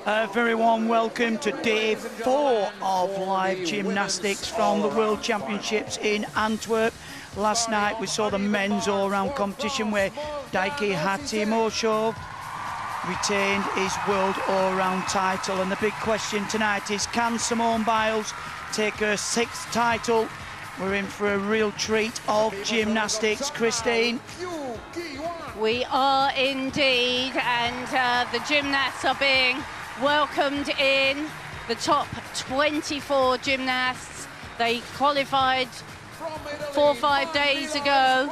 A very warm welcome to day 4 of live gymnastics from the World Championships in Antwerp. Last night we saw the men's all-round competition where Daiki Hatimoto retained his world all-round title, and the big question tonight is, can Simone Biles take her 6th title? We're in for a real treat of gymnastics. Christine? We are indeed, and the gymnasts are being welcomed in. The top 24 gymnasts. They qualified 4 or 5 days ago.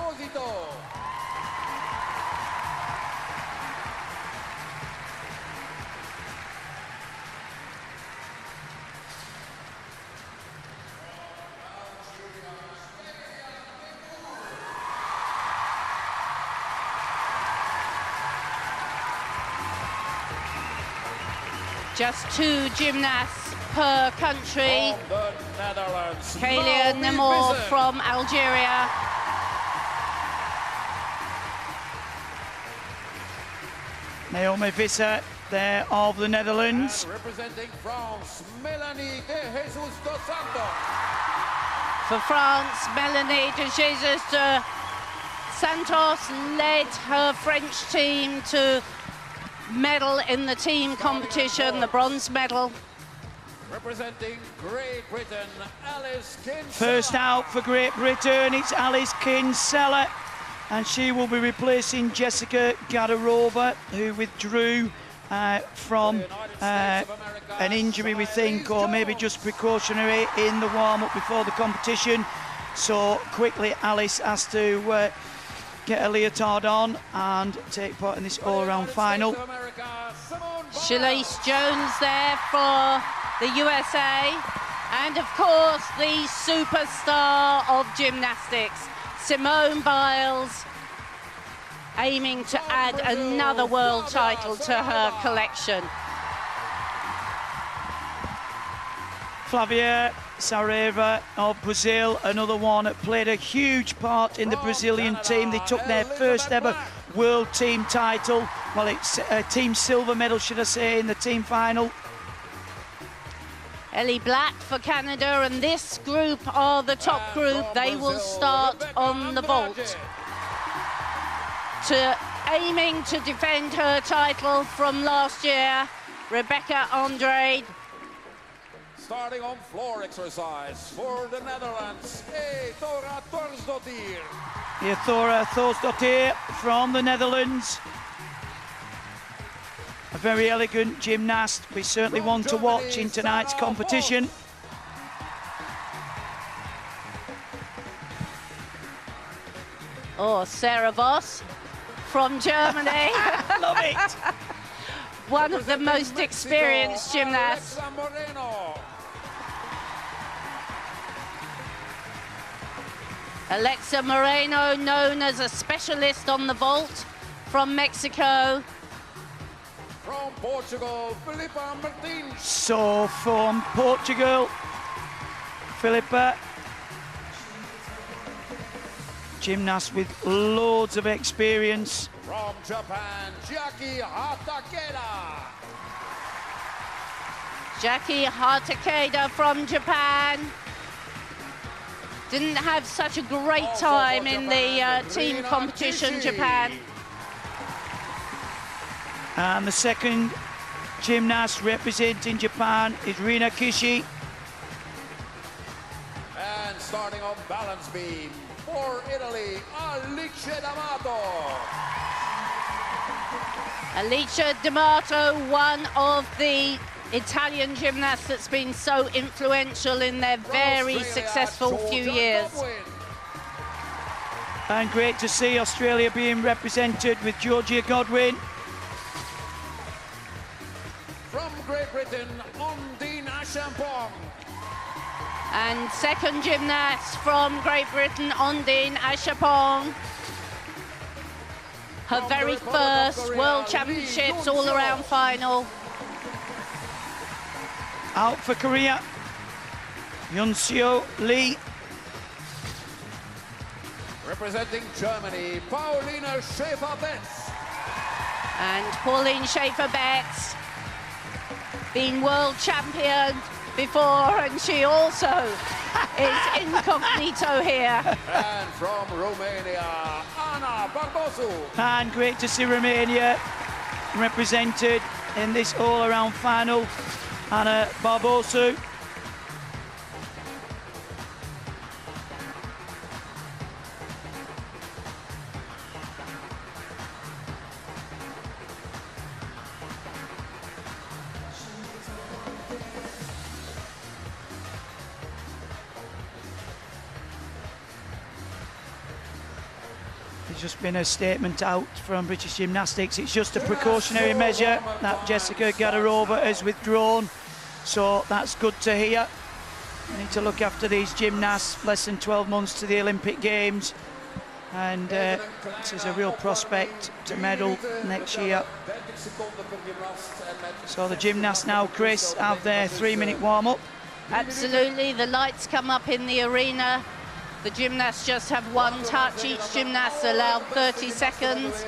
Just 2 gymnasts per country. Kalia Nemor from Algeria. Naomi Visser there of the Netherlands. And representing France, Melanie de Jesus dos Santos. For France, Melanie de Jesus dos Santos led her French team to medal in the team competition, the bronze medal. Representing Great Britain, Alice Kinsella. First out for Great Britain, it's Alice Kinsella, and she will be replacing Jessica Gadarova, who withdrew from an injury, we think, or maybe just precautionary in the warm-up before the competition. So quickly Alice has to get a leotard on and take part in this all-around final. Shalise Jones there for the USA, and of course the superstar of gymnastics, Simone Biles, aiming to add another world title to her collection. Flavia Saraiva of Brazil, another one that played a huge part in the Brazilian team. They took their first ever world team title. Well, it's a team silver medal, should I say, in the team final. Ellie Black for Canada, and this group are the top group. They will start on the vault. Aiming to defend her title from last year, Rebecca Andrade. Starting on floor exercise for the Netherlands, Thora Thorsdottir. Thora Thorsdottir from the Netherlands. A very elegant gymnast. We certainly want to watch in tonight's competition. Oh, Sarah Voss from Germany. Love it. One of the most experienced gymnasts. Alexa Moreno, known as a specialist on the vault, from Mexico. From Portugal, Filipa Martins. So from Portugal, Filipa, gymnast with loads of experience. From Japan, Jackie Hatakeda. Jackie Hatakeda from Japan. Didn't have such a great time in the team competition, Japan. And the second gymnast representing Japan is Rina Kishi. And starting on balance beam for Italy, Alice D'Amato. Alicia D'Amato, one of the Italian gymnasts that's been so influential in their very successful few years. And great to see Australia being represented with Georgia Godwin. From Great Britain, Ondine Achampong. And second gymnast from Great Britain, Ondine Achampong. Her very first World Championships all-around final. Out for Korea, Yunseo Lee. Representing Germany, Paulina Schäfer-Betz. And Pauline Schäfer-Betz been world champion before, and she also is incognito here. And from Romania, Ana Barbosu. And great to see Romania represented in this all-around final. Ana Barbosu. There's just been a statement out from British Gymnastics. It's just a precautionary measure that Jessica Gadarova has withdrawn. So that's good to hear. We need to look after these gymnasts. Less than 12 months to the Olympic Games. And this is a real prospect to medal next year. So the gymnasts now, Chris, have their 3-minute warm-up. Absolutely, the lights come up in the arena. The gymnasts just have one touch. Each gymnast allowed 30 seconds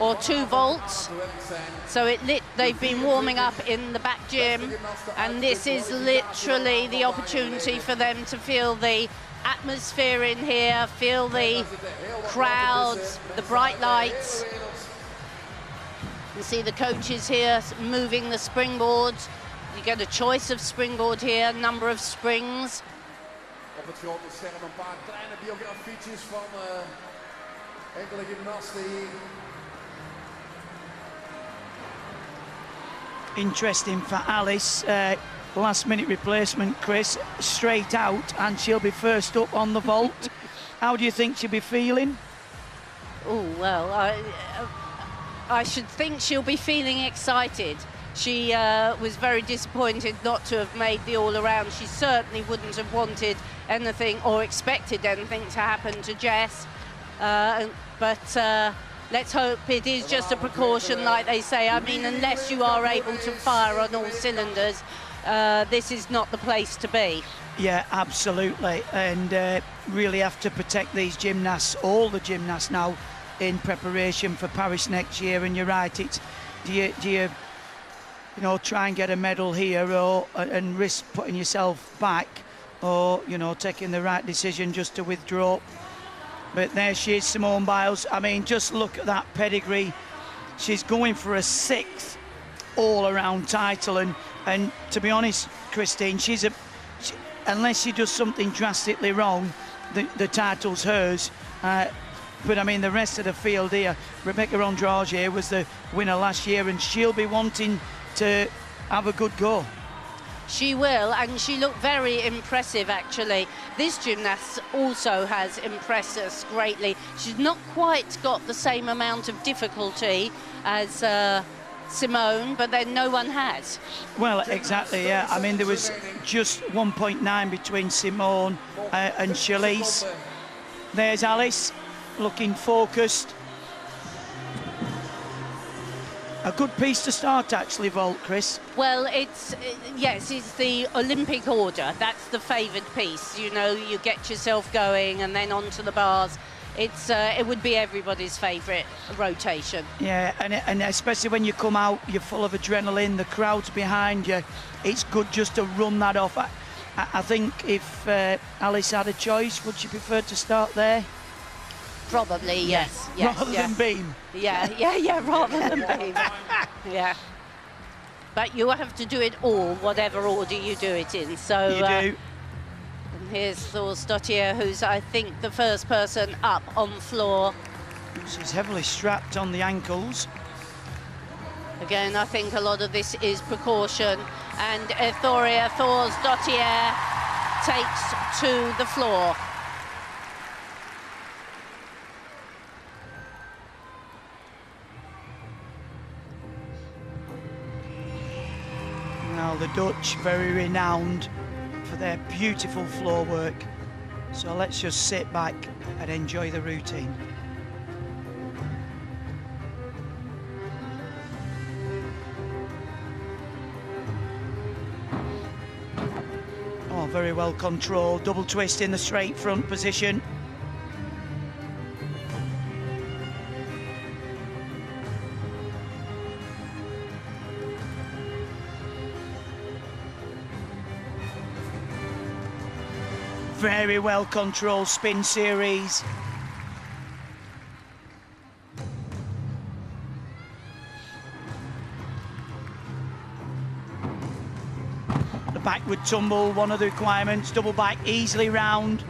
or 2 volts. So they've been warming up in the back gym, and this is literally the opportunity for them to feel the atmosphere in here, feel the crowds, the bright lights. You see the coaches here moving the springboards. You get a choice of springboard here, number of springs. Op het grote scherm een paar kleine biografietjes van enkele gymnasten hier. Interesting for Alice, last minute replacement, Chris, straight out, and she'll be first up on the vault. How do you think she'll be feeling? Oh, well, I should think she'll be feeling excited. She was very disappointed not to have made the all-around. She certainly wouldn't have wanted anything or expected anything to happen to Jess. But let's hope it is just a precaution, like they say. I mean, unless you are able to fire on all cylinders, this is not the place to be. Yeah, absolutely. And really have to protect these gymnasts, all the gymnasts now, in preparation for Paris next year. And you're right, it's do you try and get a medal here, or and risk putting yourself back, or taking the right decision just to withdraw. But there she is, Simone Biles. I mean, just look at that pedigree. She's going for a 6th all-around title, and to be honest, Christine, unless she does something drastically wrong, the title's hers. But I mean, the rest of the field here, Rebecca Andrade was the winner last year, and she'll be wanting to have a good go. She will, and she looked very impressive, actually. This gymnast also has impressed us greatly. She's not quite got the same amount of difficulty as Simone, but then no one has. Well, exactly, yeah. I mean, there was just 1.9 between Simone and Shalise. There's Alice, looking focused. A good piece to start, actually, vault, Chris. Well, yes, it's the Olympic order. That's the favoured piece. You get yourself going and then onto the bars. It would be everybody's favourite rotation. Yeah, and especially when you come out, you're full of adrenaline, the crowd's behind you. It's good just to run that off. I think if Alice had a choice, would she prefer to start there? Probably, yes. Rather than beam. Yeah, rather than beam. Yeah. But you have to do it all, whatever order you do it in. So you do. And here's Thorsdottir, who's, I think, the first person up on floor. She's heavily strapped on the ankles. Again, I think a lot of this is precaution. And Thorsdottir takes to the floor. Now the Dutch, very renowned for their beautiful floor work. So let's just sit back and enjoy the routine. Oh, very well controlled. Double twist in the straight front position. Very well controlled spin series. The backward tumble, one of the requirements, double back easily round.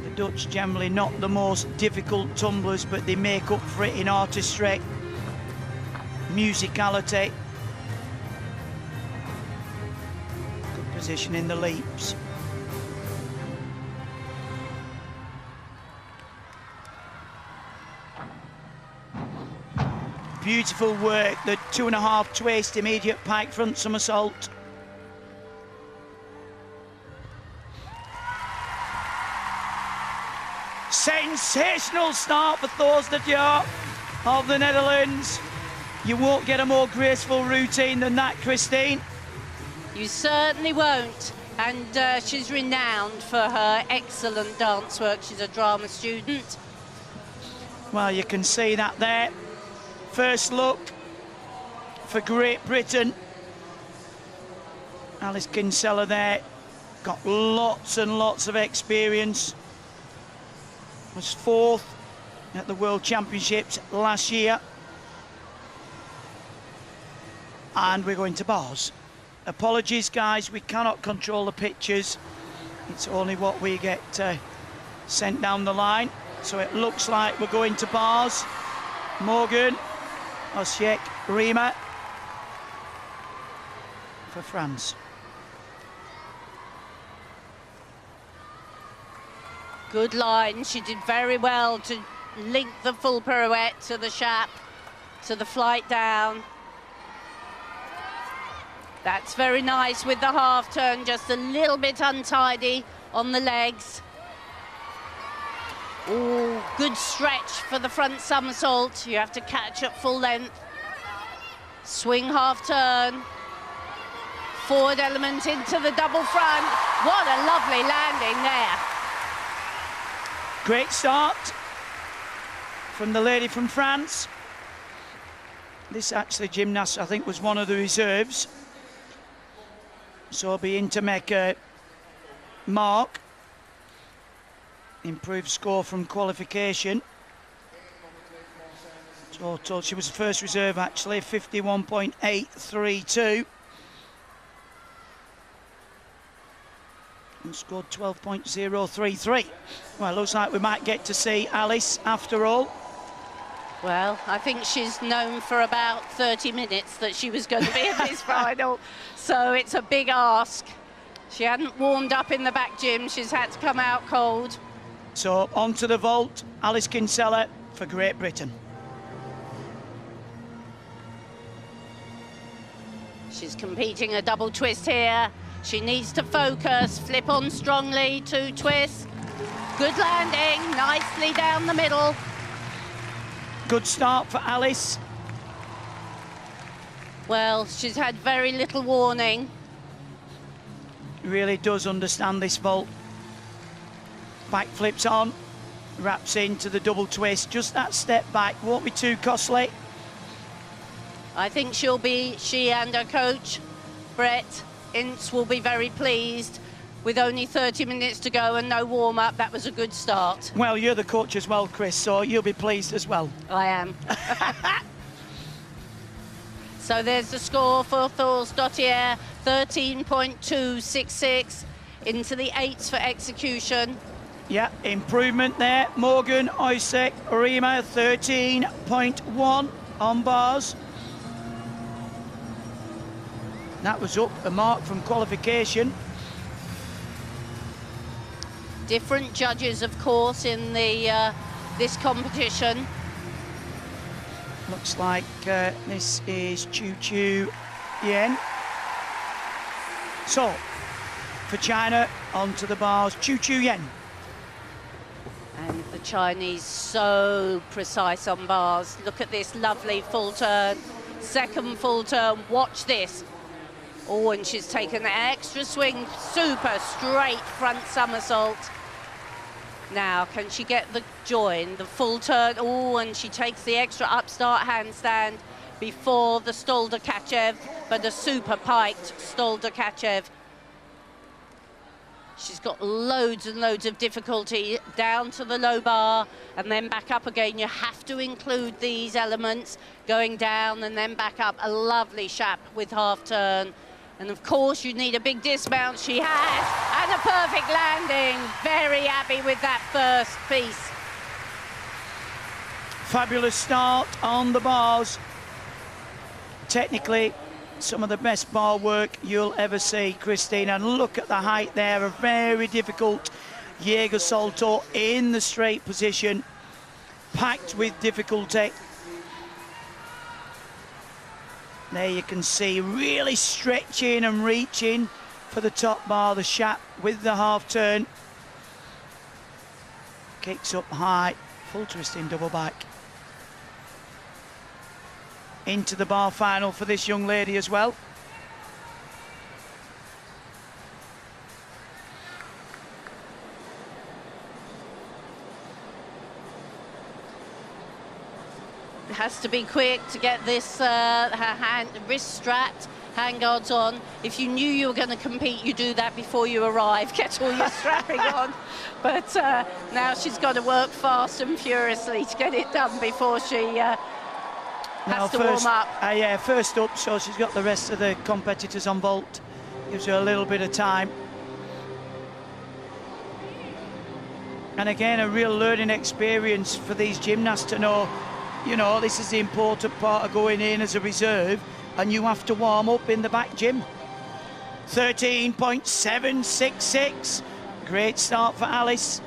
The Dutch generally not the most difficult tumblers, but they make up for it in artistry, musicality. Good position in the leaps. Beautiful work, the 2.5 twist, immediate pike front somersault. Sensational start for Thors de Diop of the Netherlands. You won't get a more graceful routine than that, Christine. You certainly won't. And she's renowned for her excellent dance work. She's a drama student. Well, you can see that there. First look for Great Britain. Alice Kinsella there, got lots and lots of experience. Was 4th at the World Championships last year. And we're going to bars. Apologies, guys, we cannot control the pictures. It's only what we get sent down the line. So it looks like we're going to bars. Morgan, Osiek, Rima for France. Good line. She did very well to link the full pirouette to the chap, to the flight down. That's very nice with the half turn, just a little bit untidy on the legs. Oh, good stretch for the front somersault. You have to catch at full length. Swing half turn. Forward element into the double front. What a lovely landing there. Great start from the lady from France. This actually gymnast, I think, was one of the reserves. So I'll be in to make a mark. Improved score from qualification. Total, she was the first reserve actually, 51.832. And scored 12.033. Well, it looks like we might get to see Alice after all. Well, I think she's known for about 30 minutes that she was going to be at this final. So it's a big ask. She hadn't warmed up in the back gym. She's had to come out cold. So onto the vault, Alice Kinsella for Great Britain. She's competing a double twist here. She needs to focus, flip on strongly, 2 twists. Good landing, nicely down the middle. Good start for Alice. Well, she's had very little warning. Really does understand this vault. Back flips on, wraps into the double twist. Just that step back, won't be too costly. I think she and her coach, Brett Ince, will be very pleased. With only 30 minutes to go and no warm-up, that was a good start. Well, you're the coach as well, Chris, so you'll be pleased as well. I am. So there's the score for Thors Dottier, 13.266, into the 8s for execution. Yeah, improvement there. Morgan, Isaac, Rima, 13.1 on bars. That was up a mark from qualification. Different judges, of course, in the this competition. Looks like this is Chu Chu Yen. So, for China, onto the bars, Chu Chu Yen. And the Chinese so precise on bars. Look at this lovely full turn, second full turn, watch this. Oh, and she's taken the extra swing, super straight front somersault. Now, can she get the join, the full turn? Oh, and she takes the extra upstart handstand before the Stolderkachev, but a super piked Stolderkachev. She's got loads and loads of difficulty down to the low bar and then back up again. You have to include these elements, going down and then back up. A lovely shap with half turn. And of course you need a big dismount. She has, and a perfect landing. Very happy with that first piece. Fabulous start on the bars. Technically, some of the best bar work you'll ever see, Christine. And look at the height there, a very difficult Jaeger Salto in the straight position, packed with difficulty. There you can see really stretching and reaching for the top bar, the shap with the half turn. Kicks up high, full twisting double back. Into the bar final for this young lady as well. Has to be quick to get this her wrist strapped, handguards on. If you knew you were going to compete, you do that before you arrive, get all your strapping on. But now she's got to work fast and furiously to get it done before she has to warm up. Yeah, first up, so she's got the rest of the competitors on vault. Gives her a little bit of time. And again, a real learning experience for these gymnasts to know, you know, this is the important part of going in as a reserve, and you have to warm up in the back gym. 13.766. Great start for Alice.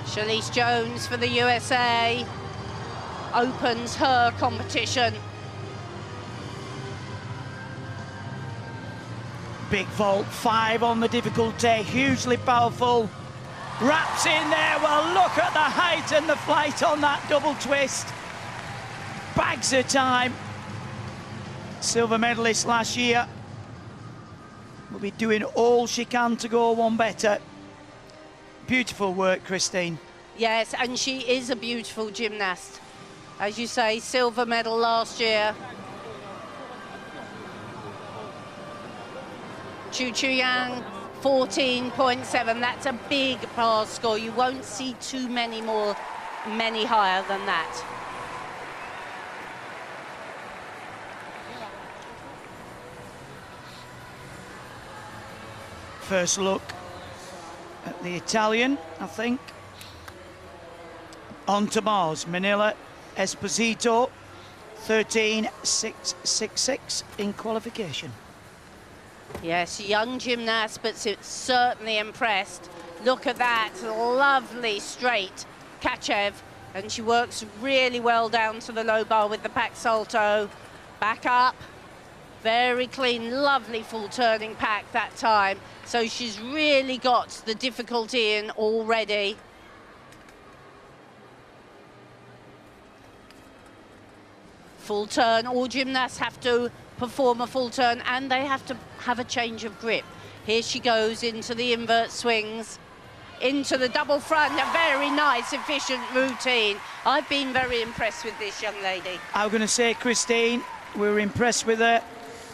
Shalise Jones for the USA opens her competition. Big vault, 5 on the difficulty, hugely powerful. Wraps in there, well, look at the height and the flight on that double twist. Bags her time. Silver medalist last year. Will be doing all she can to go one better. Beautiful work, Christine. Yes, and she is a beautiful gymnast. As you say, silver medal last year. Chu Yang, 14.7. That's a big bar score. You won't see too many higher than that. First look at the Italian, I think. On to bars, Manila Esposito, 13.666 in qualification. Yes, young gymnast, but certainly impressed. Look at that, lovely straight Kachev, and she works really well down to the low bar with the pack salto. Back up, very clean, lovely full turning pack that time. So she's really got the difficulty in already. Full turn, all gymnasts have to perform a full turn and they have to have a change of grip. Here she goes into the invert swings, into the double front, a very nice, efficient routine. I've been very impressed with this young lady. I'm going to say, Christine, we were impressed with her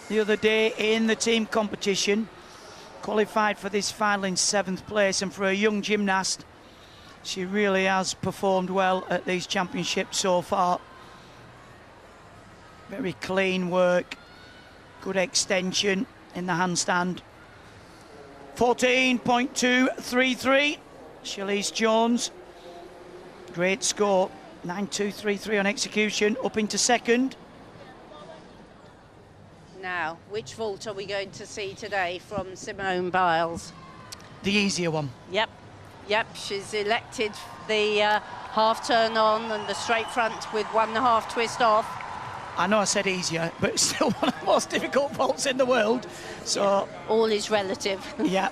the other day in the team competition. Qualified for this final in 7th place, and for a young gymnast, she really has performed well at these championships so far. Very clean work, good extension in the handstand. 14.233, Shalise Jones. Great score, 9.233 on execution, up into second. Now, which vault are we going to see today from Simone Biles? The easier one. Yep, she's elected the half turn on and the straight front with 1.5 twist off. I know I said easier, but it's still one of the most difficult vaults in the world. So yeah, all is relative. Yeah.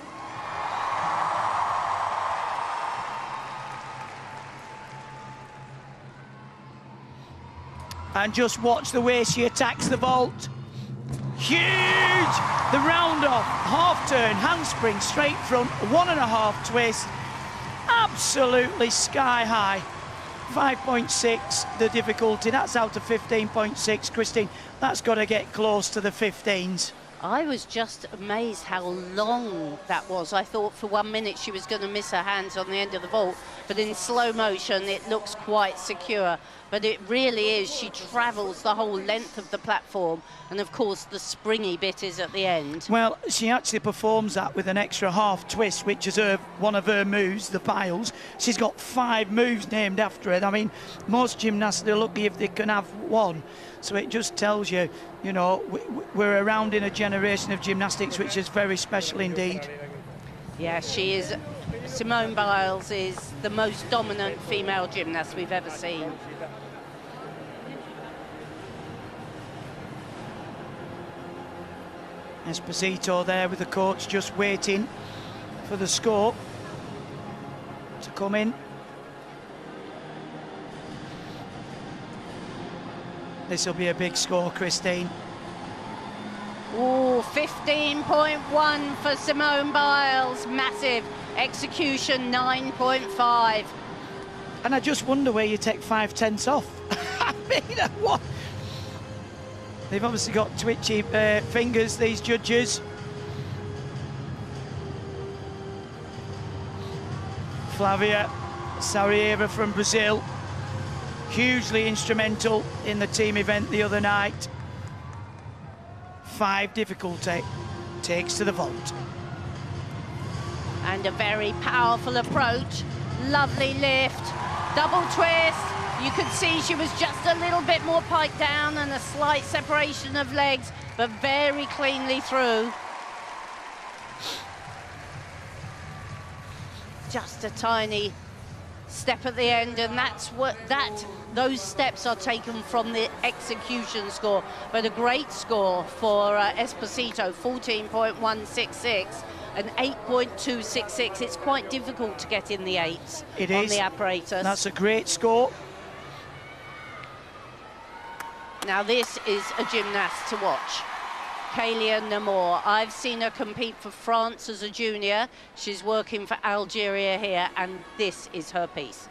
And just watch the way she attacks the vault. Huge! The round off, half turn, handspring, straight front, 1.5 twist. Absolutely sky high. 5.6 the difficulty. That's out of 15.6. Christine, that's got to get close to the 15s. I was just amazed how long that was. I thought for 1 minute she was going to miss her hands on the end of the vault, but in slow motion it looks quite secure. But it really is. She travels the whole length of the platform, and of course the springy bit is at the end. Well, she actually performs that with an extra half twist, which is one of her moves, the piles. She's got 5 moves named after it. I mean, most gymnasts are lucky if they can have one. So it just tells you, you know, we're around in a generation of gymnastics which is very special indeed. Yeah, she is. Simone Biles is the most dominant female gymnast we've ever seen. Esposito there with the coach just waiting for the score to come in. This will be a big score, Christine. Oh, 15.1 for Simone Biles, massive. Execution 9.5. And I just wonder where you take 5/10 off. I mean, what? They've obviously got twitchy fingers, these judges. Flavia Sarajevo from Brazil, hugely instrumental in the team event the other night. 5 difficulty, takes to the vault. And a very powerful approach, lovely lift, double twist. You could see she was just a little bit more piked down and a slight separation of legs, but very cleanly through. Just a tiny step at the end, and those steps are taken from the execution score. But a great score for Esposito, 14.166 and 8.266. It's quite difficult to get in the 8s on the apparatus. That's a great score. Now this is a gymnast to watch. Kalia Namor. I've seen her compete for France as a junior. She's working for Algeria here, and this is her piece.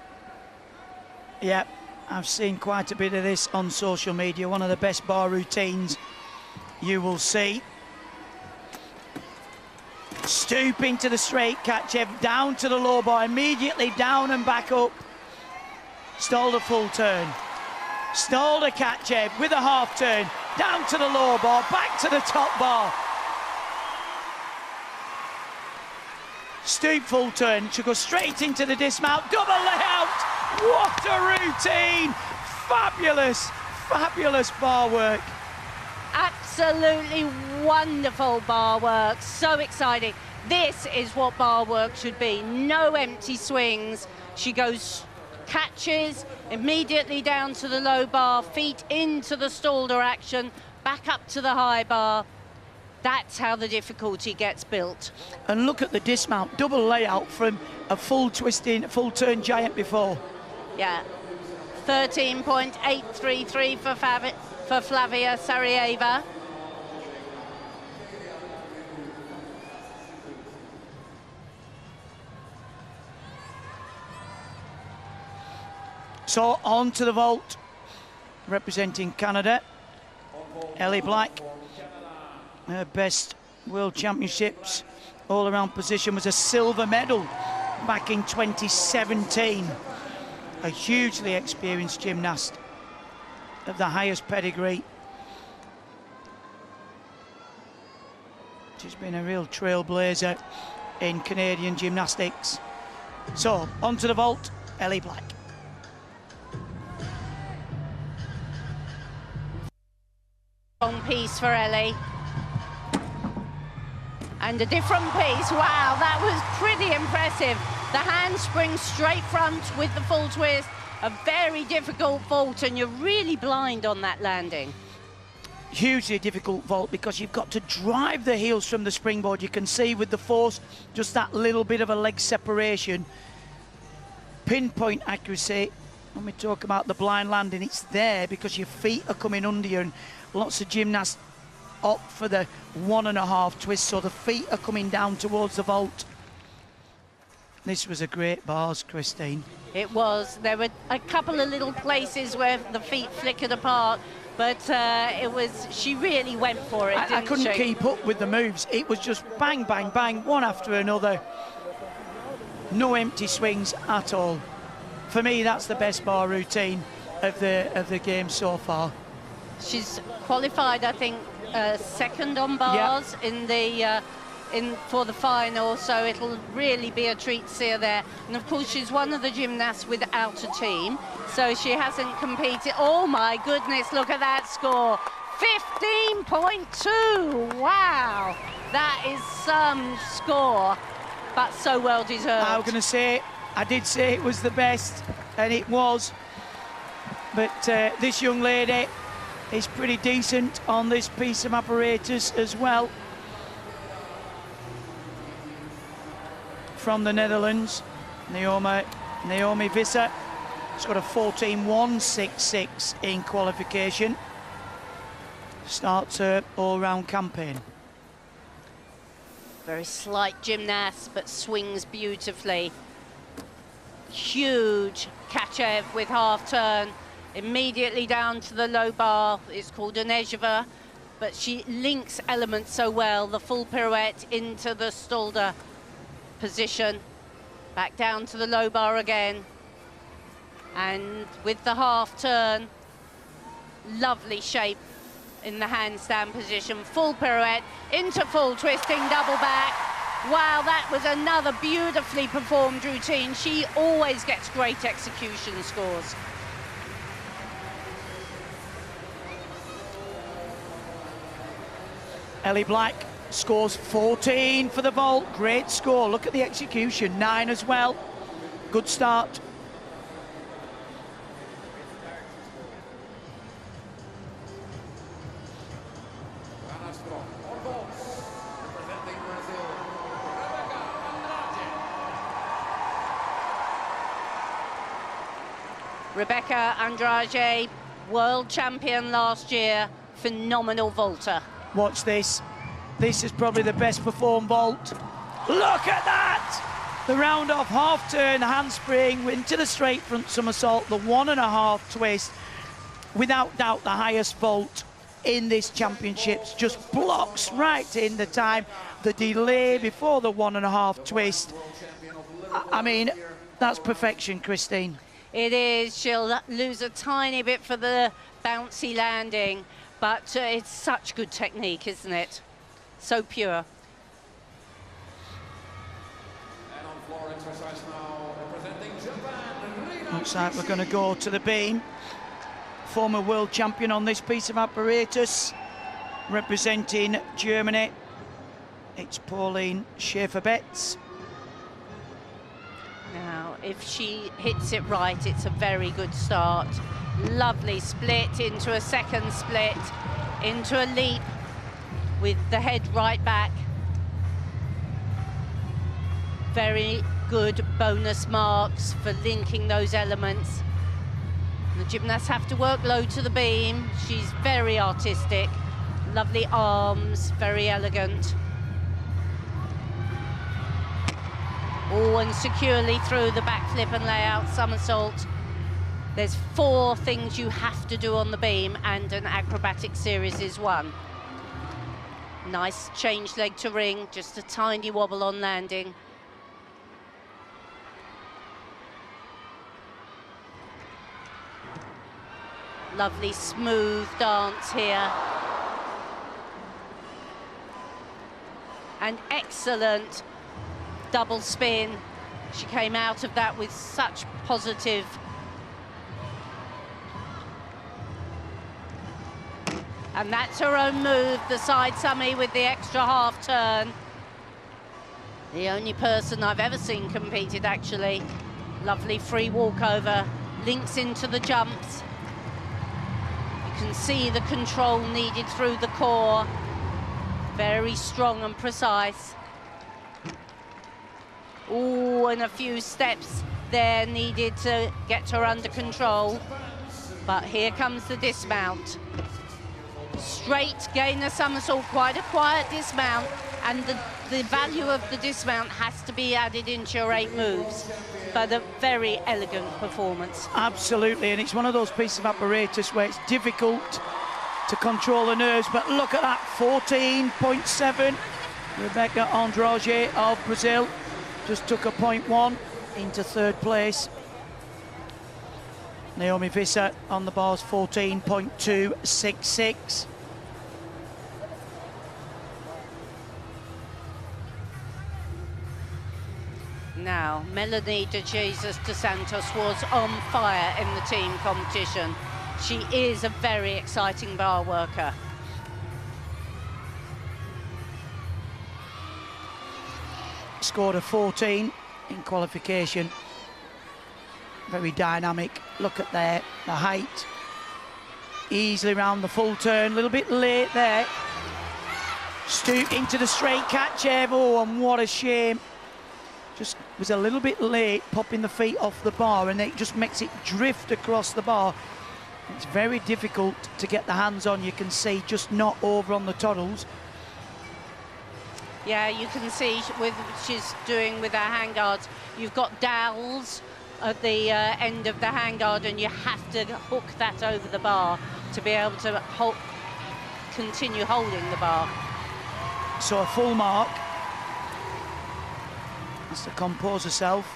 Yeah, I've seen quite a bit of this on social media. One of the best bar routines you will see. Stooping to the straight catch, down to the low bar, immediately down and back up. Stalled a full turn. Stalled a catch with a half turn, down to the low bar, back to the top bar. Stoop full turn, should go straight into the dismount, double layout. What a routine! Fabulous, fabulous bar work. Absolutely wonderful bar work, so exciting. This is what bar work should be, no empty swings. She goes, catches, immediately down to the low bar, feet into the stalder action, back up to the high bar. That's how the difficulty gets built. And look at the dismount, double layout from a full twisting, full turn giant before. Yeah, 13.833 for Flavia Sarajevo. So on to the vault, representing Canada, Ellie Black. Her best World Championships all-around position was a silver medal back in 2017. A hugely experienced gymnast of the highest pedigree. She's been a real trailblazer in Canadian gymnastics. So on to the vault, Ellie Black. Long piece for Ellie. And a different piece. Wow, that was pretty impressive. The handspring straight front with the full twist. A very difficult vault, and you're really blind on that landing. Hugely difficult vault because you've got to drive the heels from the springboard. You can see with the force, just that little bit of a leg separation. Pinpoint accuracy when we talk about the blind landing, it's there because your feet are coming under you, and lots of gymnasts opt for the 1.5 twist, so the feet are coming down towards the vault. This was a great bars, Christine. It was. There were a couple of little places where the feet flickered apart, but she really went for it, I couldn't keep up with the moves. It was just bang, bang, bang, one after another. No empty swings at all. For me, that's the best bar routine of the game so far. She's qualified, I think, second on bars for the final, so it'll really be a treat to see her there. And of course, she's one of the gymnasts without a team, so she hasn't competed. Oh my goodness, look at that score. 15.2, wow. That is some score, but so well deserved. I'm going to say, I did say it was the best, and it was. But this young lady is pretty decent on this piece of apparatus as well. From the Netherlands, Naomi Visser. She's got a 14.166 in qualification. Starts her all-round campaign. Very slight gymnast, but swings beautifully. Huge Kachev with half turn. Immediately down to the low bar. It's called an Ejeva, but she links elements so well. The full pirouette into the Stolder position. Back down to the low bar again. And with the half turn, lovely shape in the handstand position. Full pirouette into full twisting double back. Wow, that was another beautifully performed routine. She always gets great execution scores. Ellie Black scores 14 for the vault. Great score. Look at the execution. 9 as well. Good start. Rebecca Andrade, world champion last year, phenomenal vaulter. Watch this. This is probably the best performed vault. Look at that! The round off half turn handspring into the straight front somersault, the 1.5 twist. Without doubt, the highest vault in this championships. Just blocks right in the time. The delay before the 1.5 twist. I mean, that's perfection, Christine. It is. She'll lose a tiny bit for the bouncy landing, but it's such good technique, isn't it? So pure. And on floor exercise now, representing Japan. Looks like we're going to go to the beam. Former world champion on this piece of apparatus, representing Germany. It's Pauline Schaefer-Betz. Now, if she hits it right, it's a very good start. Lovely split into a second split, into a leap with the head right back. Very good bonus marks for linking those elements. The gymnasts have to work low to the beam. She's very artistic. Lovely arms, very elegant. Oh, and securely through the backflip and layout somersault. There's 4 things you have to do on the beam, and an acrobatic series is one. Nice change leg to ring, just a tiny wobble on landing. Lovely smooth dance here. And excellent double spin. She came out of that with such positive. And that's her own move, the side summy with the extra half turn. The only person I've ever seen competed, actually. Lovely free walkover, links into the jumps. You can see the control needed through the core. Very strong and precise. Oh, and a few steps there needed to get her under control. But here comes the dismount. Straight gainer somersault, quite a quiet dismount, and the value of the dismount has to be added into your 8 moves. But a very elegant performance. Absolutely, and it's one of those pieces of apparatus where it's difficult to control the nerves, but look at that, 14.7. Rebecca Andrade of Brazil just took a 0.1 into 3rd place. Naomi Visser on the bars, 14.266. Now, Melanie De Jesus dos Santos was on fire in the team competition. She is a very exciting bar worker. Scored a 14 in qualification. Very dynamic. Look at there, the height. Easily round the full turn, a little bit late there. Stoop into the straight catch, oh, and what a shame. Just was a little bit late popping the feet off the bar, and it just makes it drift across the bar. It's very difficult to get the hands on, you can see, just not over on the toddles. Yeah, you can see with what she's doing with her handguards. You've got dowels at the end of the handguard, and you have to hook that over the bar to be able to continue holding the bar. So a full mark. Has to compose herself.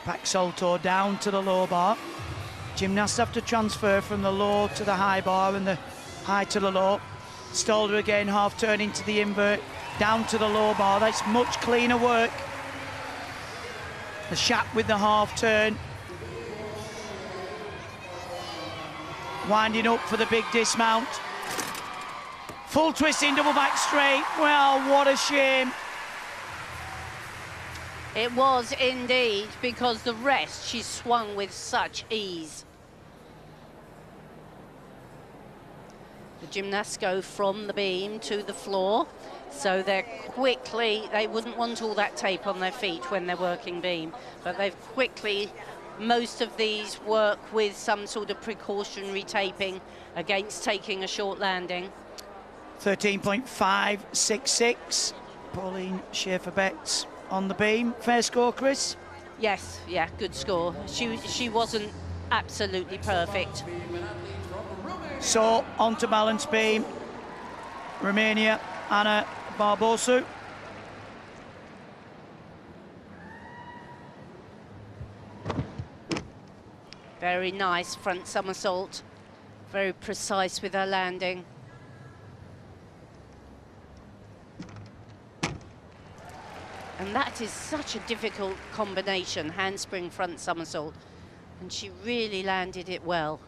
Back salto down to the low bar. Gymnasts have to transfer from the low to the high bar and the high to the low. Stalder again, half turn into the invert, down to the low bar. That's much cleaner work. The shap with the half turn. Winding up for the big dismount. Full twisting double back straight. Well, what a shame. It was indeed, because the rest she swung with such ease. The gymnasts go from the beam to the floor, so they're quickly, they wouldn't want all that tape on their feet when they're working beam, but they've quickly, most of these work with some sort of precautionary taping against taking a short landing. 13.566, Pauline Schaefer-Betts on the beam. Fair score, Chris? Yes, yeah, good score. She wasn't absolutely perfect. So, on to balance beam. Romania, Ana Barbosu. Very nice front somersault. Very precise with her landing. And that is such a difficult combination, handspring front somersault. And she really landed it well.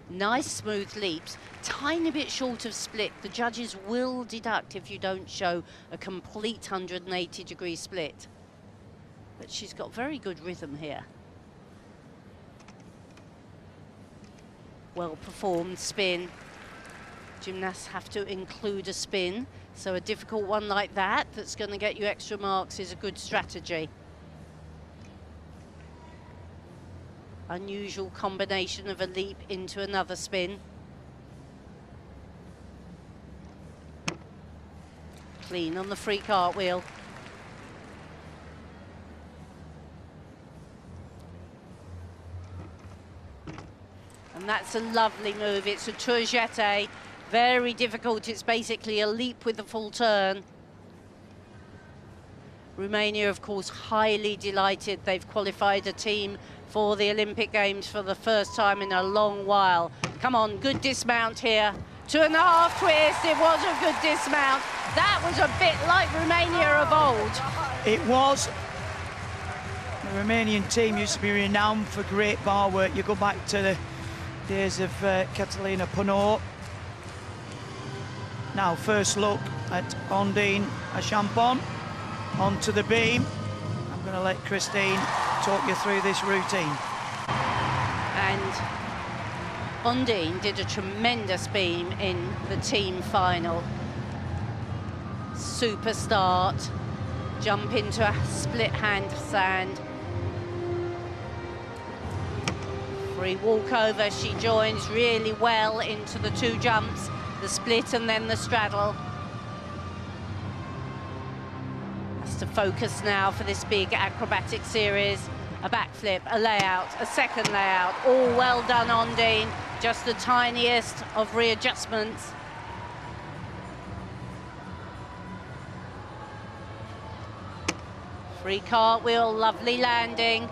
Nice smooth leaps, tiny bit short of split. The judges will deduct if you don't show a complete 180-degree split. But she's got very good rhythm here. Well performed spin. Gymnasts have to include a spin, so a difficult one like that that's going to get you extra marks is a good strategy. Unusual combination of a leap into another spin. Clean on the free cartwheel. And that's a lovely move. It's a tour jeté. Very difficult. It's basically a leap with a full turn. Romania, of course, highly delighted. They've qualified a team for the Olympic Games for the first time in a long while. Come on, good dismount here. 2.5 twist. It was a good dismount. That was a bit like Romania of old. It was. The Romanian team used to be renowned for great bar work. You go back to the days of Catalina Ponor. Now, first look at Ondine Achampon onto the beam. I'm going to let Christine talk you through this routine. And Ondine did a tremendous beam in the team final. super start. Jump into a split handstand. Free walkover, she joins really well into the two jumps, the split and then the straddle. Has to focus now for this big acrobatic series. A backflip, a layout, a second layout, all well done on Dean. Just the tiniest of readjustments. Free cartwheel, lovely landing.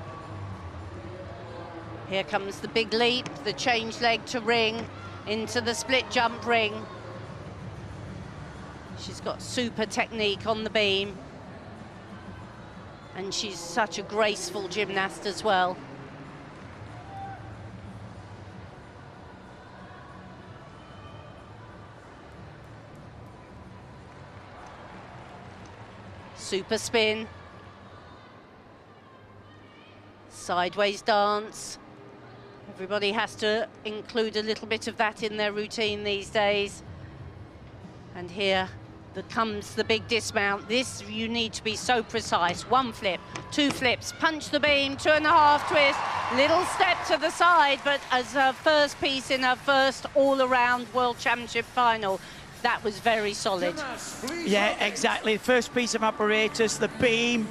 Here comes the big leap, the change leg to ring, into the split jump ring. She's got super technique on the beam. And she's such a graceful gymnast as well. Super spin. Sideways dance. Everybody has to include a little bit of that in their routine these days. And here comes the big dismount. This, you need to be so precise. One flip, two flips, punch the beam, 2.5 twist, little step to the side, but as her first piece in her first all-around World Championship final, that was very solid. Yeah, exactly. First piece of apparatus, the beam,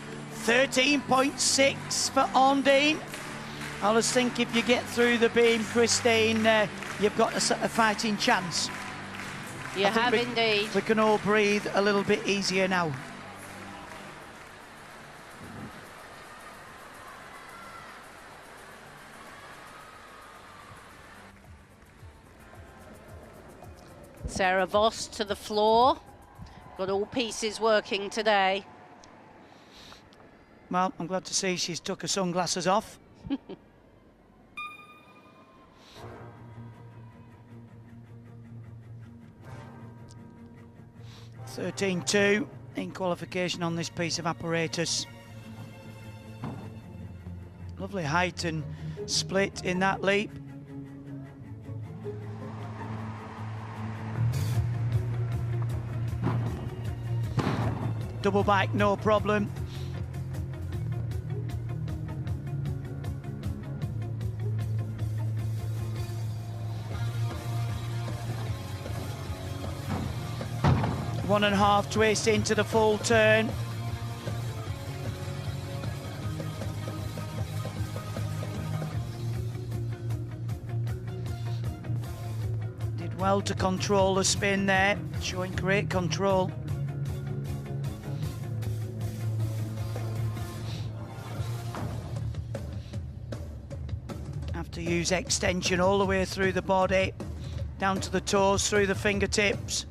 13.6 for Ondine. I just think if you get through the beam, Christine, you've got a fighting chance. You have indeed. We can all breathe a little bit easier now. Sarah Voss to the floor. Got all pieces working today. Well, I'm glad to see she's took her sunglasses off. 13.2 in qualification on this piece of apparatus. Lovely height and split in that leap. Double back, no problem. One and a half twist into the full turn. Did well to control the spin there, showing great control. Have to use extension all the way through the body, down to the toes, through the fingertips.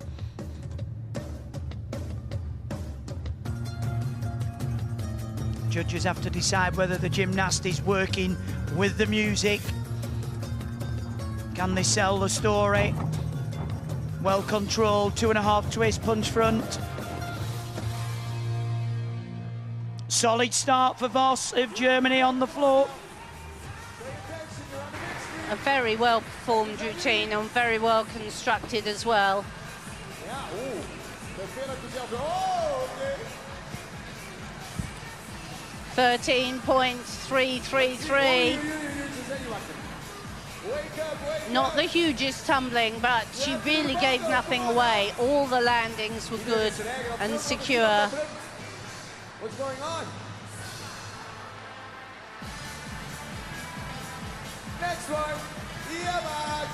Judges have to decide whether the gymnast is working with the music. Can they sell the story? Well controlled, 2.5 twist, punch front. Solid start for Voss of Germany on the floor. A very well performed routine and very well constructed as well. 13.333. Not the hugest tumbling, but she really gave nothing away. All the landings were good and secure. What's going on? Next one.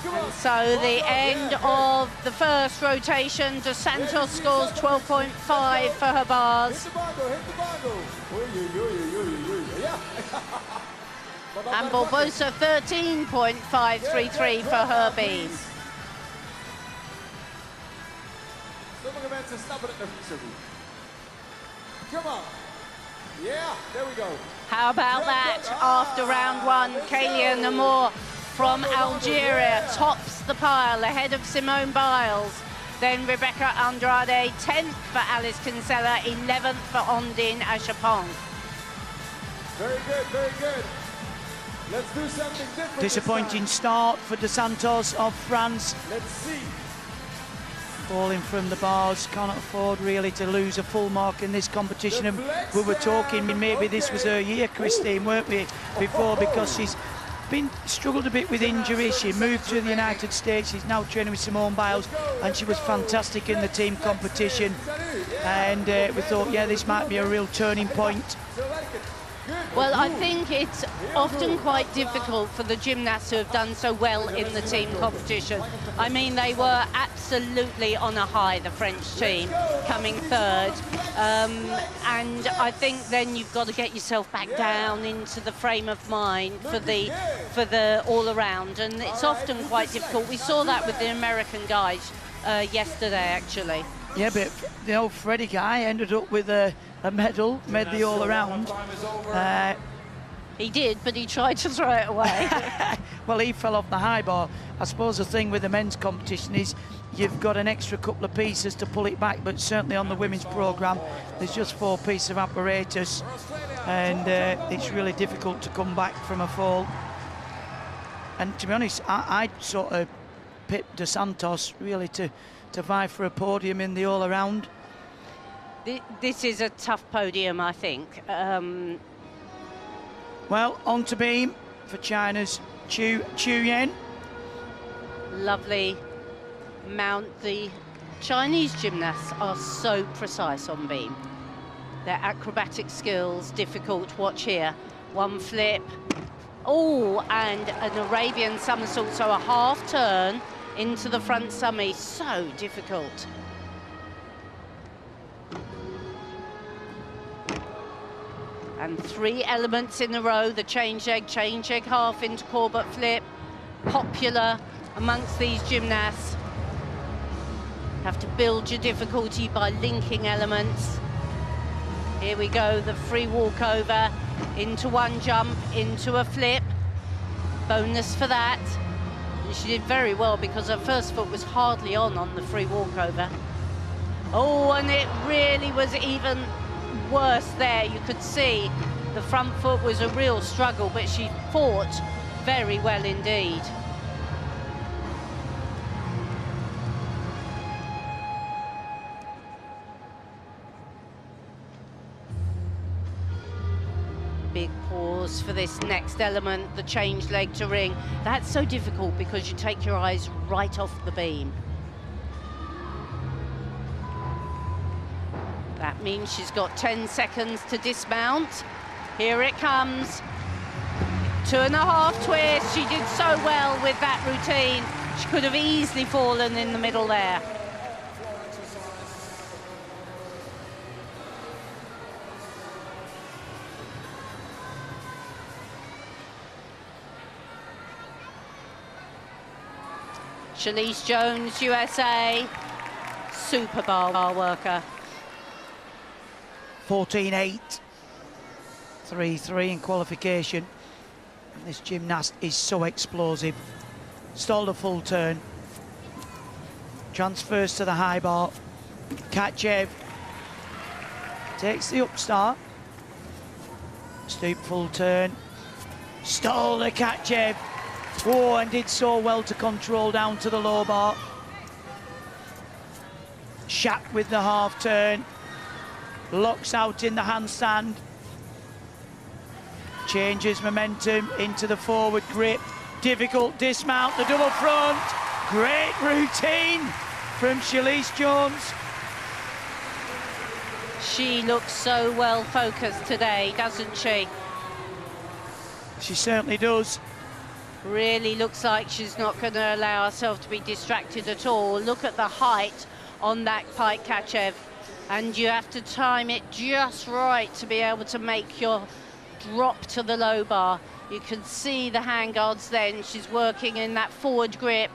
And so the end of the first rotation, Dos Santos scores 12.5 for her bars. And Barbosa 13.533 for her beam. Come on. Yeah, there we go. How about that? After round one, Kalia Namor from Algeria tops the pile ahead of Simone Biles. Then Rebecca Andrade, 10th for Alice Kinsella, 11th for Ondine Achapong. Very good, very good. Let's do something different. Disappointing start for Dos Santos of France. Let's see. falling from the bars, can't afford really to lose a full mark in this competition. And we were talking maybe this was her year, Christine, weren't we, before, because she's struggled a bit with injury. She moved to the United States. She's now training with Simone Biles, and she was fantastic in the team competition. And we thought, yeah, this might be a real turning point. Well, I think it's often quite difficult for the gymnasts who have done so well in the team competition. I mean, they were absolutely on a high, the French team, coming third. And I think then you've got to get yourself back down into the frame of mind for the all-around. And it's often quite difficult. We saw that with the American guys yesterday, actually. Yeah, but the old Freddie guy ended up with a medal, made the all-around. He did, but he tried to throw it away. Well, he fell off the high bar. I suppose the thing with the men's competition is you've got an extra couple of pieces to pull it back, but certainly on the women's programme, there's just 4 pieces of apparatus, and it's really difficult to come back from a fall. And to be honest, I'd sort of pipped Dos Santos really to vie for a podium in the all-around. This is a tough podium, I think. Well, on to beam for China's Chu Yan. Lovely mount. The Chinese gymnasts are so precise on beam. Their acrobatic skills, difficult. Watch here. One flip. Oh, and an Arabian somersault, so a half turn into the front summy. So difficult. And 3 elements in a row, the change egg half into Corbett flip. Popular amongst these gymnasts. Have to build your difficulty by linking elements. Here we go, the free walkover into one jump, into a flip. Bonus for that. And she did very well because her first foot was hardly on the free walkover. Oh, and it really was even worse there. You could see the front foot was a real struggle, but she fought very well indeed. Big pause for this next element, the change leg to ring. That's so difficult because you take your eyes right off the beam. That means she's got 10 seconds to dismount. Here it comes. 2.5 twists. She did so well with that routine. She could have easily fallen in the middle there. Shalise Jones, USA, super bar worker. 14.8, 3.3 in qualification. And this gymnast is so explosive. Stalled a full turn. Transfers to the high bar. Kachev takes the upstart. Stoop full turn. Stalled the Kachev. Oh, and did so well to control down to the low bar. Shap with the half turn. Locks out in the handstand. Changes momentum into the forward grip. Difficult dismount, the double front. Great routine from Shalise Jones. She looks so well focused today, doesn't she? She certainly does. Really looks like she's not going to allow herself to be distracted at all. Look at the height on that Pike Kachev. And you have to time it just right to be able to make your drop to the low bar. You can see the handguards then. She's working in that forward grip.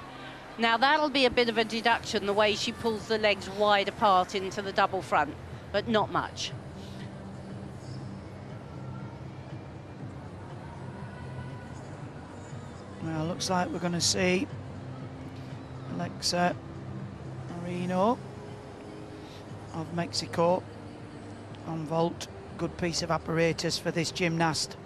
Now that'll be a bit of a deduction, the way she pulls the legs wide apart into the double front, but not much. Well, looks like we're going to see Alexa Marino of Mexico on vault. Good piece of apparatus for this gymnast.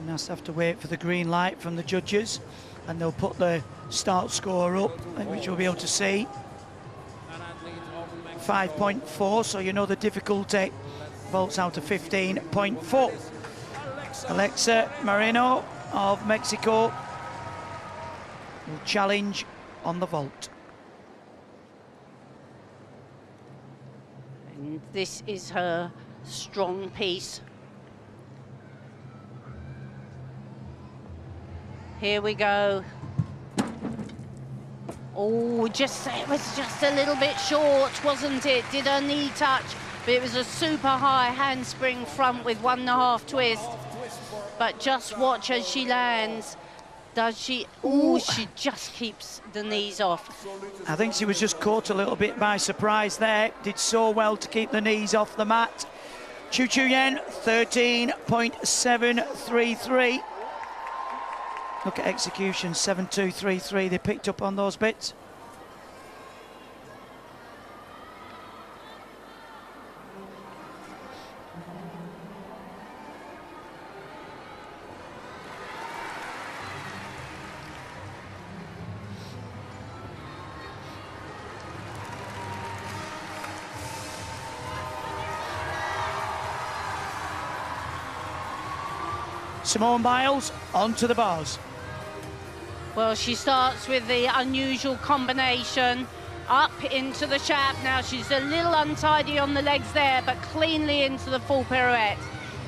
Gymnasts have to wait for the green light from the judges, and they'll put the start score up, which we'll be able to see. 5.4, so you know the difficulty vaults out to 15.4. Alexa Moreno of Mexico will challenge on the vault. And this is her strong piece. Here we go. Oh, it was just a little bit short, wasn't it? Did her knee touch? But it was a super high handspring front with 1.5 twist. But just watch as she lands. Does she? Oh, she just keeps the knees off. I think she was just caught a little bit by surprise there. Did so well to keep the knees off the mat. Chu Yen, 13.733. Look at execution, 7.233. They picked up on those bits. Simone Biles onto the bars. Well, she starts with the unusual combination up into the shaft. Now she's a little untidy on the legs there, but cleanly into the full pirouette.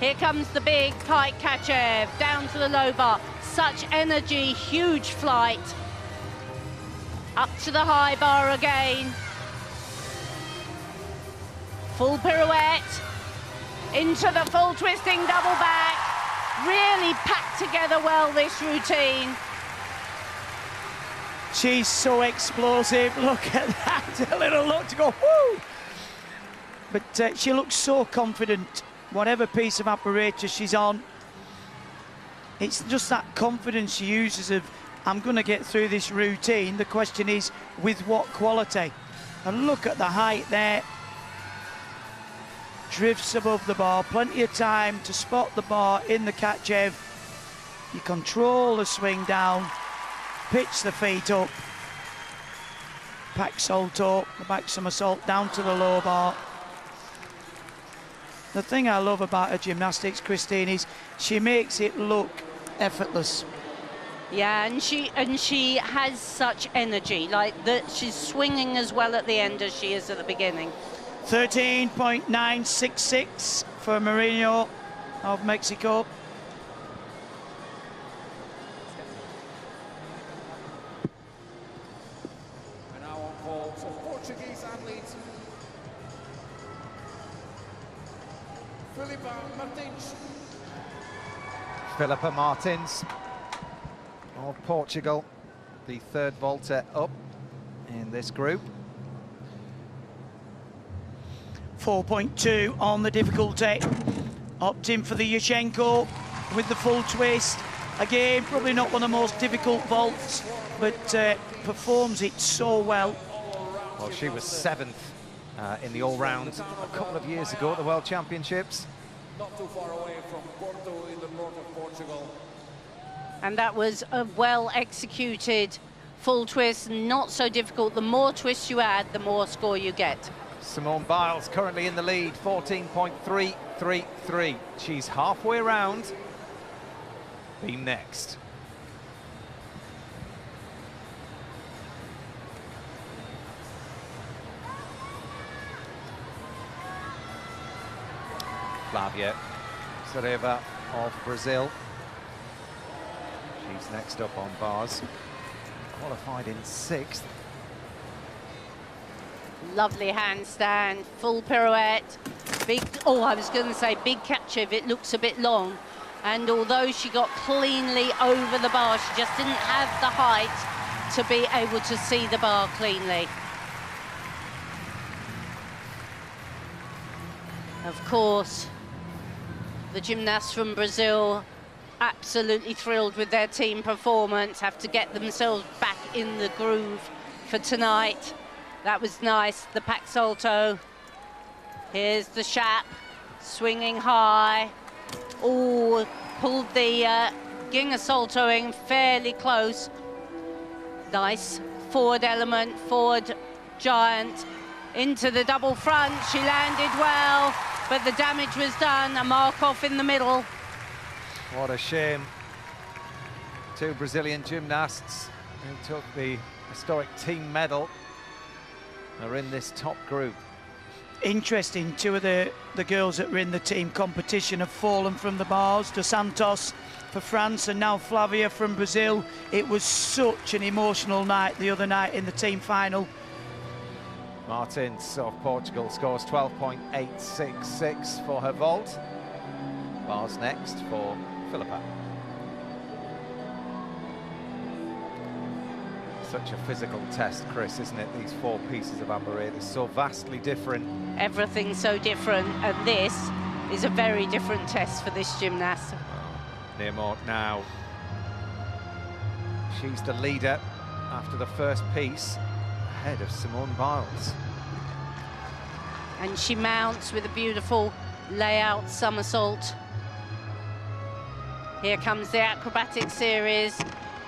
Here comes the big Pike Kachev down to the low bar. Such energy, huge flight. Up to the high bar again. Full pirouette. Into the full twisting double back. Really packed together well, this routine. She's so explosive. Look at that. A little look to go, woo! But she looks so confident. Whatever piece of apparatus she's on, it's just that confidence she uses of, I'm going to get through this routine. The question is, with what quality? And look at the height there. Drifts above the bar. Plenty of time to spot the bar in the Kachev. You control the swing down. Pitch the feet up, back salto, the back somersault down to the low bar. The thing I love about her gymnastics, Christine, is she makes it look effortless. Yeah, and she has such energy, like that she's swinging as well at the end as she is at the beginning. 13.966 for Moreno of Mexico. Filipa Martins of Portugal, the third vaulter up in this group. 4.2 on the difficulty. Opting for the Yushchenko with the full twist. Again, probably not one of the most difficult vaults, but performs it so well. Well, she was 7th in the all-round a couple of years ago at the World Championships. Not too far away from Porto in the north of Portugal. And that was a well-executed full twist, not so difficult. The more twists you add, the more score you get. Simone Biles currently in the lead, 14.333. She's halfway around. Be next. Flavia Sareva of Brazil. She's next up on bars. Qualified in 6th. Lovely handstand, full pirouette. Big, oh, I was going to say big Kachev. It looks a bit long. And although she got cleanly over the bar, she just didn't have the height to be able to see the bar cleanly. Of course, the gymnasts from Brazil, absolutely thrilled with their team performance, have to get themselves back in the groove for tonight. That was nice, the pack salto. Here's the Shap, swinging high. Oh, pulled the Ginga salto in fairly close. Nice forward element, forward giant into the double front. She landed well, but the damage was done. A mark off in the middle. What a shame. Two Brazilian gymnasts who took the historic team medal are in this top group. Interesting, two of the girls that were in the team competition have fallen from the bars. Dos Santos for France and now Flavia from Brazil. It was such an emotional night the other night in the team final. Martins of Portugal scores 12.866 for her vault. Bars next for Philippa. Such a physical test, Chris, isn't it? These four pieces of amber-raid are so vastly different. Everything's so different, and this is a very different test for this gymnast. Nearmort now. She's the leader after the first piece, ahead of Simone Biles. And she mounts with a beautiful layout somersault. Here comes the acrobatic series.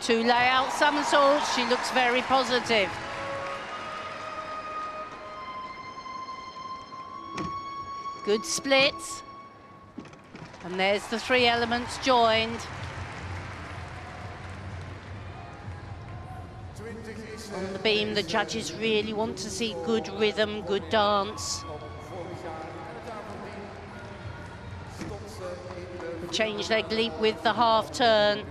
2 layout somersaults. She looks very positive. Good splits. And there's the 3 elements joined. On the beam, the judges really want to see good rhythm, good dance. The change leg leap with the half turn.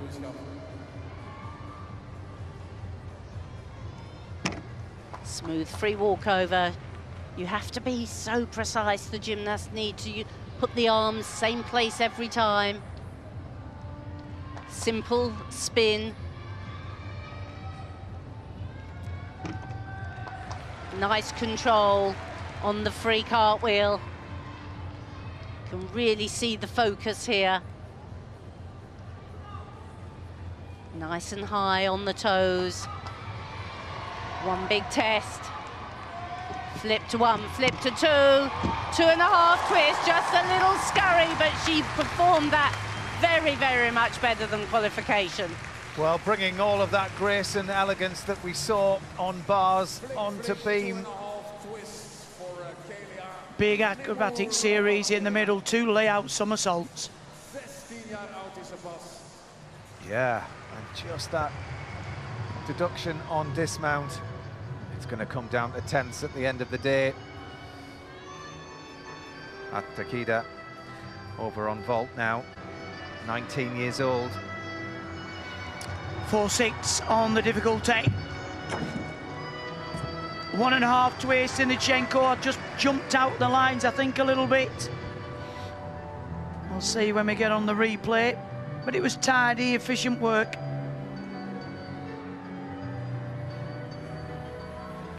Smooth free walkover. You have to be so precise. The gymnasts need to put the arms same place every time. Simple spin. Nice control on the free cartwheel. Can really see the focus here. Nice and high on the toes. One big test. Flip to 1, flip to 2, 2.5 twist, just a little scurry, but she performed that very, very much better than qualification. Well, bringing all of that grace and elegance that we saw on bars onto beam. Big acrobatic series in the middle, 2 layout somersaults. Yeah, and just that deduction on dismount. It's going to come down to tenths at the end of the day. At Takeda over on vault now, 19 years old. 4-6 on the difficulty. 1.5 twist in the Chenko. Just jumped out the lines, I think, a little bit. We'll see when we get on the replay. But it was tidy, efficient work.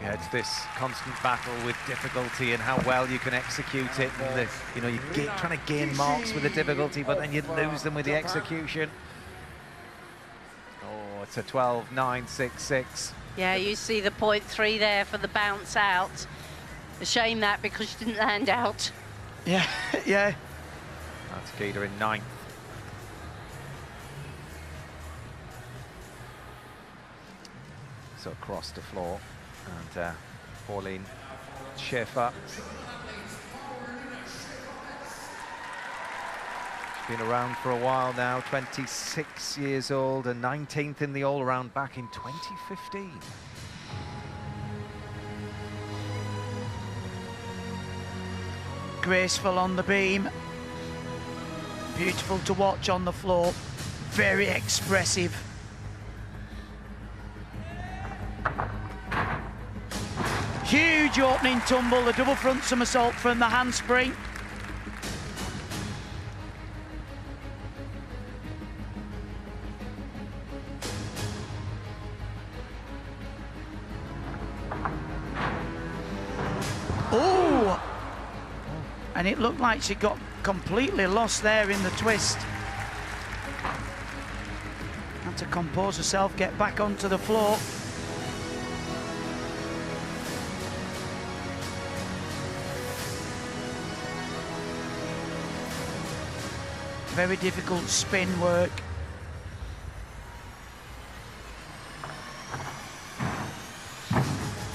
Yeah, it's this constant battle with difficulty and how well you can execute it. And you know, you're trying to gain marks with the difficulty, but then you lose them with the execution. Oh, it's a 12.966. Yeah, you see the 0.3 there for the bounce out. A shame that, because she didn't land out. Yeah, yeah. That's Takeda in 9th. So across the floor. And Pauline Schaefer. She's been around for a while now, 26 years old and 19th in the all-around back in 2015. Graceful on the beam. Beautiful to watch on the floor. Very expressive. Huge opening tumble, the double front somersault from the handspring. Oh! And it looked like she got completely lost there in the twist. Had to compose herself, get back onto the floor. Very difficult spin work.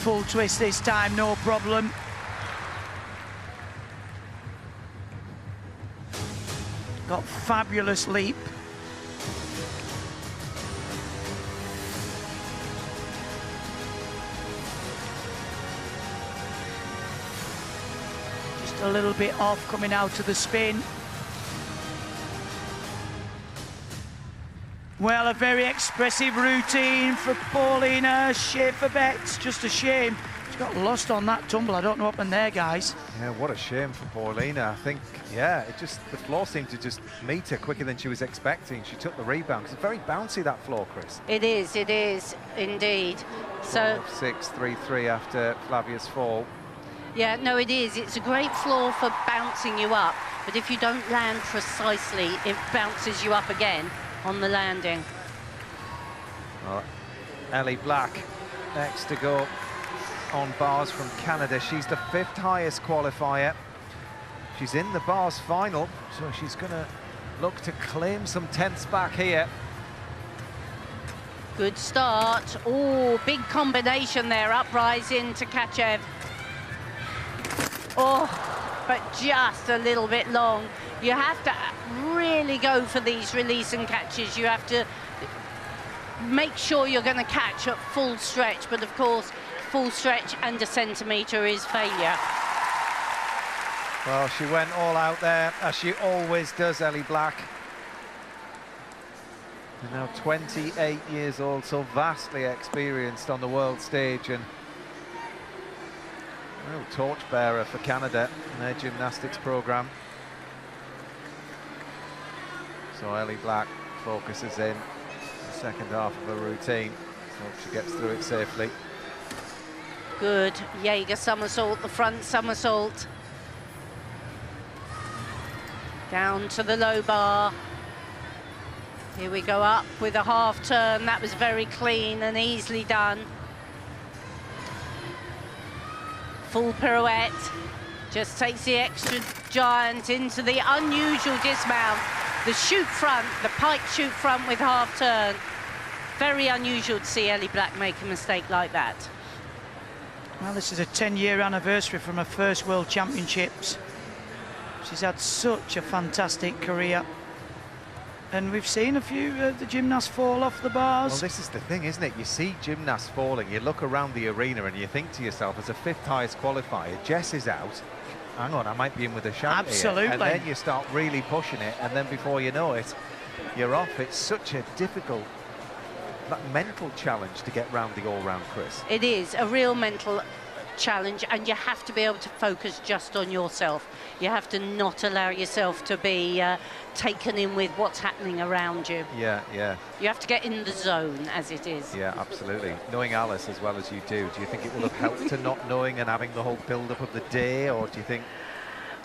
Full twist this time, no problem. Got fabulous leap. Just a little bit off coming out of the spin. Well, a very expressive routine for Paulina Schaefer-Betts. Just a shame. She got lost on that tumble. I don't know what happened there, guys. Yeah, what a shame for Paulina. I think, yeah, the floor seemed to just meet her quicker than she was expecting. She took the rebound. It's very bouncy, that floor, Chris. It is indeed. So 6-3-3 after Flavia's fall. yeah, no, it is. It's a great floor for bouncing you up, but if you don't land precisely, it bounces you up again on the landing. Well, Ellie Black next to go on bars from Canada. She's the 5th highest qualifier. She's in the bars final, so she's going to look to claim some tenths back here. Good start. Oh, big combination there, uprising to Kachev. Oh, but just a little bit long. You have to really go for these release and catches. You have to make sure you're going to catch at full stretch, but of course, full stretch and a centimetre is failure. Well, she went all out there, as she always does, Ellie Black. She's now 28 years old, so vastly experienced on the world stage, and real torchbearer for Canada in their gymnastics programme. So Ellie Black focuses in the second half of her routine. Hope she gets through it safely. Good Jaeger somersault, the front somersault. Down to the low bar. Here we go up with a half turn. That was very clean and easily done. Full pirouette. Just takes the extra giant into the unusual dismount. The shoot front, the pike shoot front with half turn. Very unusual to see Ellie Black make a mistake like that. Well, this is a 10-year anniversary from her first World Championships. She's had such a fantastic career. And we've seen a few of the gymnasts fall off the bars. Well, this is the thing, isn't it? You see gymnasts falling, you look around the arena and you think to yourself, as a 5th highest qualifier, Jess is out. Hang on, I might be in with a shot. Absolutely. Here. And then you start really pushing it, and then before you know it, you're off. It's such a difficult mental challenge to get round the all-round, Chris. It is a real mental challenge, and you have to be able to focus just on yourself. You have to not allow yourself to be taken in with what's happening around you. Yeah, yeah. You have to get in the zone, as it is. Yeah, absolutely. Knowing Alice as well as you do you think it will have helped to not knowing and having the whole build-up of the day, or do you think?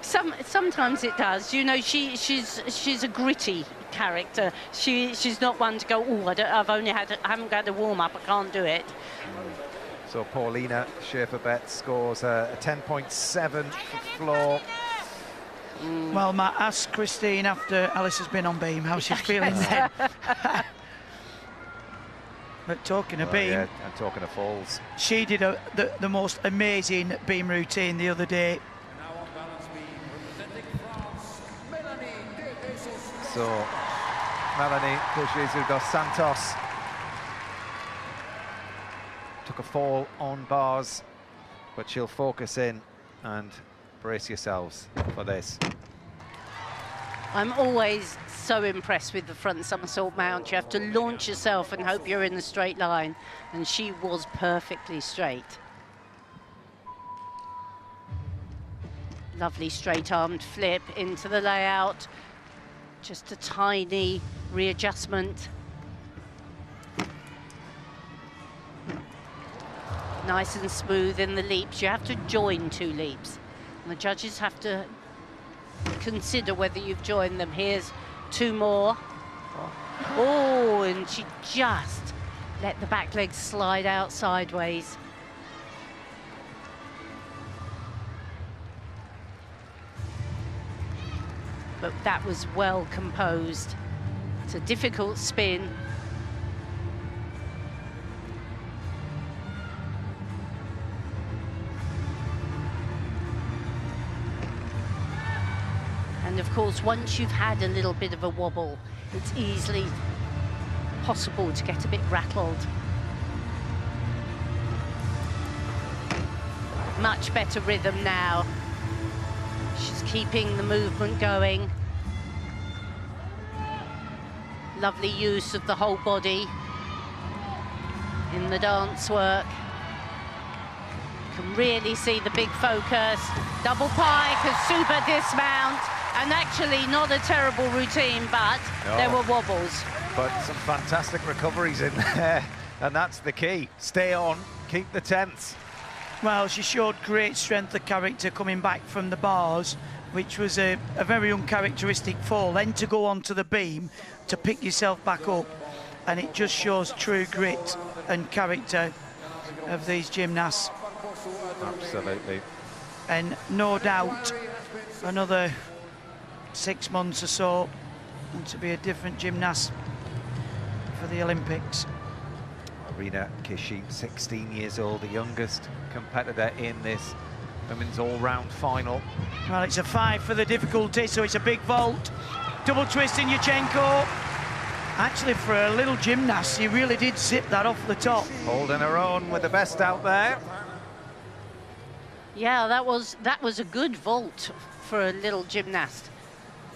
Sometimes it does. You know, she's a gritty character. She's not one to go, oh, I haven't got a warm-up, I can't do it. So Paulina Schaefer-Betts scores a 10.7 for floor. Well, Matt, ask Christine after Alice has been on beam how she's feeling then. But talking of beam, yeah, and talking of falls, she did the most amazing beam routine the other day. Now on balance beam, representing France, Melanie de Jesus. so Melanie de Jesus dos Santos took a fall on bars, but she'll focus in and brace yourselves for this. I'm always so impressed with the front somersault mount. You have to launch yourself and hope you're in a straight line, and she was perfectly straight. Lovely straight-armed flip into the layout. Just a tiny readjustment. Nice and smooth in the leaps. You have to join 2 leaps. And the judges have to consider whether you've joined them. Here's 2 more. Oh, and she just let the back leg slide out sideways. but that was well composed. It's a difficult spin. And of course, once you've had a little bit of a wobble, it's easily possible to get a bit rattled. Much better rhythm now. She's keeping the movement going. Lovely use of the whole body in the dance work. Can really see the big focus. Double pike, a super dismount, and actually not a terrible routine, but there were wobbles. But some fantastic recoveries in there, and that's the key. Stay on, keep the tense. Well, she showed great strength of character coming back from the bars, which was a very uncharacteristic fall. Then to go onto the beam, to pick yourself back up, and it just shows true grit and character of these gymnasts. Absolutely. And no doubt, another 6 months or so, and to be a different gymnast for the Olympics. Irina Kishi, 16 years old, the youngest competitor in this women's all-round final. Well, it's a 5 for the difficulty, so it's a big vault. Double twist in Yurchenko. Actually, for a little gymnast, she really did zip that off the top. Holding her own with the best out there. Yeah, that was a good vault for a little gymnast.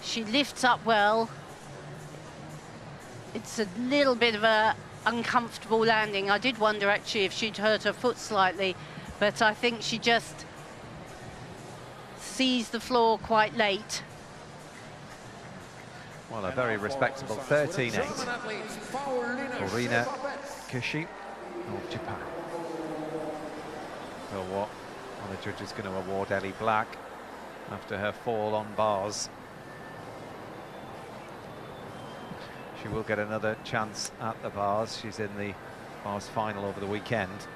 She lifts up well. It's a little bit of a uncomfortable landing. I did wonder actually if she'd hurt her foot slightly, but I think she just sees the floor quite late. Well, a very respectable 13.8. Irina Kishi of Japan. So what are the judges going to award Ellie Black after her fall on bars? She will get another chance at the bars. She's in the bars final over the weekend.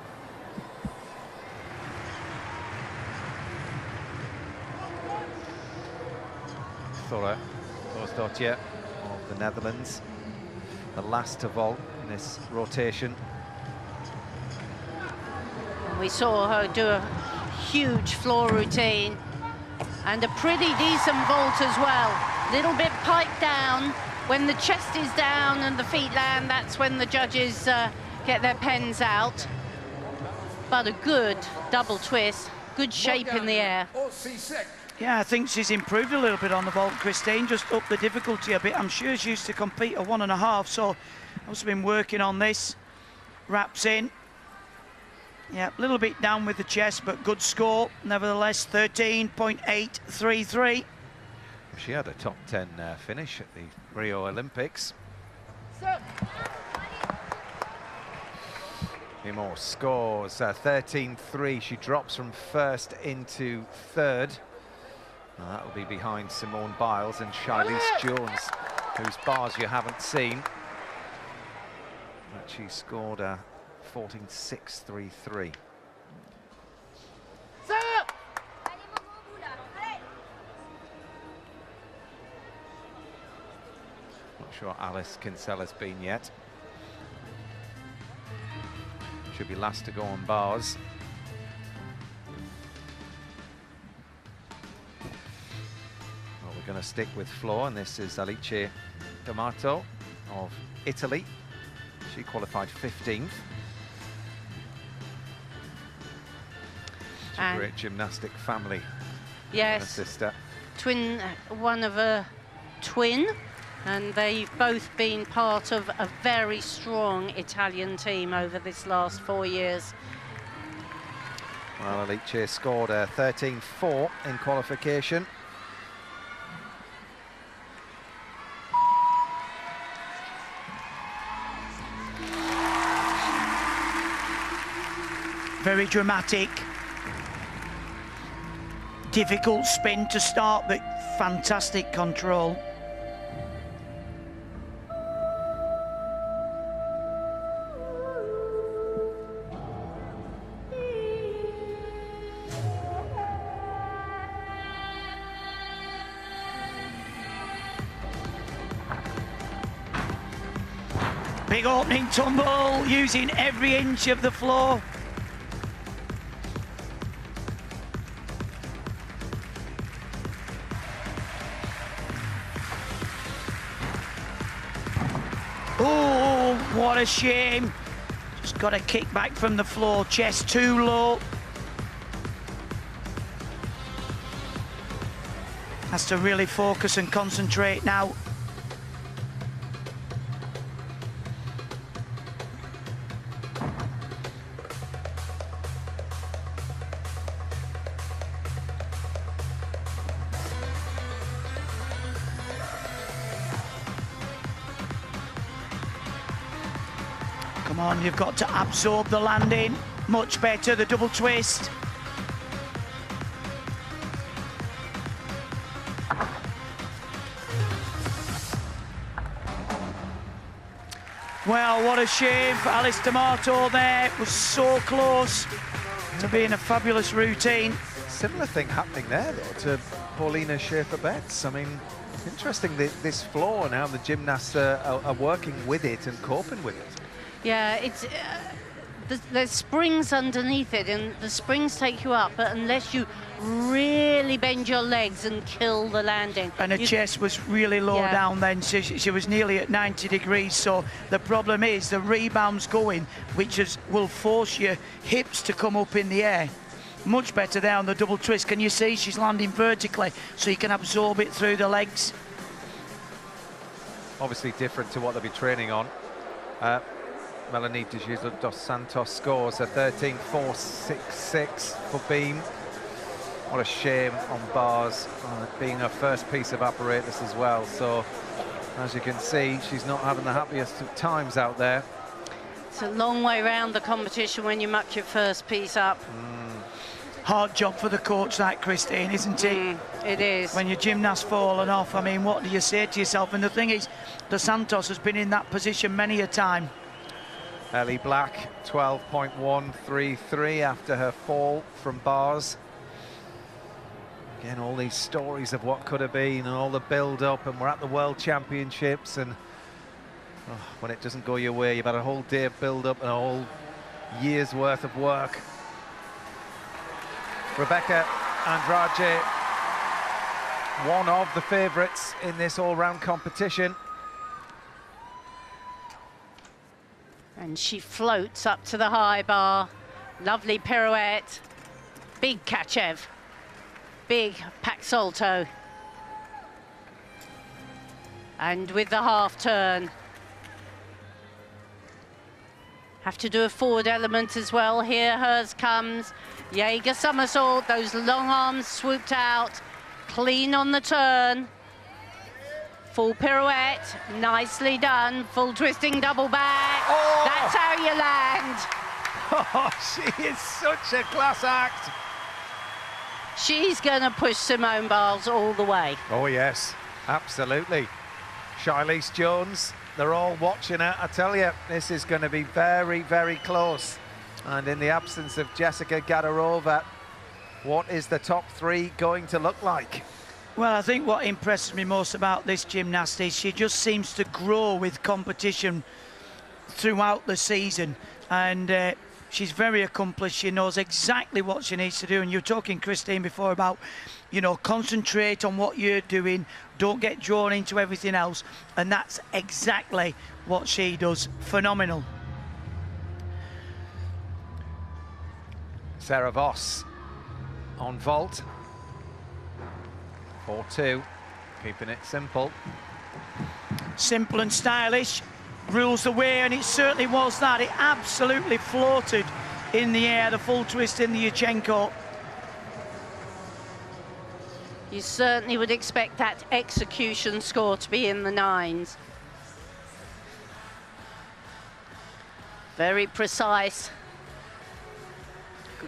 Thorsdottir of the Netherlands, the last to vault in this rotation. We saw her do a huge floor routine and a pretty decent vault as well. Little bit piped down. When the chest is down and the feet land, that's when the judges get their pens out. But a good double twist, good shape in the air. Yeah, I think she's improved a little bit on the vault, Christine, just up the difficulty a bit. I'm sure she used to compete at 1.5, so also been working on this. Wraps in. Yeah, a little bit down with the chest, but good score. Nevertheless, 13.833. She had a top 10 finish at the Rio Olympics. More scores, 13-3. She drops from first into third. Now that will be behind Simone Biles and Charlize Jones, whose bars you haven't seen. But she scored a 14.633. Not sure Alice Kinsella's been yet. Should be last to go on bars. Well, we're going to stick with floor, and this is Alice D'Amato of Italy. She qualified 15th. It's a great gymnastic family. Yes. Her sister. One of a twin. And they've both been part of a very strong Italian team over this last 4 years. Well, Alice scored a 13.4 in qualification. Very dramatic. Difficult spin to start, but fantastic control. Big opening tumble, using every inch of the floor. Oh, what a shame. Just got a kick back from the floor, chest too low. Has to really focus and concentrate now. Come on, you've got to absorb the landing. Much better, the double twist. Well, what a shame for Alice D'Amato there. It was so close to being a fabulous routine. Similar thing happening there, though, to Paulina Schaefer-Betts. I mean, interesting, this floor and how the gymnasts are working with it and coping with it. Yeah, it's there's springs underneath it, and the springs take you up, but unless you really bend your legs and kill the landing. And her chest was really low down then, so she was nearly at 90 degrees, so the problem is the rebound's going, which will force your hips to come up in the air. Much better there on the double twist. Can you see she's landing vertically, so you can absorb it through the legs. Obviously different to what they'll be training on. Melanie de Jesus dos Santos scores a 13.466 for beam. What a shame on bars, being her first piece of apparatus as well. So, as you can see, she's not having the happiest of times out there. It's a long way round the competition when you muck your first piece up. Hard job for the coach, that, Christine, isn't it? It is. When your gymnast's fallen off, I mean, what do you say to yourself? And the thing is, Dos Santos has been in that position many a time. Ellie Black, 12.133 after her fall from bars. Again, all these stories of what could have been and all the build-up, and we're at the World Championships, and when it doesn't go your way, you've had a whole day of build-up and a whole year's worth of work. Rebecca Andrade, one of the favourites in this all-round competition. And she floats up to the high bar. Lovely pirouette. Big Kachev. Big pack salto. And with the half turn. Have to do a forward element as well. Here hers comes. Jaeger somersault. Those long arms swooped out. Clean on the turn. Full pirouette, nicely done. Full twisting double back. Oh! That's how you land. Oh, she is such a class act. She's going to push Simone Biles all the way. Oh, yes, absolutely. Charlize Jones, they're all watching her. I tell you, this is going to be very, very close. And in the absence of Jessica Gadarova, what is the top three going to look like? Well, I think what impresses me most about this gymnast is she just seems to grow with competition throughout the season, and she's very accomplished. She knows exactly what she needs to do, and you were talking, Christine, before about, you know, concentrate on what you're doing, don't get drawn into everything else, and that's exactly what she does. Phenomenal. Sarah Voss on vault. 4-2, keeping it simple. Simple and stylish, rules the way, and it certainly was that. It absolutely floated in the air, the full twist in the Yurchenko. You certainly would expect that execution score to be in the 9s. Very precise.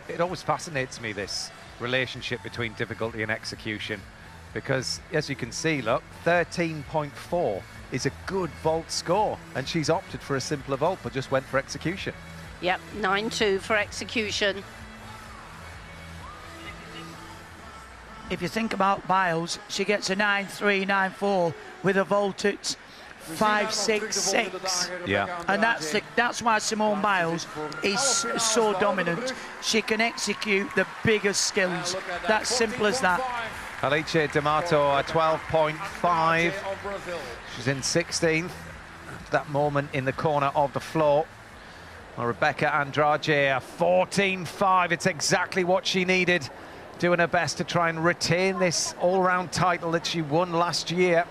It always fascinates me, this relationship between difficulty and execution, because as you can see, look, 13.4 is a good vault score, and she's opted for a simpler vault but just went for execution. Yep, 9-2 for execution. If you think about Biles, she gets a 9-3, 9-4 with a vault at 5.66. Yeah. And that's why Simone Biles is so dominant. She can execute the biggest skills. That's simple as that. Alice D'Amato at 12.5. She's in 16th. At that moment in the corner of the floor. Well, Rebecca Andrade, 14.5. It's exactly what she needed. Doing her best to try and retain this all-round title that she won last year.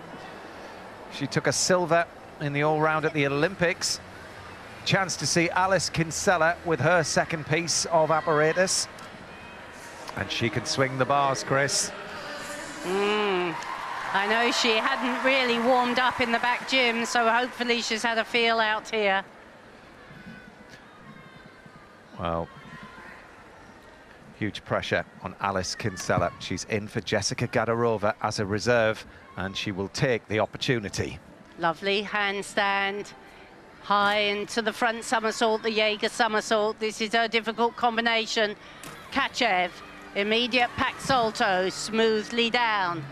She took a silver in the all-round at the Olympics. Chance to see Alice Kinsella with her second piece of apparatus. And she can swing the bars, Chris. I know she hadn't really warmed up in the back gym, so hopefully she's had a feel out here. Well, huge pressure on Alice Kinsella. She's in for Jessica Gadarova as a reserve, and she will take the opportunity. Lovely handstand, high into the front somersault, the Jaeger somersault. This is a difficult combination. Kachev, immediate pack salto, smoothly down.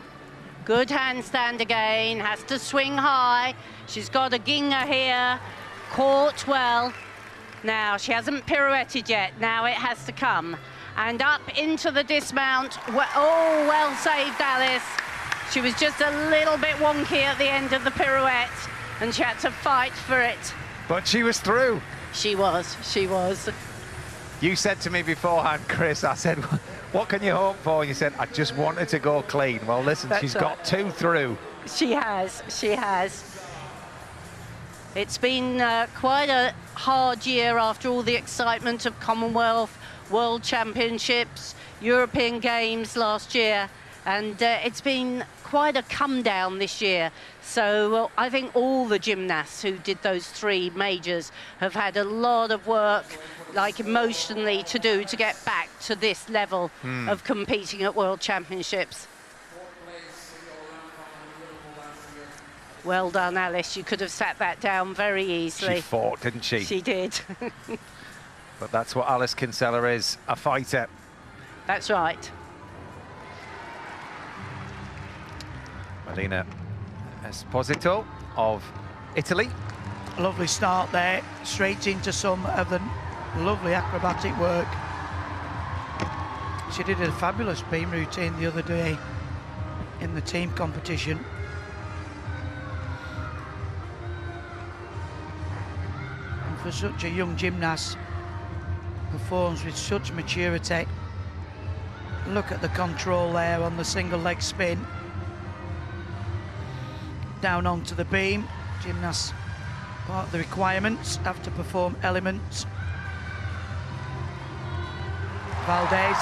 Good handstand again, has to swing high. She's got a ginger here, caught well. Now, she hasn't pirouetted yet, now it has to come. And up into the dismount. Oh, well saved, Alice. She was just a little bit wonky at the end of the pirouette, and she had to fight for it. But she was through. She was. You said to me beforehand, Chris, I said, what can you hope for? And you said, I just wanted to go clean. Well, listen, she's got 2 through. She has. It's been quite a hard year after all the excitement of Commonwealth, World Championships, European Games last year, and it's been quite a come down this year. So I think all the gymnasts who did those 3 majors have had a lot of work, like emotionally, to do to get back to this level of competing at World Championships. Well done, Alice. You could have sat that down very easily. She fought, didn't she? She did. But that's what Alice Kinsella is, a fighter. That's right. Marina Esposito of Italy. Lovely start there, straight into some of the lovely acrobatic work. She did a fabulous beam routine the other day in the team competition. And for such a young gymnast, performs with such maturity. Look at the control there on the single leg spin. Down onto the beam. Gymnasts, part of the requirements, have to perform elements. Valdez.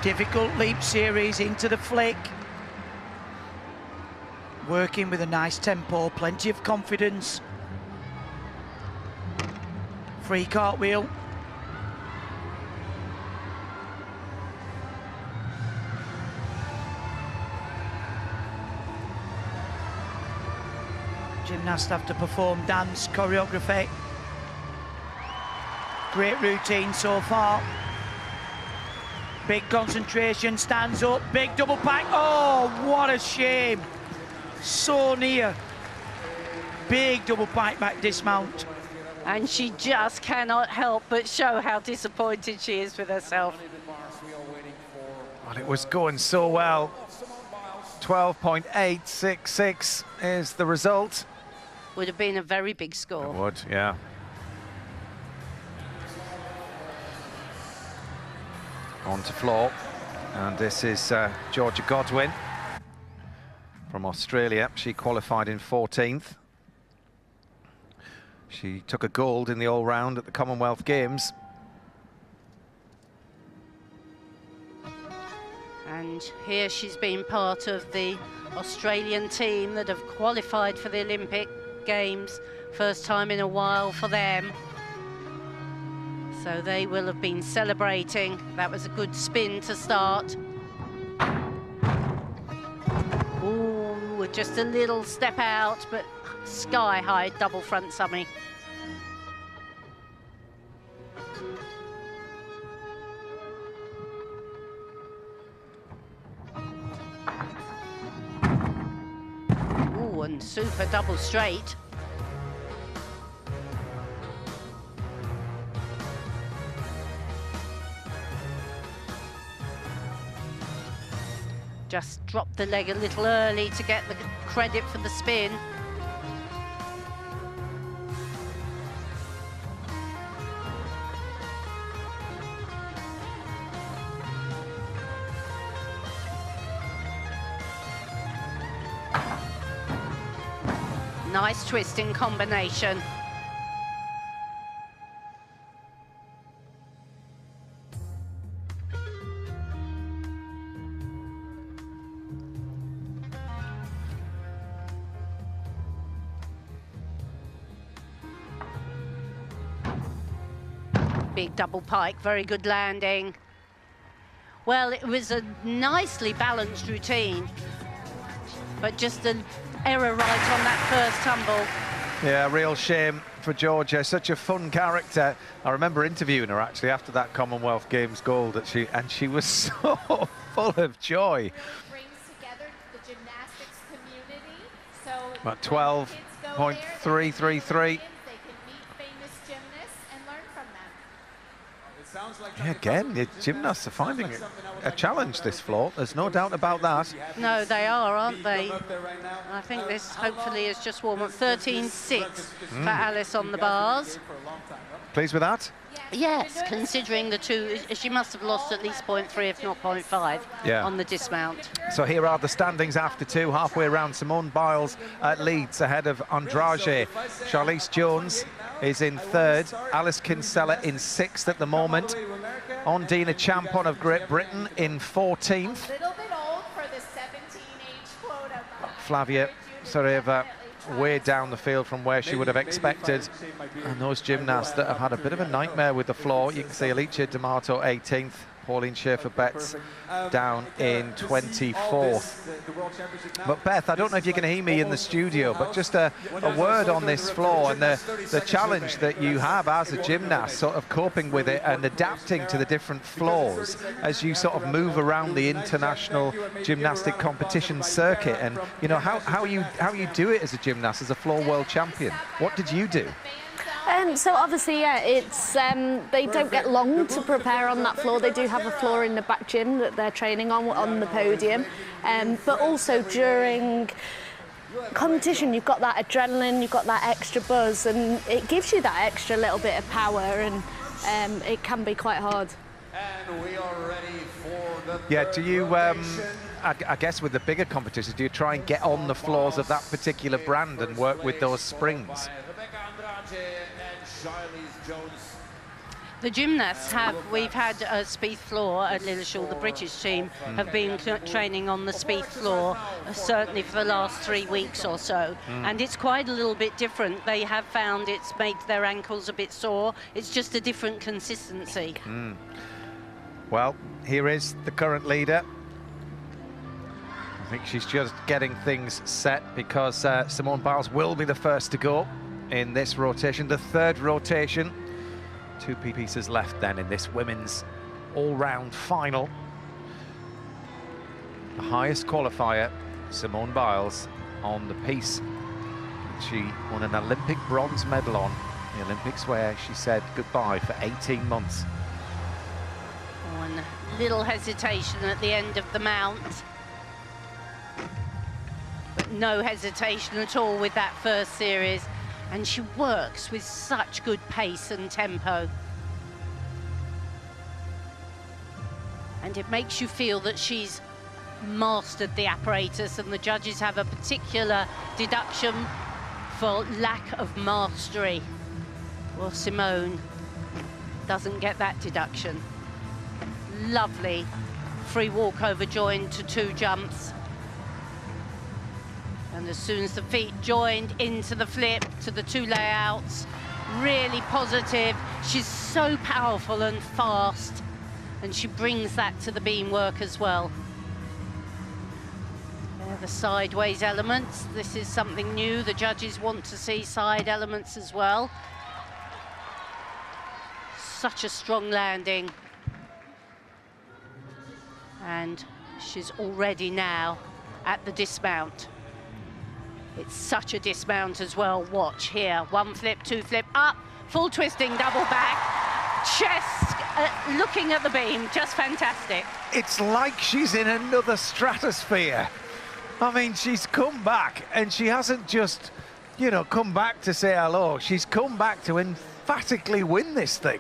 Difficult leap series into the flick. Working with a nice tempo, plenty of confidence. Free cartwheel. Gymnasts have to perform dance choreography. Great routine so far. Big concentration, stands up, big double pack. Oh, what a shame. So near. Big double pike back dismount. And she just cannot help but show how disappointed she is with herself. Well, it was going so well. 12.866 is the result. Would have been a very big score. It would, yeah. On to floor. And this is Georgia Godwin from Australia. She qualified in 14th. She took a gold in the all-round at the Commonwealth Games. And here she's been part of the Australian team that have qualified for the Olympic Games. First time in a while for them. So they will have been celebrating. That was a good spin to start. Ooh, just a little step out, but sky-high double front somersault. for double straight. Just dropped the leg a little early to get the credit for the spin. Nice twisting combination. Big double pike, very good landing. Well, it was a nicely balanced routine, but just an error right on that first tumble. Yeah, real shame for Georgia. Such a fun character. I remember interviewing her actually after that Commonwealth Games gold, that she was so full of joy. Brings together the gymnastics community. So About 12.333. Yeah, again, the gymnasts are finding it a challenge this floor. There's no doubt about that. No, they are, aren't they? I think this hopefully is just warm up. 13.6 for Alice on the bars. Pleased with that? Yes, considering the two, she must have lost at least 0.3, if not 0.5, on the dismount. So here are the standings after two, halfway around. Simone Biles leads ahead of Andrade. Charlize Jones is in third. Alice Kinsella in sixth at the moment. Ondina Champon of Great Britain in 14th. Flavia Sareva way down the field from where she would have expected. And those gymnasts that have had a bit of a nightmare with the floor, you can see Alicia D'Amato 18th, Pauline Schaefer-Betts down in 24th. But Beth, I don't know if you can hear me in the studio, but just a word on this floor and the challenge that you have as a gymnast, sort of coping with it and adapting to the different floors as you sort of move around the international gymnastic competition circuit. And you know how you do it as a gymnast, as a floor world champion. What did you do? So obviously, yeah, it's they don't get long to prepare on that floor. They do have a floor in the back gym that they're training on the podium, but also during competition, you've got that adrenaline, you've got that extra buzz, and it gives you that extra little bit of power, and it can be quite hard. And we are ready for the do you? I guess with the bigger competitions, do you try and get on the floors of that particular brand and work with those springs? The gymnasts we've had a Spieth floor at Lilleshall. The British team have been training on the Spieth floor, certainly for the last 3 weeks or so. And it's quite a little bit different. They have found it's made their ankles a bit sore. It's just a different consistency. Well, here is the current leader. I think she's just getting things set because Simone Biles will be the first to go in this rotation, the third rotation. 2 pieces left then in this women's all-round final. The highest qualifier, Simone Biles, on the piece she won an Olympic bronze medal on, the Olympics where she said goodbye for 18 months. One little hesitation at the end of the mount, but no hesitation at all with that first series. And she works with such good pace and tempo. And it makes you feel that she's mastered the apparatus, and the judges have a particular deduction for lack of mastery. Well, Simone doesn't get that deduction. Lovely free walkover join to 2 jumps. And as soon as the feet joined into the flip to the 2 layouts, really positive. She's so powerful and fast, and she brings that to the beam work as well. There the sideways elements. This is something new. The judges want to see side elements as well. Such a strong landing. And she's already now at the dismount. It's such a dismount as well. Watch here. One flip, two flip, up, full twisting, double back, chest, looking at the beam, just fantastic. It's like she's in another stratosphere. I mean, she's come back, and she hasn't just, you know, come back to say hello. She's come back to emphatically win this thing.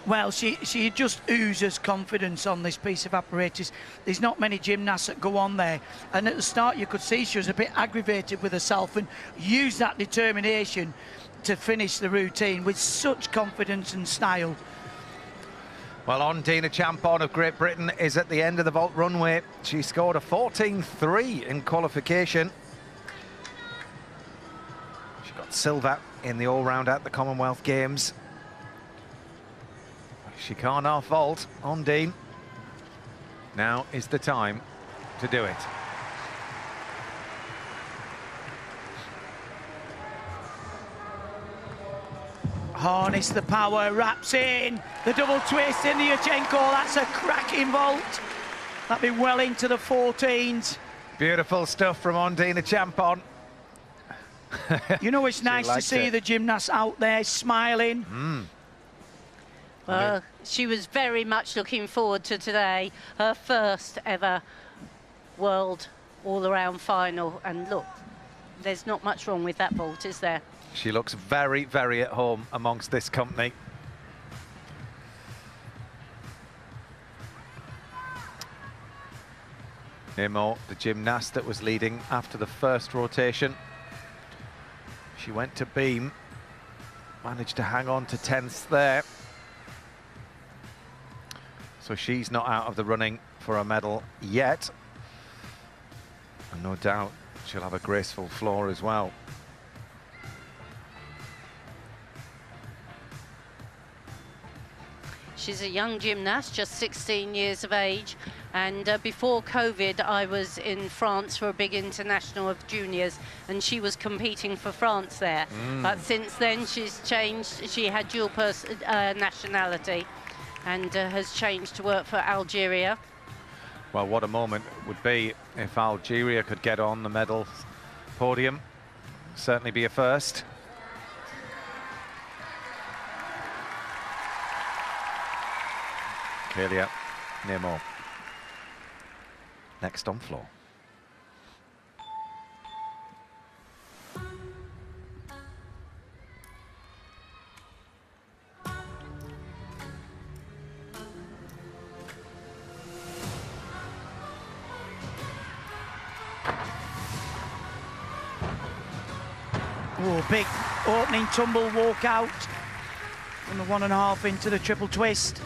Well, she just oozes confidence on this piece of apparatus. There's not many gymnasts that go on there. And at the start, you could see she was a bit aggravated with herself and used that determination to finish the routine with such confidence and style. Well, Ondina Champon of Great Britain is at the end of the vault runway. She scored a 14.3 in qualification. She got silver in the all-round at the Commonwealth Games. She can't half-vault. Ondine. Now is the time to do it. Harness the power, wraps in, the double twist in the Yurchenko. That's a cracking vault. That'd be well into the 14s. Beautiful stuff from Ondina Champon. You know, it's nice to see the gymnasts out there smiling. Well, she was very much looking forward to today, her first ever World all-around final. And look, there's not much wrong with that vault, is there? She looks very, very at home amongst this company. Nemo, the gymnast that was leading after the first rotation. She went to beam, managed to hang on to 10th there. So she's not out of the running for a medal yet. And no doubt she'll have a graceful floor as well. She's a young gymnast, just 16 years of age. And before COVID, I was in France for a big international of juniors, and she was competing for France there. But since then, she's changed. She had dual nationality and has changed to work for Algeria. Well, what a moment it would be if Algeria could get on the medal podium. Certainly be a first. Kelia Nemo next on floor. Oh, big opening tumble walk out from the 1.5 into the triple twist.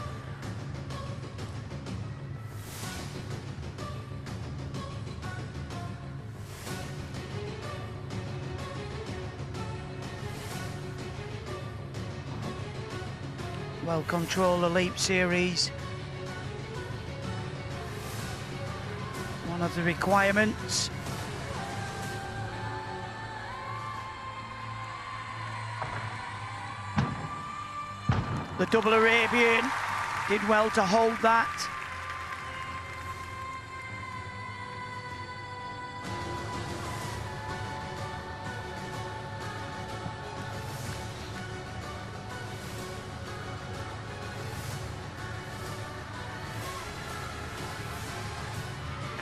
Well controlled the leap series. One of the requirements. The double Arabian did well to hold that.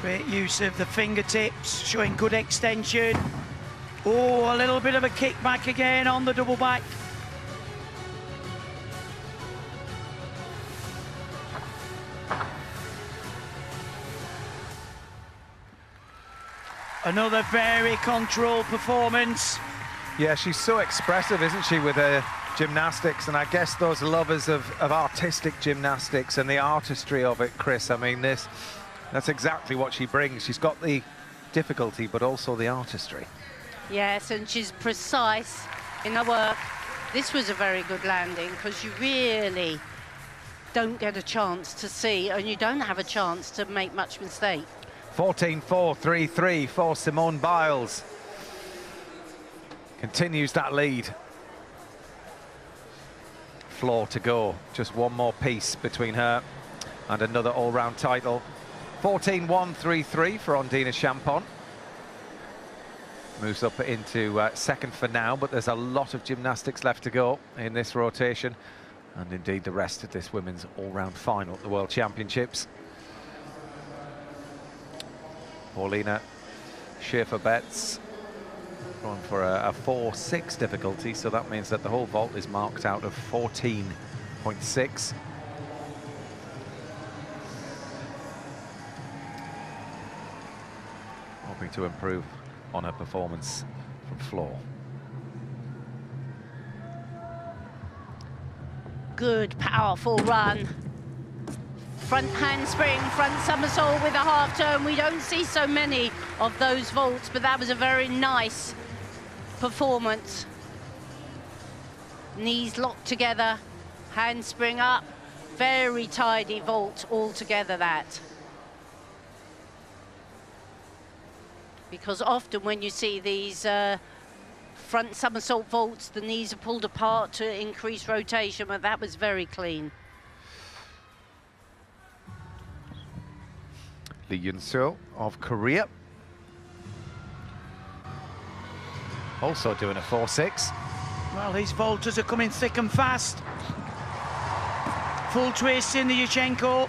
Great use of the fingertips, showing good extension. Oh, a little bit of a kick back again on the double back. Another very controlled performance. Yeah, she's so expressive, isn't she, with her gymnastics? And I guess those lovers of artistic gymnastics and the artistry of it, Chris, I mean, that's exactly what she brings. She's got the difficulty, but also the artistry. Yes, and she's precise in her work. This was a very good landing, because you really don't get a chance to see, and you don't have a chance to make much mistake. 14.433 for Simone Biles. Continues that lead. Floor to go. Just one more piece between her and another all-round title. 14.133 for Ondina Champon. moves up into second for now, but there's a lot of gymnastics left to go in this rotation, and indeed the rest of this women's all-round final at the World Championships. Paulina Schaefer-Betts going for a 4-6 difficulty, so that means that the whole vault is marked out of 14.6. Hoping to improve on her performance from floor. Good, powerful run. Front handspring, front somersault with a half turn. We don't see so many of those vaults, but that was a very nice performance. Knees locked together, handspring up. Very tidy vault altogether, that. Because often when you see these front somersault vaults, the knees are pulled apart to increase rotation, but that was very clean. Lee Yun-seo of Korea. Also doing a 4-6. Well, these vaulters are coming thick and fast. Full twist in the Yushchenko.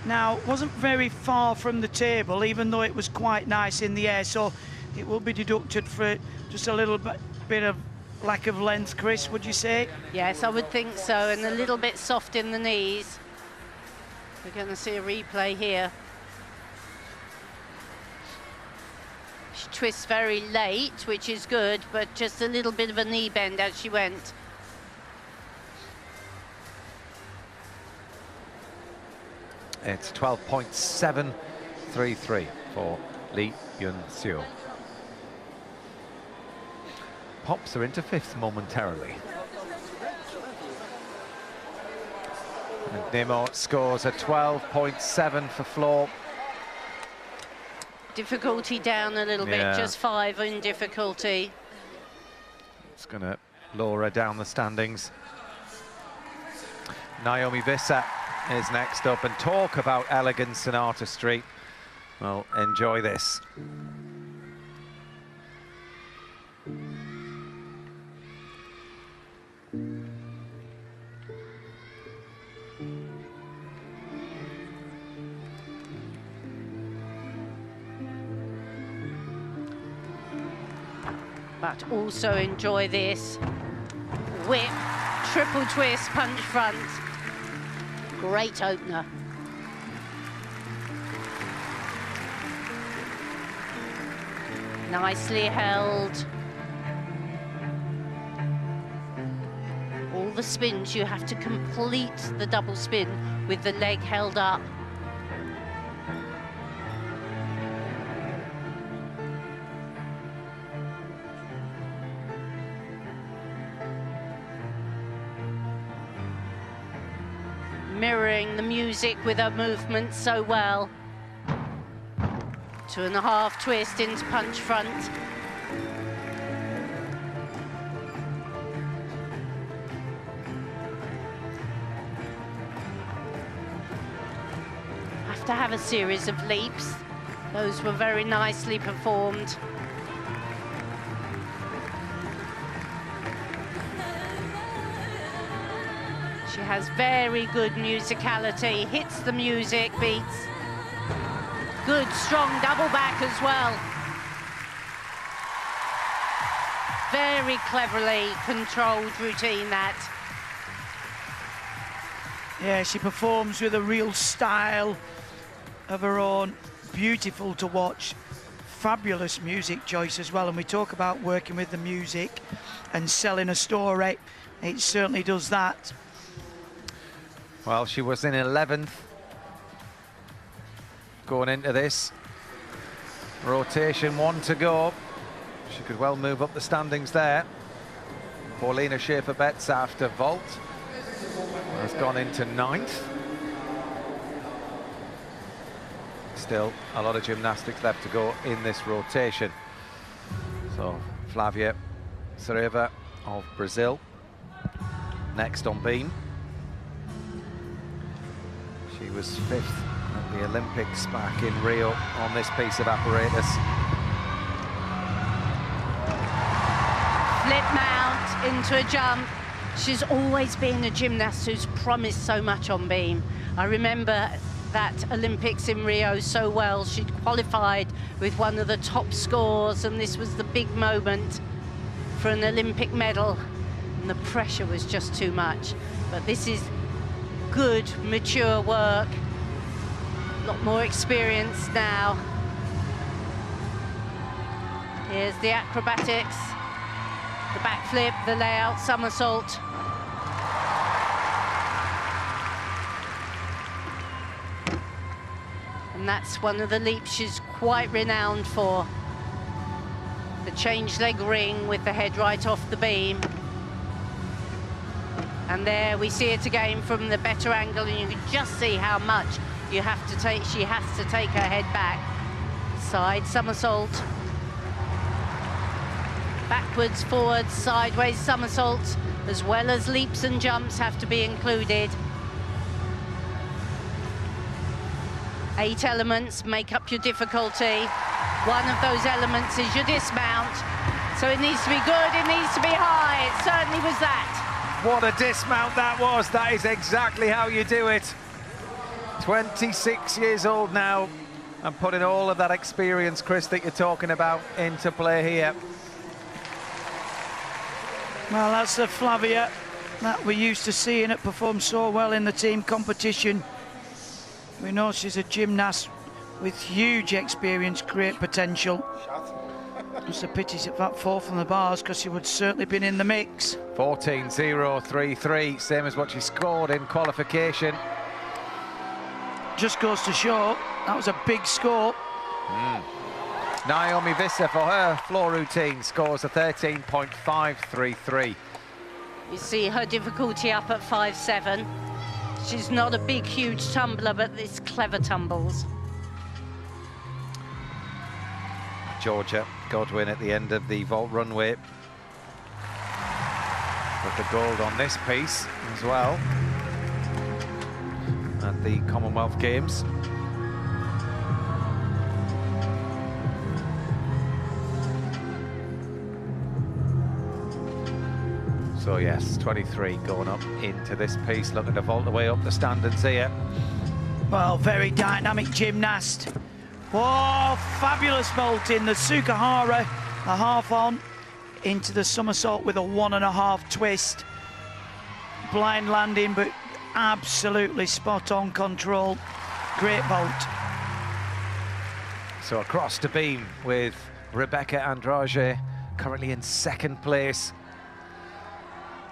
Now, wasn't very far from the table, even though it was quite nice in the air, so it will be deducted for just a little bit of lack of length, Chris, would you say? Yes, I would think so, and a little bit soft in the knees. We're going to see a replay here. She twists very late, which is good, but just a little bit of a knee bend as she went. It's 12.733 for Lee Yun-seo. Pops her into fifth momentarily. And Nemo scores a 12.7 for floor. Difficulty down a little bit, just 5 in difficulty. It's going to lower her down the standings. Naomi Visser is next up, and talk about elegance and artistry. Well, enjoy this. But also enjoy this whip, triple twist, punch front. Great opener. Nicely held. All the spins, you have to complete the double spin with the leg held up. Mirroring the music with her movement so well. 2.5 twist into punch front. Have to have a series of leaps. Those were very nicely performed. She has very good musicality, hits the music, beats. Good, strong double back as well. Very cleverly controlled routine, that. Yeah, she performs with a real style of her own. Beautiful to watch. Fabulous music choice as well. And we talk about working with the music and selling a story. It certainly does that. Well, she was in 11th going into this. Rotation 1 to go. She could well move up the standings there. Paulina Schaefer-Betts after vault has gone into 9th. Still a lot of gymnastics left to go in this rotation. So Flavia Sareva of Brazil next on beam. She was 5th at the Olympics back in Rio on this piece of apparatus. flip mount into a jump. She's always been a gymnast who's promised so much on beam. I remember that Olympics in Rio so well. She'd qualified with one of the top scores, and this was the big moment for an Olympic medal, and the pressure was just too much. But this is good, mature work. A lot more experience now. Here's the acrobatics, the backflip, the layout, somersault. And that's one of the leaps she's quite renowned for. The change leg ring with the head right off the beam. And there we see it again from the better angle, and you can just see how much she has to take her head back. Side somersault. Backwards, forwards, sideways somersaults, as well as leaps and jumps have to be included. 8 elements make up your difficulty. One of those elements is your dismount. So it needs to be good, it needs to be high. It certainly was that. What a dismount that was. That is exactly how you do it. 26 years old now, and putting all of that experience, Chris, that you're talking about into play here. Well, that's the Flavia that we're used to seeing it perform so well in the team competition. We know she's a gymnast with huge experience, great potential. It's a pity she's that fourth on the bars, because she would certainly been in the mix. 14.033, same as what she scored in qualification. Just goes to show that was a big score. Naomi Visser, for her floor routine, scores a 13.533. You see her difficulty up at 5.7. She's not a big, huge tumbler, but it's clever tumbles. Georgia Godwin at the end of the vault runway with the gold on this piece as well at the Commonwealth Games. So yes, 23 going up into this piece, looking to vault the way up the standards here. Well, very dynamic gymnast. Oh, fabulous vaulting. The Sukahara, the half on, into the somersault with a 1.5 twist. Blind landing, but absolutely spot on control. Great vault. So across the beam with Rebecca Andrade, currently in second place.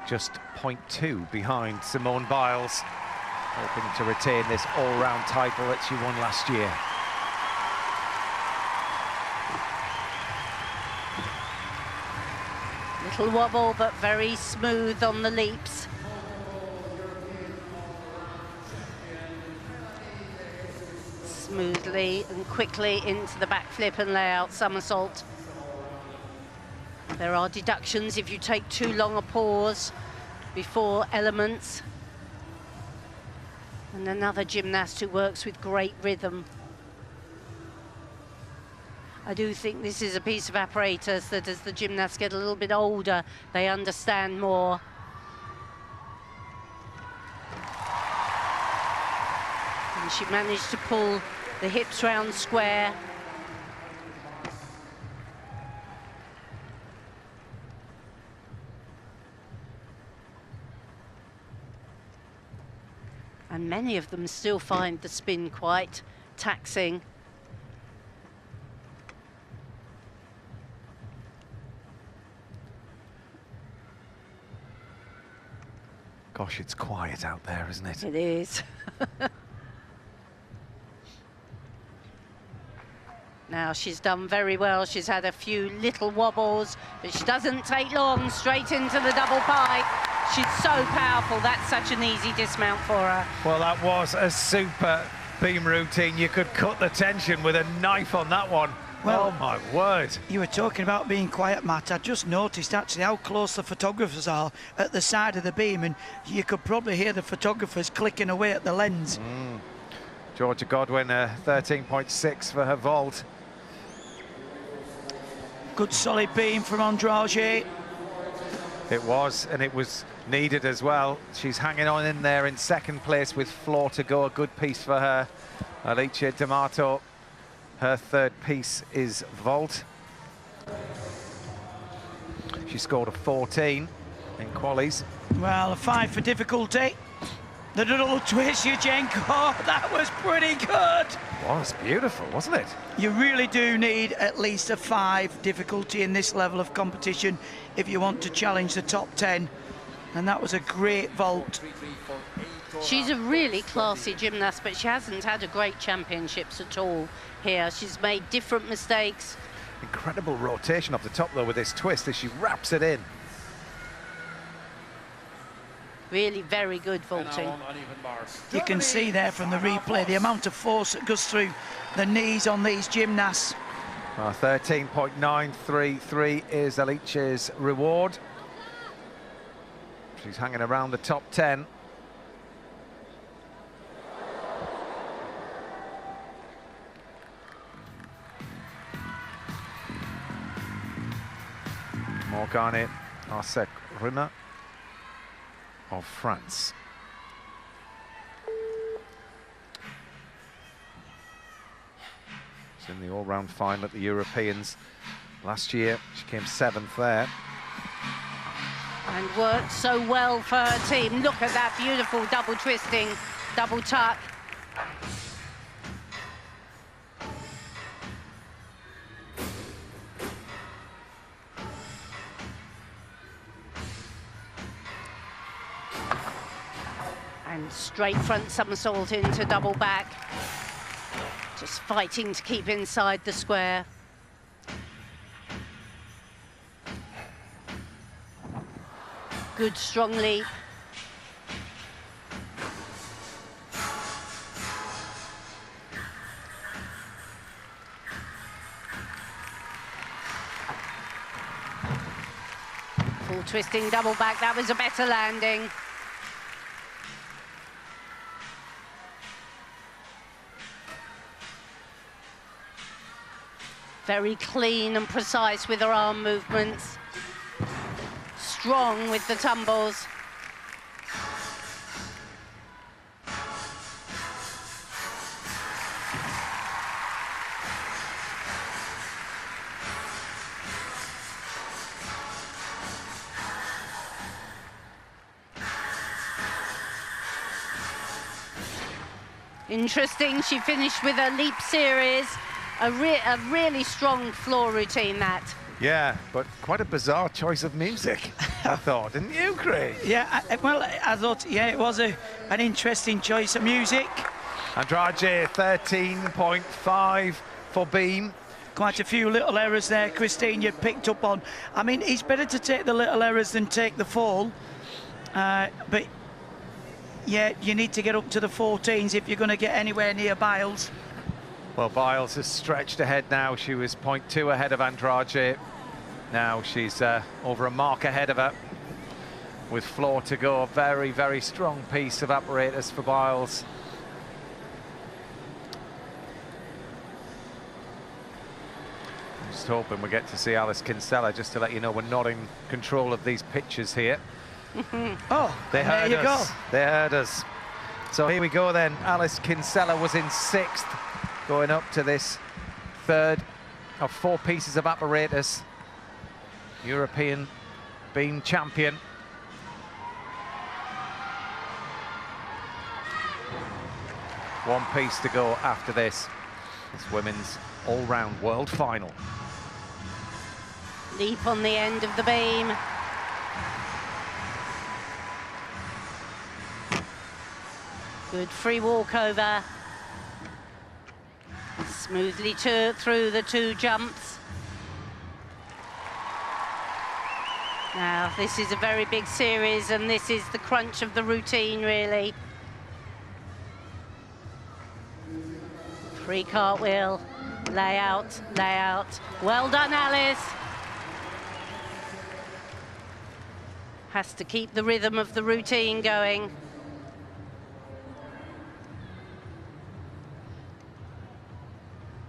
Just 0.2 behind Simone Biles, hoping to retain this all-round title that she won last year. Little wobble, but very smooth on the leaps. Smoothly and quickly into the backflip and layout somersault. There are deductions if you take too long a pause before elements. And another gymnast who works with great rhythm. I do think this is a piece of apparatus that as the gymnasts get a little bit older, they understand more. And she managed to pull the hips round square. And many of them still find the spin quite taxing. Gosh, it's quiet out there, isn't it? It is. Now, she's done very well. She's had a few little wobbles, but she doesn't take long, straight into the double pipe. She's so powerful. That's such an easy dismount for her. Well, that was a super beam routine. You could cut the tension with a knife on that one. Well, oh, my word. You were talking about being quiet, Matt. I just noticed actually how close the photographers are at the side of the beam, and you could probably hear the photographers clicking away at the lens. Georgia Godwin, 13.6 for her vault. Good solid beam from Andrade. It was, and it was needed as well. She's hanging on in there in second place with floor to go. A good piece for her. Alicia D'Amato, her third piece is vault. She scored a 14 in qualies. Well, a 5 for difficulty. The double twist, Yurchenko, that was pretty good. Was beautiful, wasn't it? You really do need at least a 5 difficulty in this level of competition if you want to challenge the top 10. And that was a great vault. She's a really classy gymnast, but she hasn't had a great championships at all here. She's made different mistakes. Incredible rotation off the top, though, with this twist as she wraps it in. Really very good vaulting. You can see there from the replay the amount of force that goes through the knees on these gymnasts. 13.933 is Alicia's reward. She's hanging around the top 10. Morgane Arsec-Rimmer of France. She's in the all-round final at the Europeans last year. She came 7th there. And worked so well for her team. Look at that beautiful double twisting, double tuck. And straight front somersault into double back. Just fighting to keep inside the square. Good strong leap. Full twisting double back, that was a better landing. Very clean and precise with her arm movements. Strong with the tumbles. Interesting, she finished with a leap series. A really strong floor routine, that. Yeah, but quite a bizarre choice of music, I thought, didn't you, Craig? Yeah, well, I thought, yeah, it was an interesting choice of music. Andrade, 13.5 for beam. Quite a few little errors there, Christine, you picked up on. I mean, it's better to take the little errors than take the fall. But, yeah, you need to get up to the 14s if you're going to get anywhere near Biles. Well, Biles has stretched ahead now. She was 0.2 ahead of Andrade. Now she's over a mark ahead of her with floor to go. Very, very strong piece of apparatus for Biles. Just hoping we get to see Alice Kinsella. Just to let you know, we're not in control of these pictures here. Oh, they heard there you us. go. They heard us. So here we go then. Alice Kinsella was in 6th. Going up to this third of 4 pieces of apparatus. European beam champion. One piece to go after this. This women's all-round world final. Leap on the end of the beam. Good free walkover. Smoothly through the 2 jumps. Now, this is a very big series, and this is the crunch of the routine, really. Free cartwheel, lay out, lay out. Well done, Alice. Has to keep the rhythm of the routine going.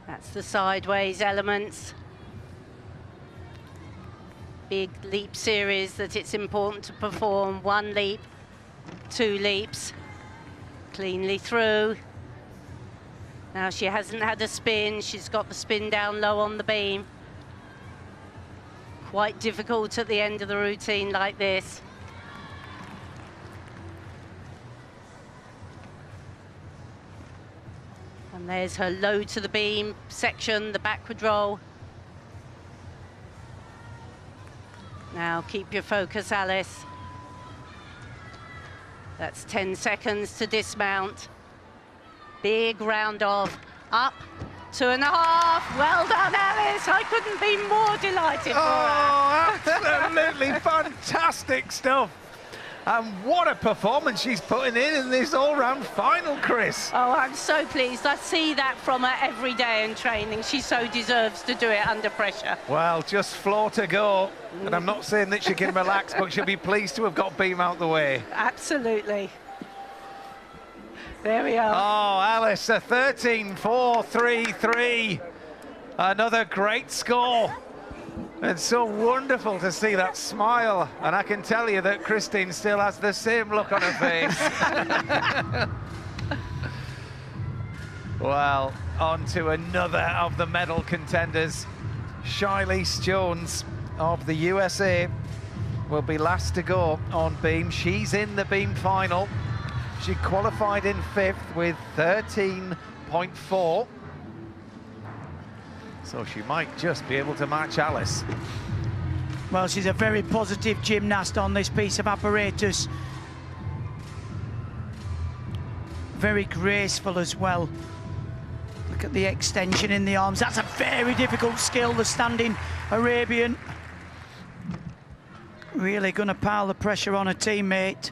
That's the sideways elements. big leap series that it's important to perform. 1 leap, 2 leaps, cleanly through. Now she hasn't had a spin, she's got the spin down low on the beam. Quite difficult at the end of the routine like this. And there's her low to the beam section, the backward roll. Now keep your focus, Alice. That's 10 seconds to dismount. Big round off, up, 2.5. Well done, Alice. I couldn't be more delighted for her. Absolutely fantastic stuff. And what a performance she's putting in this all-round final, Chris. Oh, I'm so pleased. I see that from her every day in training. She so deserves to do it under pressure. Well, just floor to go. And I'm not saying that she can relax, but she'll be pleased to have got beam out the way. Absolutely. There we are. Oh, Alice, a 13.433. Another great score. It's so wonderful to see that smile. And I can tell you that Christine still has the same look on her face. Well, on to another of the medal contenders. Shiley Jones of the USA will be last to go on beam. She's in the beam final. She qualified in 5th with 13.4. So she might just be able to match Alice. Well, she's a very positive gymnast on this piece of apparatus. Very graceful as well. Look at the extension in the arms. That's a very difficult skill, the standing Arabian. Really going to pile the pressure on her teammate.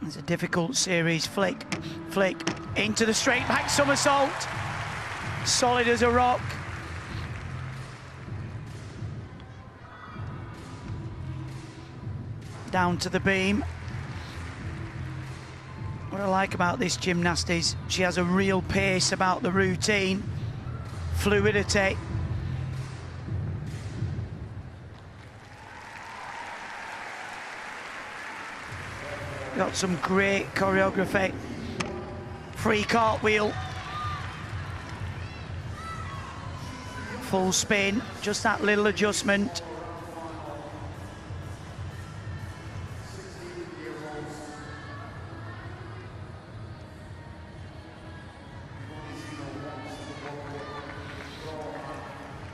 It's a difficult series. Flick, flick, into the straight back somersault. Solid as a rock. Down to the beam. What I like about this gymnast is she has a real pace about the routine, fluidity. Got some great choreography. Free cartwheel. Full spin, just that little adjustment.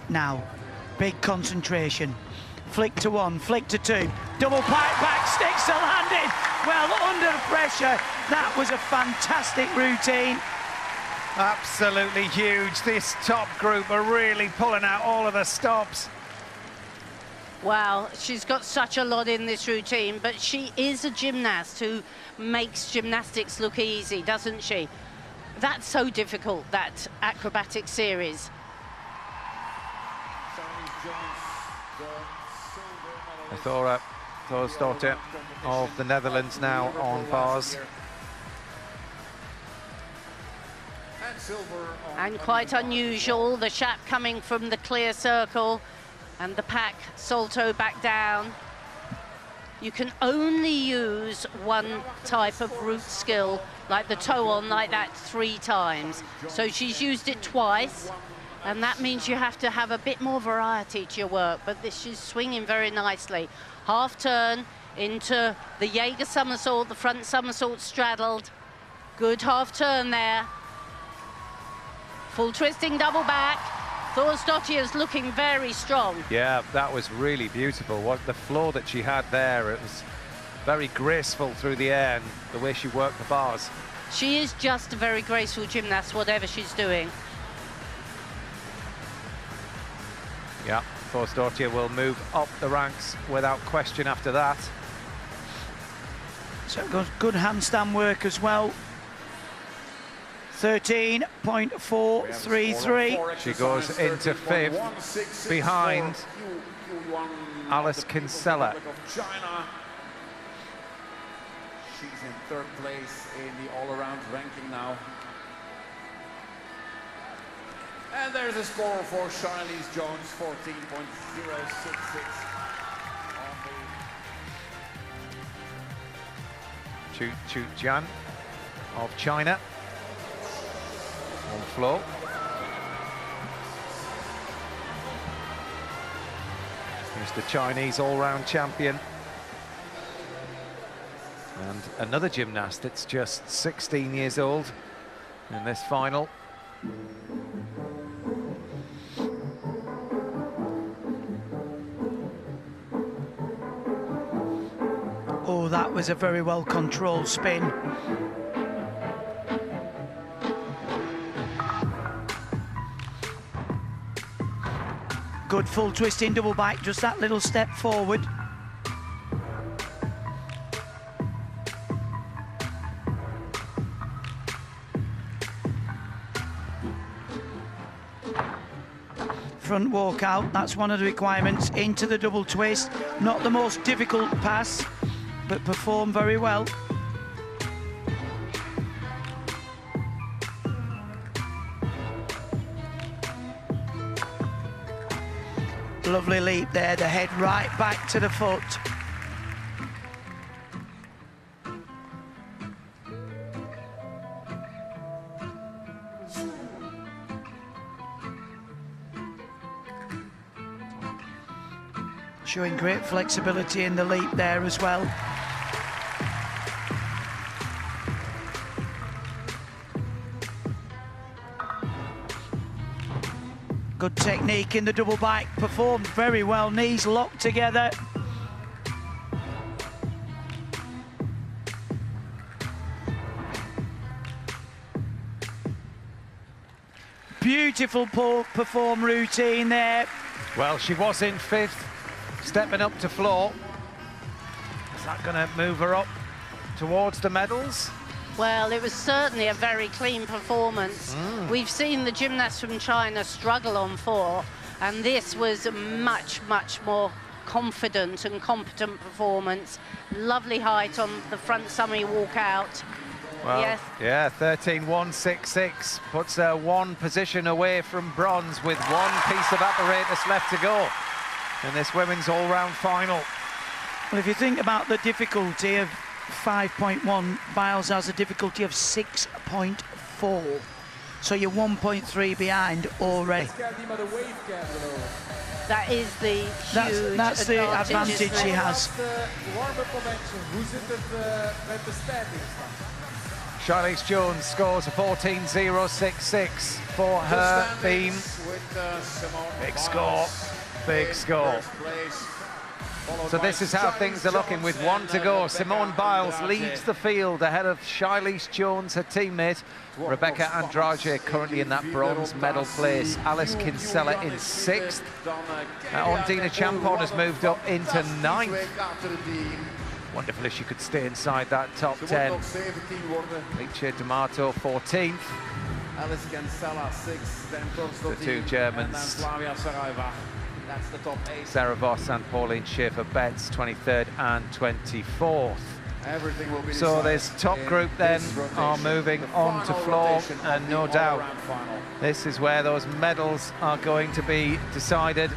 Now, big concentration. Flick to 1, flick to 2. Double pipe back, sticks the landing. Well, under pressure, that was a fantastic routine. Absolutely huge. This top group are really pulling out all of the stops. Wow, she's got such a lot in this routine, but she is a gymnast who makes gymnastics look easy, doesn't she? That's so difficult, that acrobatic series. Thora Thorsdottir of the Netherlands now on bars. And quite unusual, the shap coming from the clear circle and the pack salto back down. You can only use one type of root skill, like the toe on, like that 3 times. So she's used it twice, and that means you have to have a bit more variety to your work, but she's swinging very nicely. Half turn into the Jaeger somersault, the front somersault straddled. Good half turn there. Full twisting double back. Thorsdottir is looking very strong. Yeah, that was really beautiful. What the floor that she had there, it was very graceful through the air, and the way she worked the bars. She is just a very graceful gymnast, whatever she's doing. Yeah, Thorsdottir will move up the ranks without question after that. So good handstand work as well. 13.433. She goes into 5th behind Alice Kinsella. She's in 3rd place in the all-around ranking now. And there's a score for Charlize Jones, 14.066. Chu Jian of China on floor. Here's the Chinese all-round champion. And another gymnast that's just 16 years old in this final. Oh, that was a very well-controlled spin. Good full twisting double back, just that little step forward. Front walk out, that's one of the requirements. Into the double twist, not the most difficult pass, but performed very well. Lovely leap there, the head right back to the foot. Showing great flexibility in the leap there as well. Good technique in the double back, performed very well, knees locked together. Beautiful perform routine there. Well, she was in fifth, stepping up to floor. Is that going to move her up towards the medals? Well, it was certainly a very clean performance. We've seen the gymnasts from China struggle on floor, and this was a much, much more confident and competent performance. Lovely height on the front summy walkout. Well, yes. Yeah, 13.166 puts her one position away from bronze with one piece of apparatus left to go in this women's all-round final. Well, if you think about the difficulty of 5.1, Biles has a difficulty of 6.4. So you're 1.3 behind already. That is the huge that's the advantage she has. Charlize Jones scores a 14.066 for her beam. Big score, big score. So this is how things are looking with one to go. Simone Biles leads the field ahead of Charlize Jones, her teammate. Rebecca Andrade currently in that bronze medal place. Alice Kinsella in sixth. Ondina Champon has moved up into ninth. Wonderful if she could stay inside that top 10. Licia D'Amato 14th. Alice Kinsella 6th. The two Germans. That's the top 8. Sarah Voss and Pauline Schaefer-Betts 23rd and 24th. Everything will be so this top group then are moving on to floor, and no doubt this is where those medals are going to be decided.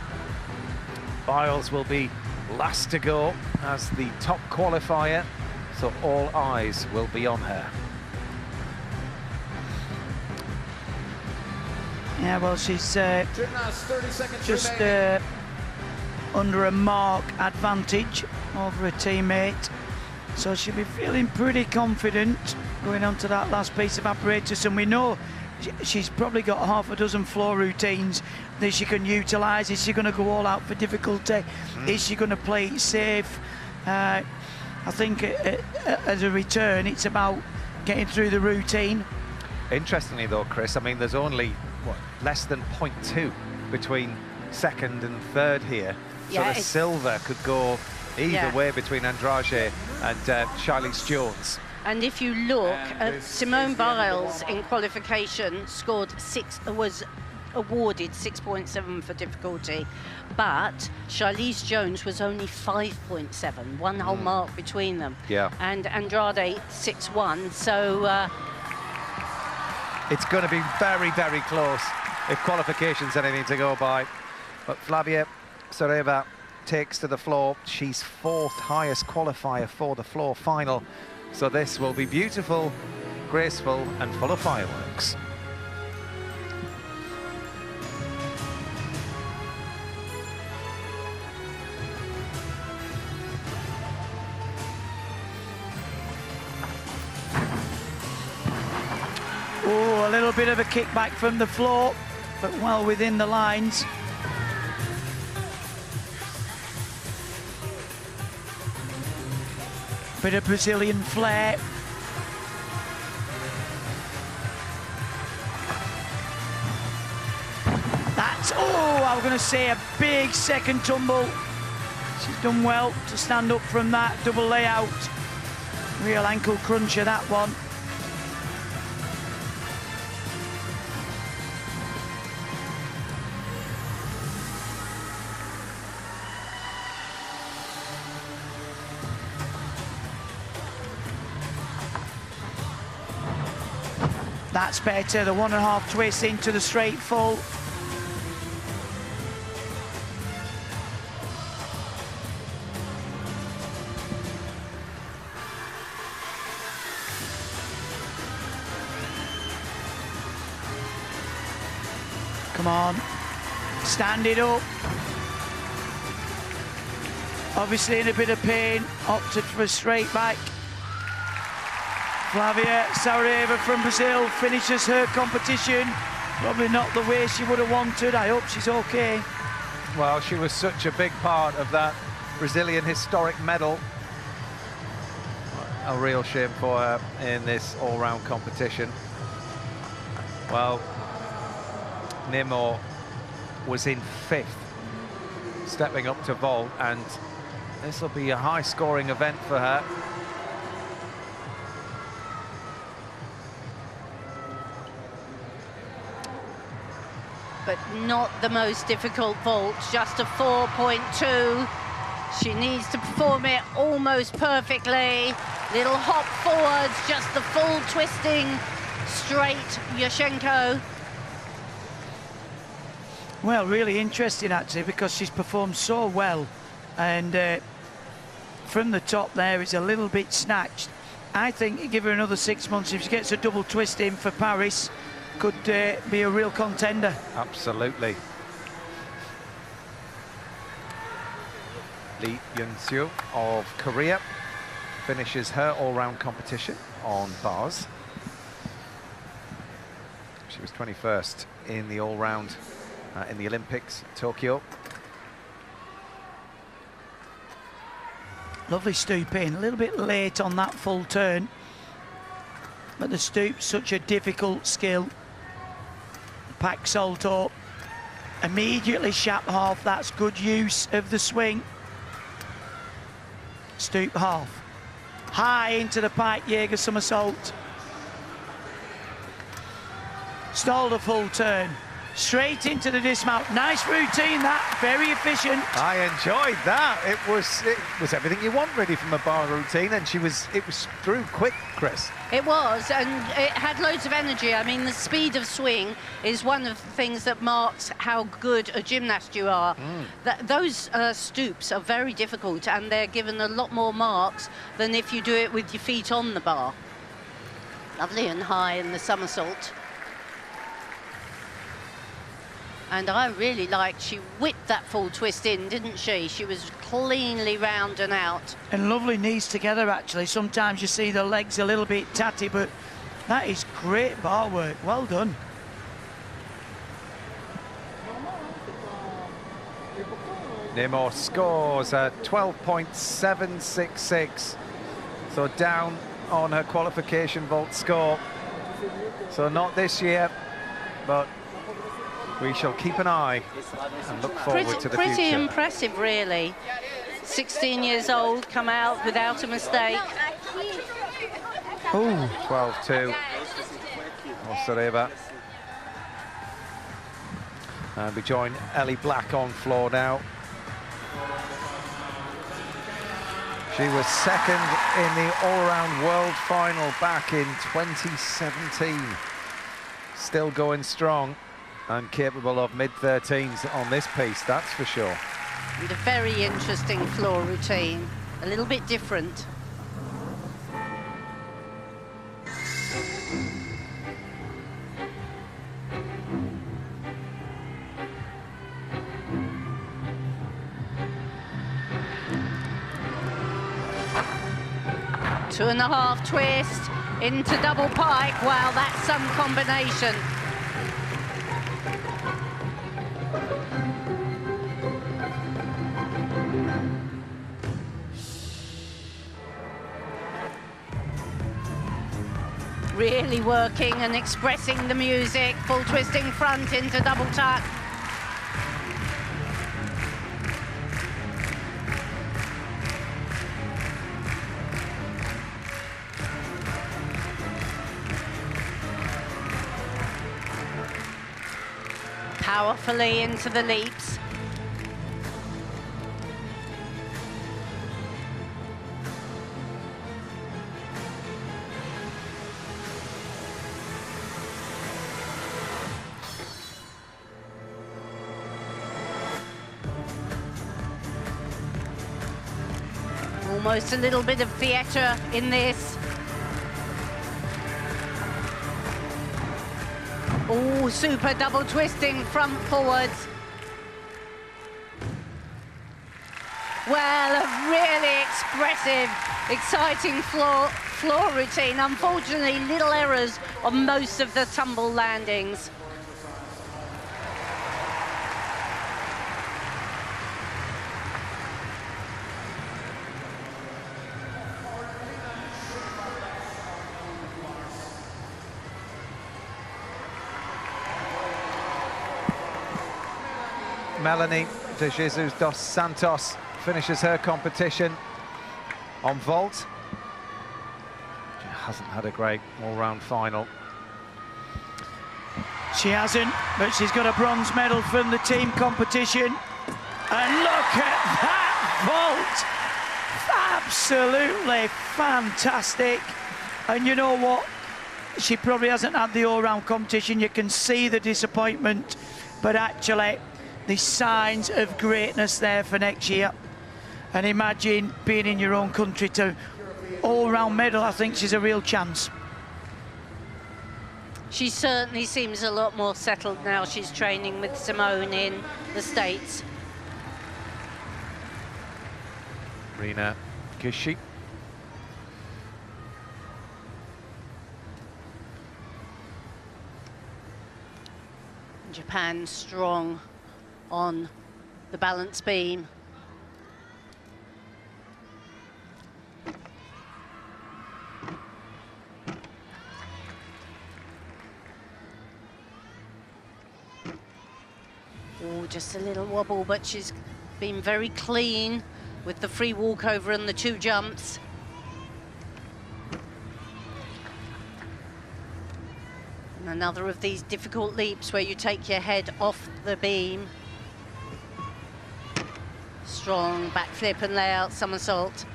Biles will be last to go as the top qualifier, so all eyes will be on her. Yeah, well, she's just under a mark advantage over her teammate, so she'll be feeling pretty confident going on to that last piece of apparatus, and we know she's probably got half a dozen floor routines that she can utilise. Is she going to go all out for difficulty? Is she going to play it safe? I think as a return, it's about getting through the routine. Interestingly though, Chris, I mean, there's only less than 0.2 between second and third here, so the silver could go either way between Andrade and Charlize Jones. And if you look at Simone Biles in qualification, was awarded 6.7 for difficulty, but Charlize Jones was only 5.7, one whole mark between them. Yeah. And Andrade 6.1, so it's going to be very, very close. if qualification's anything to go by. But Flavia Soreva takes to the floor. She's 4th highest qualifier for the floor final. So this will be beautiful, graceful and full of fireworks. Oh, a little bit of a kickback from the floor, but well within the lines. Bit of Brazilian flair. That's, oh, I was going to say a big second tumble. She's done well to stand up from that double layout. Real ankle cruncher, that one. That's better, the 1.5 twist into the straight full. Come on, stand it up. Obviously in a bit of pain, opted for a straight back. Flavia Soreva from Brazil finishes her competition. Probably not the way she would have wanted. I hope she's okay. Well, she was such a big part of that Brazilian historic medal. A real shame for her in this all-round competition. Well, Nemo was in 5th, stepping up to vault, and this will be a high-scoring event for her. But not the most difficult vault, just a 4.2. She needs to perform it almost perfectly. Little hop forwards, just the full twisting, straight Yushenko. Well, really interesting actually, because she's performed so well, and from the top there it's a little bit snatched. I think give her another 6 months, if she gets a double twist in for Paris, could be a real contender. Absolutely. Lee Yoon-soo of Korea finishes her all-round competition on bars. She was 21st in the all-round in the Olympics, Tokyo. Lovely stoop in, a little bit late on that full turn, but the stoop's such a difficult skill. Pack salto, immediately shap half, that's good use of the swing. Stoop half, high into the pike Jaeger somersault. Stalled a full turn, straight into the dismount. Nice routine that, very efficient. I enjoyed that. It was everything you want really from a bar routine, and it was through quick, Chris. It was, and it had loads of energy. I mean, the speed of swing is one of the things that marks how good a gymnast you are. Those stoops are very difficult, and they're given a lot more marks than if you do it with your feet on the bar. Lovely and high in the somersault. And I really liked, she whipped that full twist in, didn't she? She was cleanly round and out. And lovely knees together, actually. Sometimes you see the legs a little bit tatty, but that is great bar work. Well done. Nemo scores at 12.766. So down on her qualification vault score. So not this year, but we shall keep an eye and look forward to the future. Pretty impressive, really. 16 years old, come out without a mistake. Ooh, 12-2. Soreva. And we join Ellie Black on floor now. She was second in the all-round world final back in 2017. Still going strong. and capable of mid-13s on this piece, that's for sure. And a very interesting floor routine, a little bit different. Two and a half twist into double pike. Wow, that's some combination. Really working and expressing the music. Full twisting front into double tuck. Powerfully into the leaps. Almost a little bit of theatre in this. Oh, super double twisting front forwards. Well, a really expressive, exciting floor routine. Unfortunately, little errors on most of the tumble landings. Melanie de Jesus dos Santos finishes her competition on vault. She hasn't had a great all-round final. She hasn't, but she's got a bronze medal from the team competition. And look at that vault! Absolutely fantastic. And you know what? She probably hasn't had the all-round competition. You can see the disappointment, but actually the signs of greatness there for next year. And imagine being in your own country to all-round medal. I think she's a real chance. She certainly seems a lot more settled now. She's training with Simone in the States. Rina Kishi. Japan strong on the balance beam. Oh, just a little wobble, but she's been very clean with the free walkover and the two jumps. And another of these difficult leaps where you take your head off the beam. Strong backflip and layout somersault.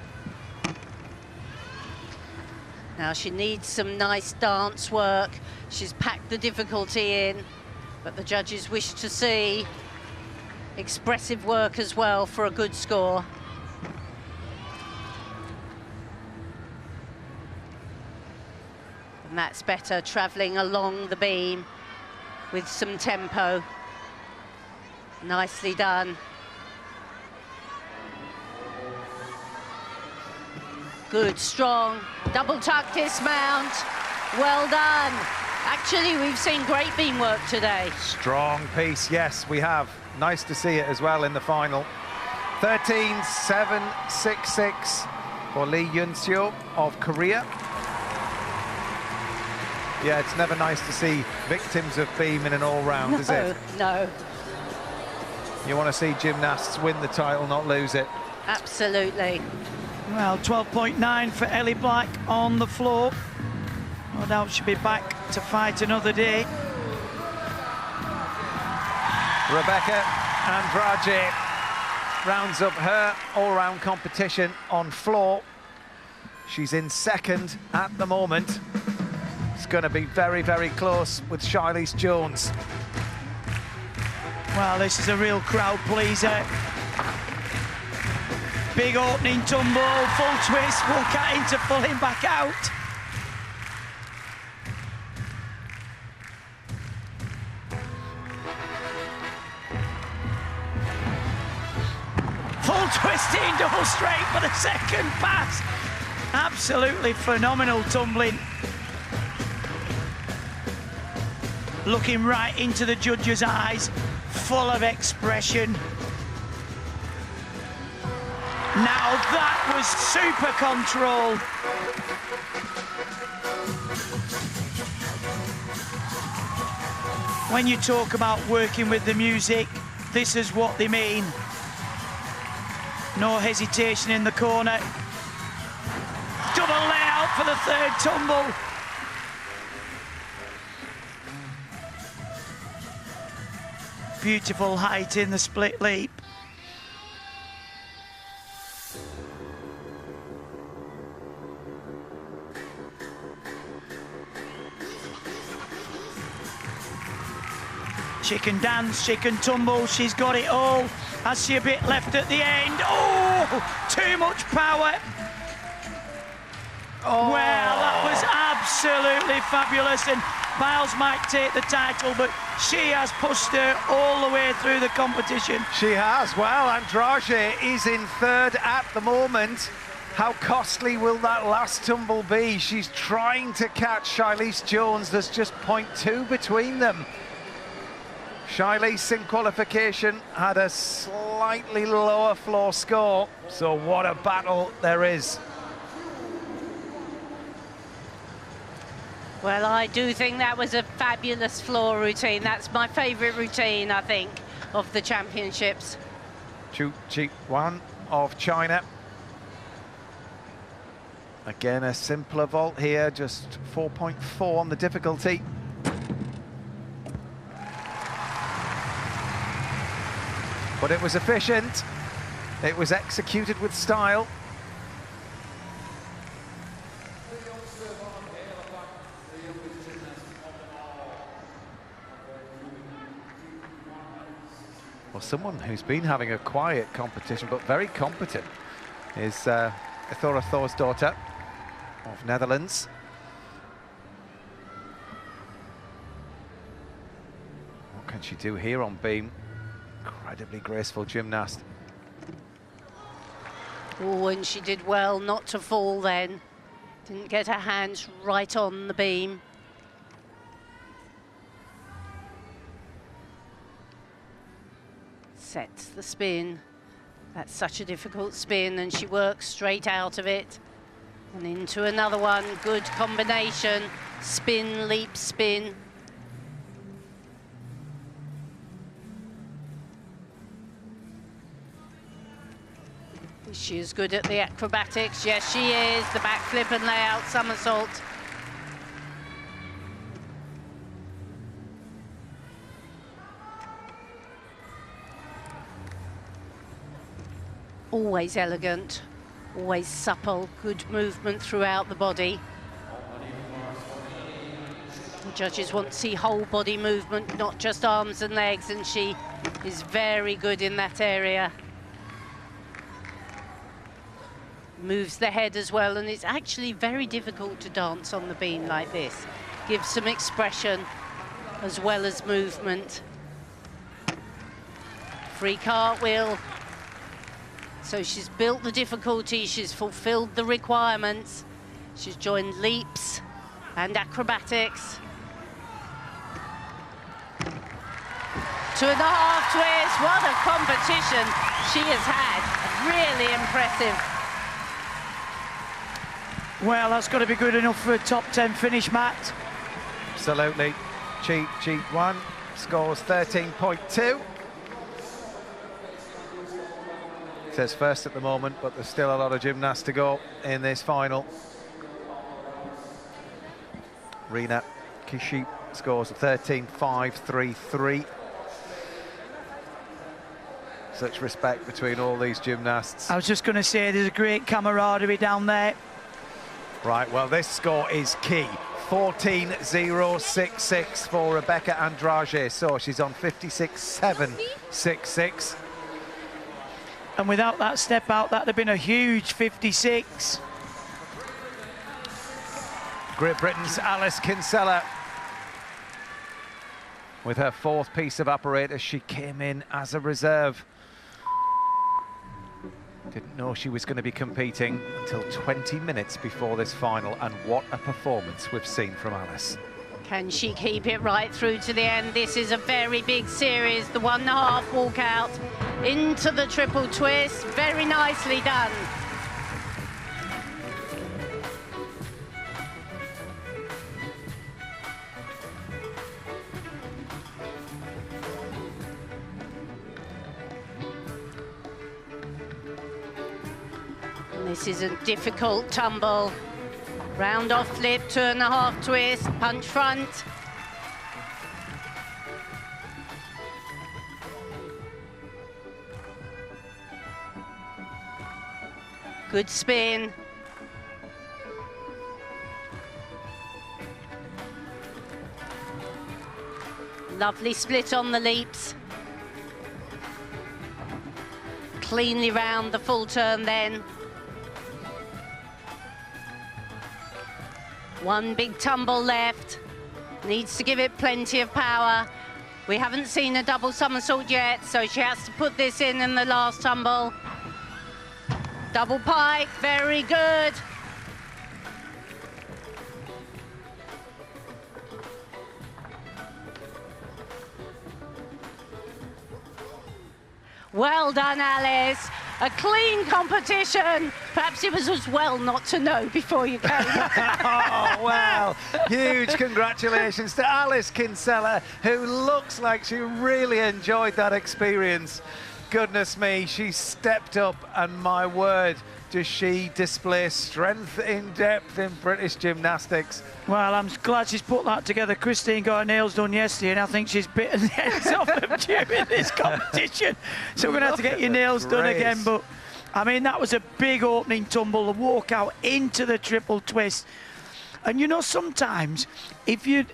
Now she needs some nice dance work. She's packed the difficulty in, but the judges wish to see expressive work as well for a good score. And that's better, travelling along the beam with some tempo. Nicely done. Good, strong, double tuck dismount. Well done. Actually, we've seen great beam work today. Strong piece, yes, we have. Nice to see it as well in the final. 13.766 for Lee Yun-seo of Korea. Yeah, it's never nice to see victims of beam in an all-round, is it? No. You want to see gymnasts win the title, not lose it. Absolutely. Well, 12.9 for Ellie Black on the floor. No doubt she'll be back to fight another day. Rebecca Andrade rounds up her all-round competition on floor. She's in second at the moment. It's going to be very, very close with Charlize Jones. Well, this is a real crowd pleaser. Big opening tumble, full twist, walk out into pull him back out. Full twisting, double straight for the second pass. Absolutely phenomenal tumbling. Looking right into the judge's eyes, full of expression. Now that was super control. When you talk about working with the music, this is what they mean. No hesitation in the corner. Double layout for the third tumble. Beautiful height in the split leap. She can dance, she can tumble, she's got it all. Has she a bit left at the end? Oh, too much power. Oh. Well, that was absolutely fabulous, and Biles might take the title, but she has pushed her all the way through the competition. She has. Well, Andrade is in third at the moment. How costly will that last tumble be? She's trying to catch Shilese Jones. There's just 0.2 between them. Shilese in qualification had a slightly lower floor score, so what a battle there is. Well, I do think that was a fabulous floor routine. That's my favourite routine, I think, of the championships. Chu Chi-wan of China. Again, a simpler vault here, just 4.4 on the difficulty. But it was efficient. It was executed with style. Well, someone who's been having a quiet competition, but very competent, is Ithora Thor's daughter of Netherlands. What can she do here on beam? Incredibly graceful gymnast. Oh, and she did well not to fall then. Didn't get her hands right on the beam. Sets the spin. That's such a difficult spin, and she works straight out of it. And into another one. Good combination. Spin, leap, spin. Is she as good at the acrobatics? Yes, she is. The backflip and layout somersault. Always elegant, always supple, good movement throughout the body. The judges want to see whole body movement, not just arms and legs, and she is very good in that area. Moves the head as well, and it's actually very difficult to dance on the beam like this. Gives some expression as well as movement. Free cartwheel. So she's built the difficulty, she's fulfilled the requirements. She's joined leaps and acrobatics. 2.5 twists, what a competition she has had. Really impressive. Well, that's got to be good enough for a top 10 finish, Matt. Absolutely. Chi-wan scores 13.2. Says first at the moment, but there's still a lot of gymnasts to go in this final. Rina Kishi scores 13.533. Such respect between all these gymnasts. I was just going to say, there's a great camaraderie down there. Right, well, this score is key. 14.066 for Rebecca Andrade. So she's on 56.766. And without that step out, that'd have been a huge 56. Great Britain's Alice Kinsella. With her fourth piece of apparatus, she came in as a reserve. Didn't know she was going to be competing until 20 minutes before this final, and what a performance we've seen from Alice. Can she keep it right through to the end? This is a very big series. The 1.5 walkout into the triple twist. Very nicely done. And this is a difficult tumble. Round off flip, 2.5 twist, punch front. Good spin. Lovely split on the leaps. Cleanly round the full turn then. One big tumble left. Needs to give it plenty of power. We haven't seen a double somersault yet, so she has to put this in the last tumble. Double pike, very good. Well done, Alice. A clean competition. Perhaps it was as well not to know before you came. Oh, well, huge congratulations to Alice Kinsella, who looks like she really enjoyed that experience. Goodness me, she stepped up, and my word, does she display strength in depth in British gymnastics. Well, I'm glad she's put that together. Christine got her nails done yesterday, and I think she's bitten the heads off them during this competition. So we're going to have to get your nails done again. But, I mean, that was a big opening tumble, the walkout into the triple twist. And, you know, sometimes if you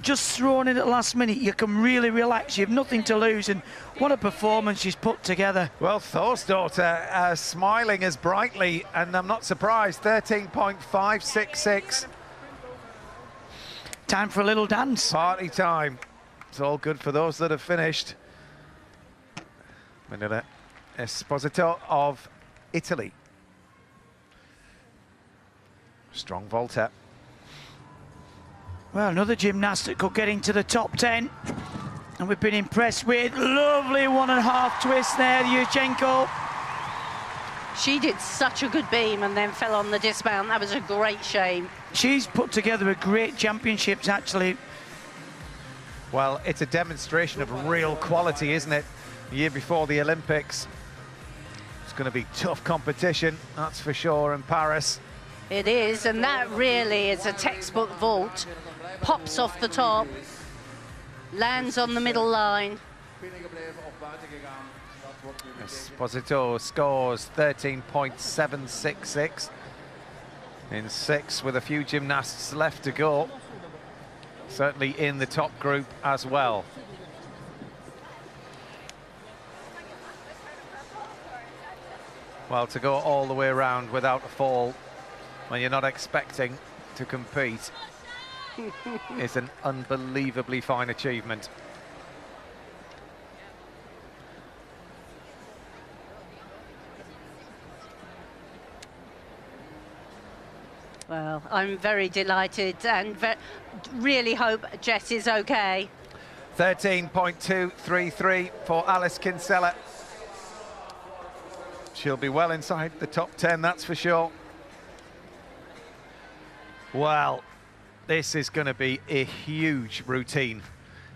just thrown in at the last minute, you can really relax. You have nothing to lose, and what a performance she's put together. Well, Thor's daughter smiling as brightly, and I'm not surprised. 13.566. Time for a little dance. Party time. It's all good for those that have finished. Manila Esposito of Italy. Strong volta. Well, another gymnast could get into the top 10. And we've been impressed with lovely 1.5 twist there, Yushchenko. She did such a good beam and then fell on the dismount. That was a great shame. She's put together a great championships, actually. Well, it's a demonstration of real quality, isn't it? The year before the Olympics. It's going to be tough competition, that's for sure, in Paris. It is, and that really is a textbook vault. Pops off the top, lands on the middle line. Esposito scores 13.766 in 6 with a few gymnasts left to go. Certainly in the top group as well. Well, to go all the way around without a fall when you're not expecting to compete is an unbelievably fine achievement. Well, I'm very delighted and really hope Jess is okay. 13.233 for Alice Kinsella. She'll be well inside the top 10, that's for sure. Well, this is going to be a huge routine.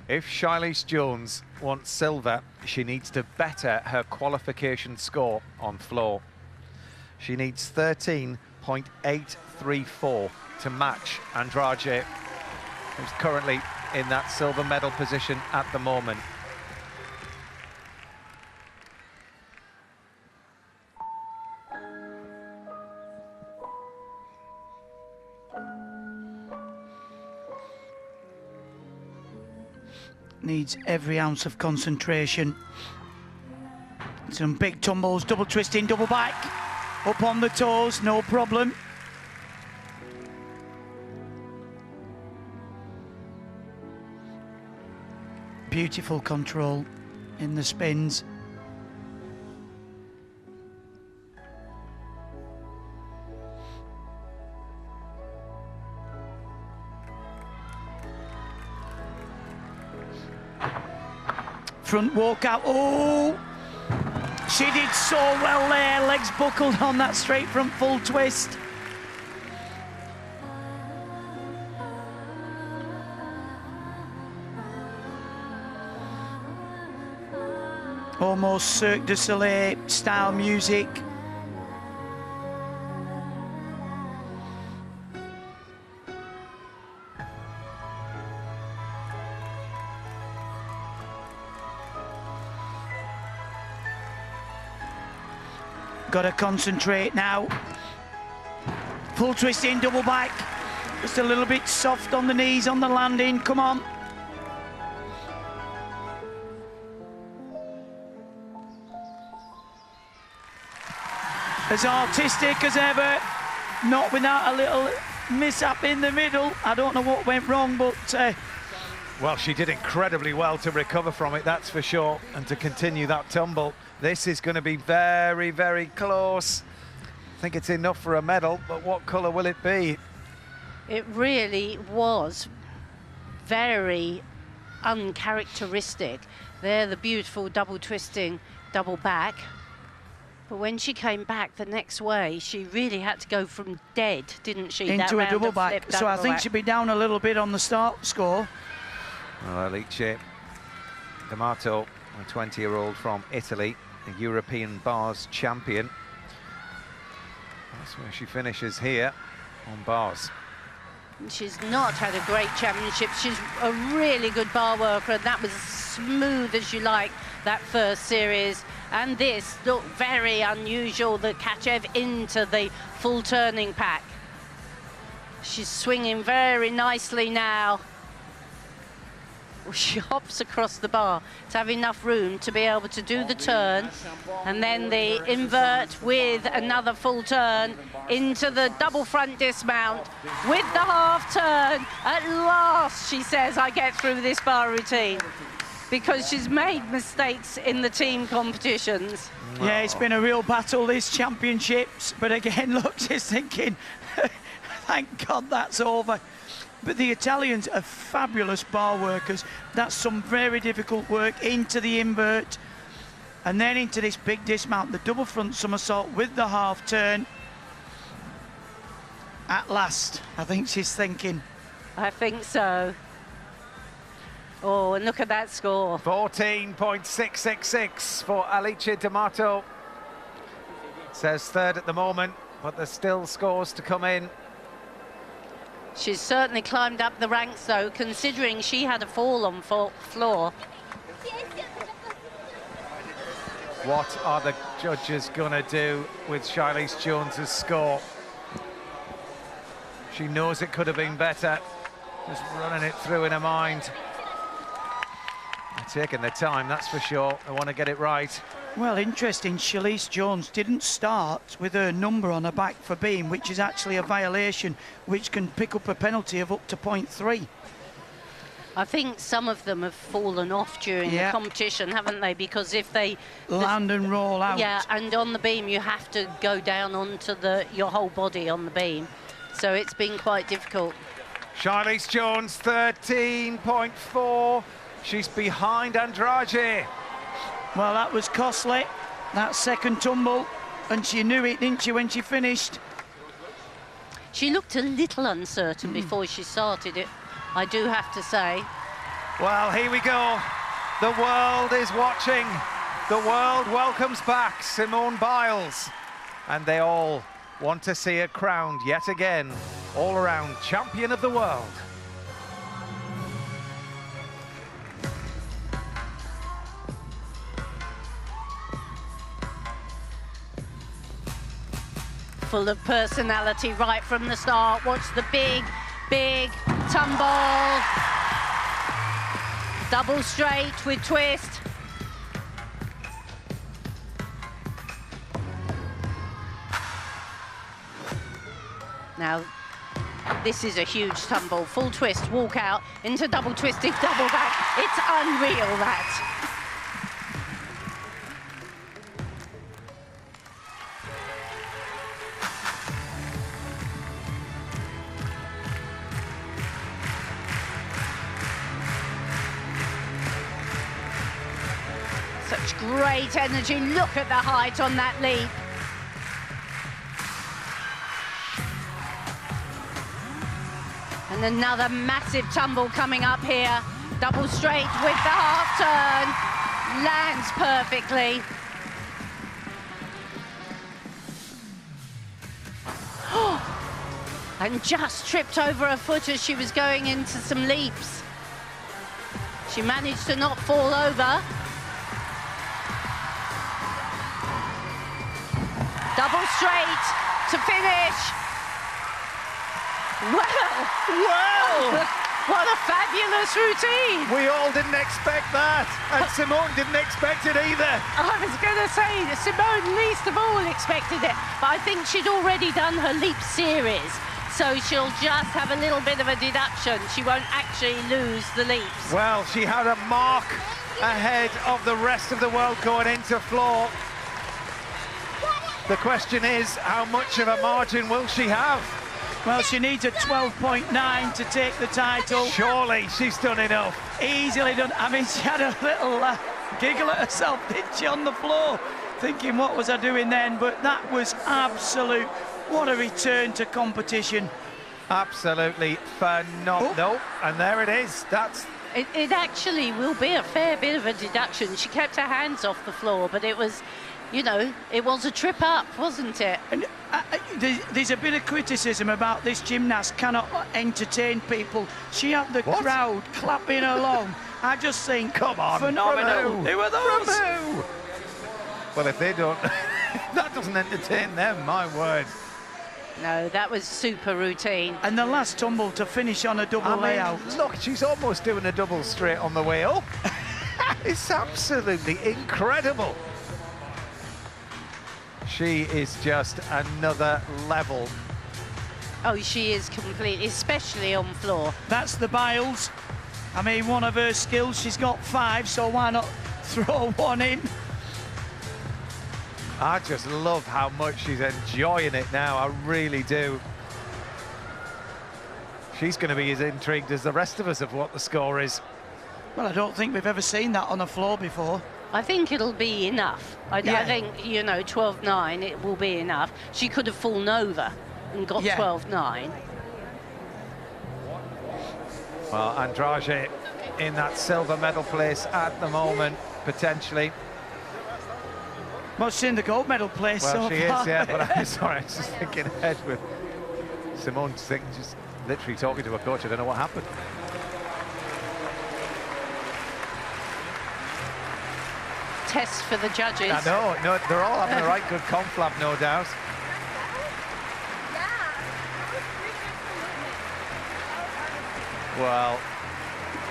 If Charlize Jones wants silver, she needs to better her qualification score on floor. She needs 13.834 to match Andrade, who's currently in that silver medal position at the moment. Needs every ounce of concentration. Some big tumbles, double twisting, double back. Up on the toes, no problem. Beautiful control in the spins. Front walk out. Oh! She did so well there. Legs buckled on that straight front full twist. Almost Cirque du Soleil style music. Got to concentrate now. Full twist in, double back. Just a little bit soft on the knees on the landing. Come on. As artistic as ever, not without a little mishap in the middle. I don't know what went wrong, but... Well, she did incredibly well to recover from it, that's for sure, and to continue that tumble. This is going to be very, very close. I think it's enough for a medal, but what colour will it be? It really was very uncharacteristic. There, the beautiful double twisting, double back. But when she came back the next way, she really had to go from dead, didn't she? Into a double back. So I think she'll be down a little bit on the start score. Well, Alice D'Amato, a 20-year-old from Italy, a European bars champion. That's where she finishes here on bars. She's not had a great championship. She's a really good bar worker, and that was as smooth as you like, that first series. And this looked very unusual, the Kachev into the full turning pack. She's swinging very nicely now. She hops across the bar to have enough room to be able to do the turn, and then the invert with another full turn into the double front dismount with the half turn. At last, she says, I get through this bar routine, because she's made mistakes in the team competitions. Yeah, it's been a real battle, this championships, but again, look, just thinking, thank God that's over. But the Italians are fabulous bar workers. That's some very difficult work into the invert, and then into this big dismount, the double front somersault with the half turn. At last, I think she's thinking. I think so. Oh, and look at that score. 14.666 for Alice D'Amato. Says third at the moment, but there's still scores to come in. She's certainly climbed up the ranks, though, considering she had a fall on floor. What are the judges going to do with Charlize Jones's score? She knows it could have been better. Just running it through in her mind. They're taking their time, that's for sure. They want to get it right. Well, interesting, Charlize Jones didn't start with her number on her back for beam, which is actually a violation, which can pick up a penalty of up to 0.3. I think some of them have fallen off during the competition, haven't they? Because if they... land and roll out. Yeah, and on the beam, you have to go down onto your whole body on the beam. So it's been quite difficult. Charlize Jones, 13.4. She's behind Andrade. Well, that was costly, that second tumble, and she knew it, didn't she, when she finished? She looked a little uncertain before she started it, I do have to say. Well, here we go. The world is watching. The world welcomes back Simone Biles. And they all want to see her crowned yet again, all-around champion of the world. Full of personality right from the start. Watch the big, big tumble. Double straight with twist. Now, this is a huge tumble. Full twist, walk out into double twisted, double back. It's unreal, that. Such great energy. Look at the height on that leap. And another massive tumble coming up here. Double straight with the half turn. Lands perfectly. And just tripped over her foot as she was going into some leaps. She managed to not fall over. Double straight to finish. Well! What a fabulous routine. We all didn't expect that, and Simone didn't expect it either. I was going to say that Simone least of all expected it, but I think she'd already done her leap series, so she'll just have a little bit of a deduction. She won't actually lose the leaps. Well, she had a mark ahead of the rest of the world going into floor. The question is, how much of a margin will she have? Well, she needs a 12.9 to take the title. Surely she's done enough. Easily done. I mean, she had a little giggle at herself, didn't she, on the floor, thinking, what was I doing then? But that was absolute. What a return to competition. Absolutely phenomenal. And there it is. That's... It actually will be a fair bit of a deduction. She kept her hands off the floor, but it was, you know, it was a trip up, wasn't it? And there's a bit of criticism about this gymnast cannot entertain people. She had the crowd clapping along. I just think, come on, phenomenal. Who are those? From who? Well, if they don't, that doesn't entertain them, my word. No, that was super routine. And the last tumble to finish on a double layout. Look, she's almost doing a double straight on the way up. It's absolutely incredible. She is just another level. Oh, she is completely, especially on floor. That's the Biles. I mean, one of her skills, she's got 5, so why not throw one in? I just love how much she's enjoying it now. I really do. She's going to be as intrigued as the rest of us of what the score is. Well, I don't think we've ever seen that on a floor before. I think it'll be enough. I think, you know, 12.9, it will be enough. She could have fallen over and got 12.9. Well, Andrade in that silver medal place at the moment, potentially. Well, she's in the gold medal place well, so she far. is, yeah, but I'm sorry, I was just thinking ahead with Simone just literally talking to her coach. I don't know what happened. Test for the judges. I know, no, they're all having a right good conflab, no doubt. Well,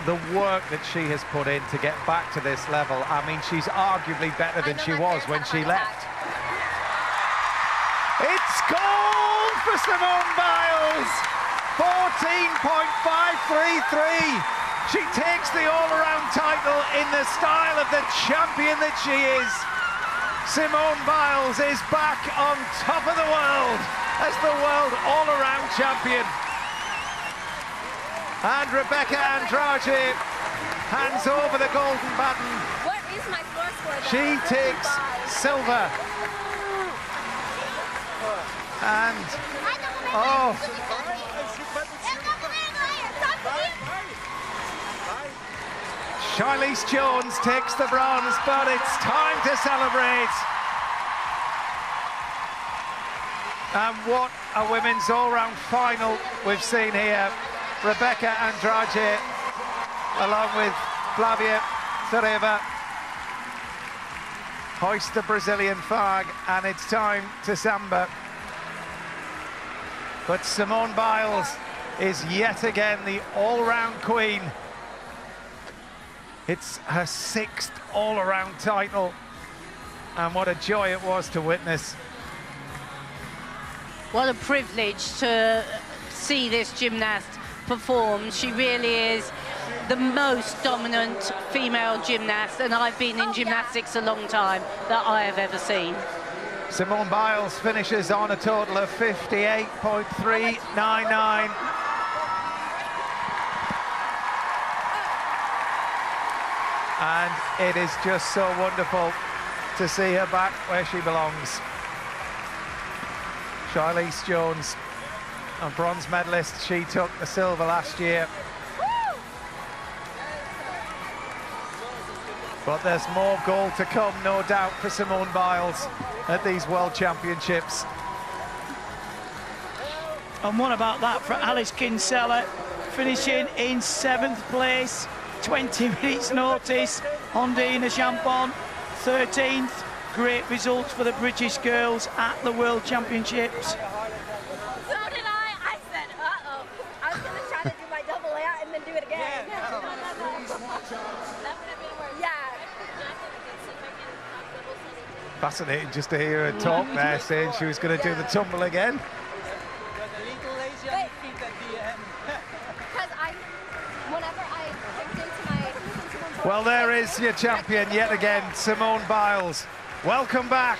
the work that she has put in to get back to this level, I mean, she's arguably better than she was when she left. It's gold for Simone Biles! 14.533. She takes the all-around title in the style of the champion that she is. Simone Biles is back on top of the world as the world all-around champion. And Rebecca Andrade hands over the golden baton. What is my score? She takes silver. And, oh. Charlize Jones takes the bronze, but it's time to celebrate. And what a women's all-round final we've seen here. Rebecca Andrade, along with Flavia Sareva, hoist the Brazilian flag, and it's time to samba. But Simone Biles is yet again the all-round queen. It's her 6th all-around title, and what a joy it was to witness. What a privilege to see this gymnast perform. She really is the most dominant female gymnast, and I've been in gymnastics a long time, that I have ever seen. Simone Biles finishes on a total of 58.399. And it is just so wonderful to see her back where she belongs. Charlize Jones, a bronze medalist. She took the silver last year. But there's more gold to come, no doubt, for Simone Biles at these World Championships. And what about that for Alice Kinsella, finishing in 7th place, 20 minutes notice. Ondine Champon, 13th. Great results for the British girls at the World Championships. So did I. I said, uh-oh. I was going to try to do my double out and then do it again. Yeah, no. That would have been worse. Yeah. Fascinating just to hear her talk there, saying she was going to do the tumble again. Well, there is your champion yet again, Simone Biles. Welcome back.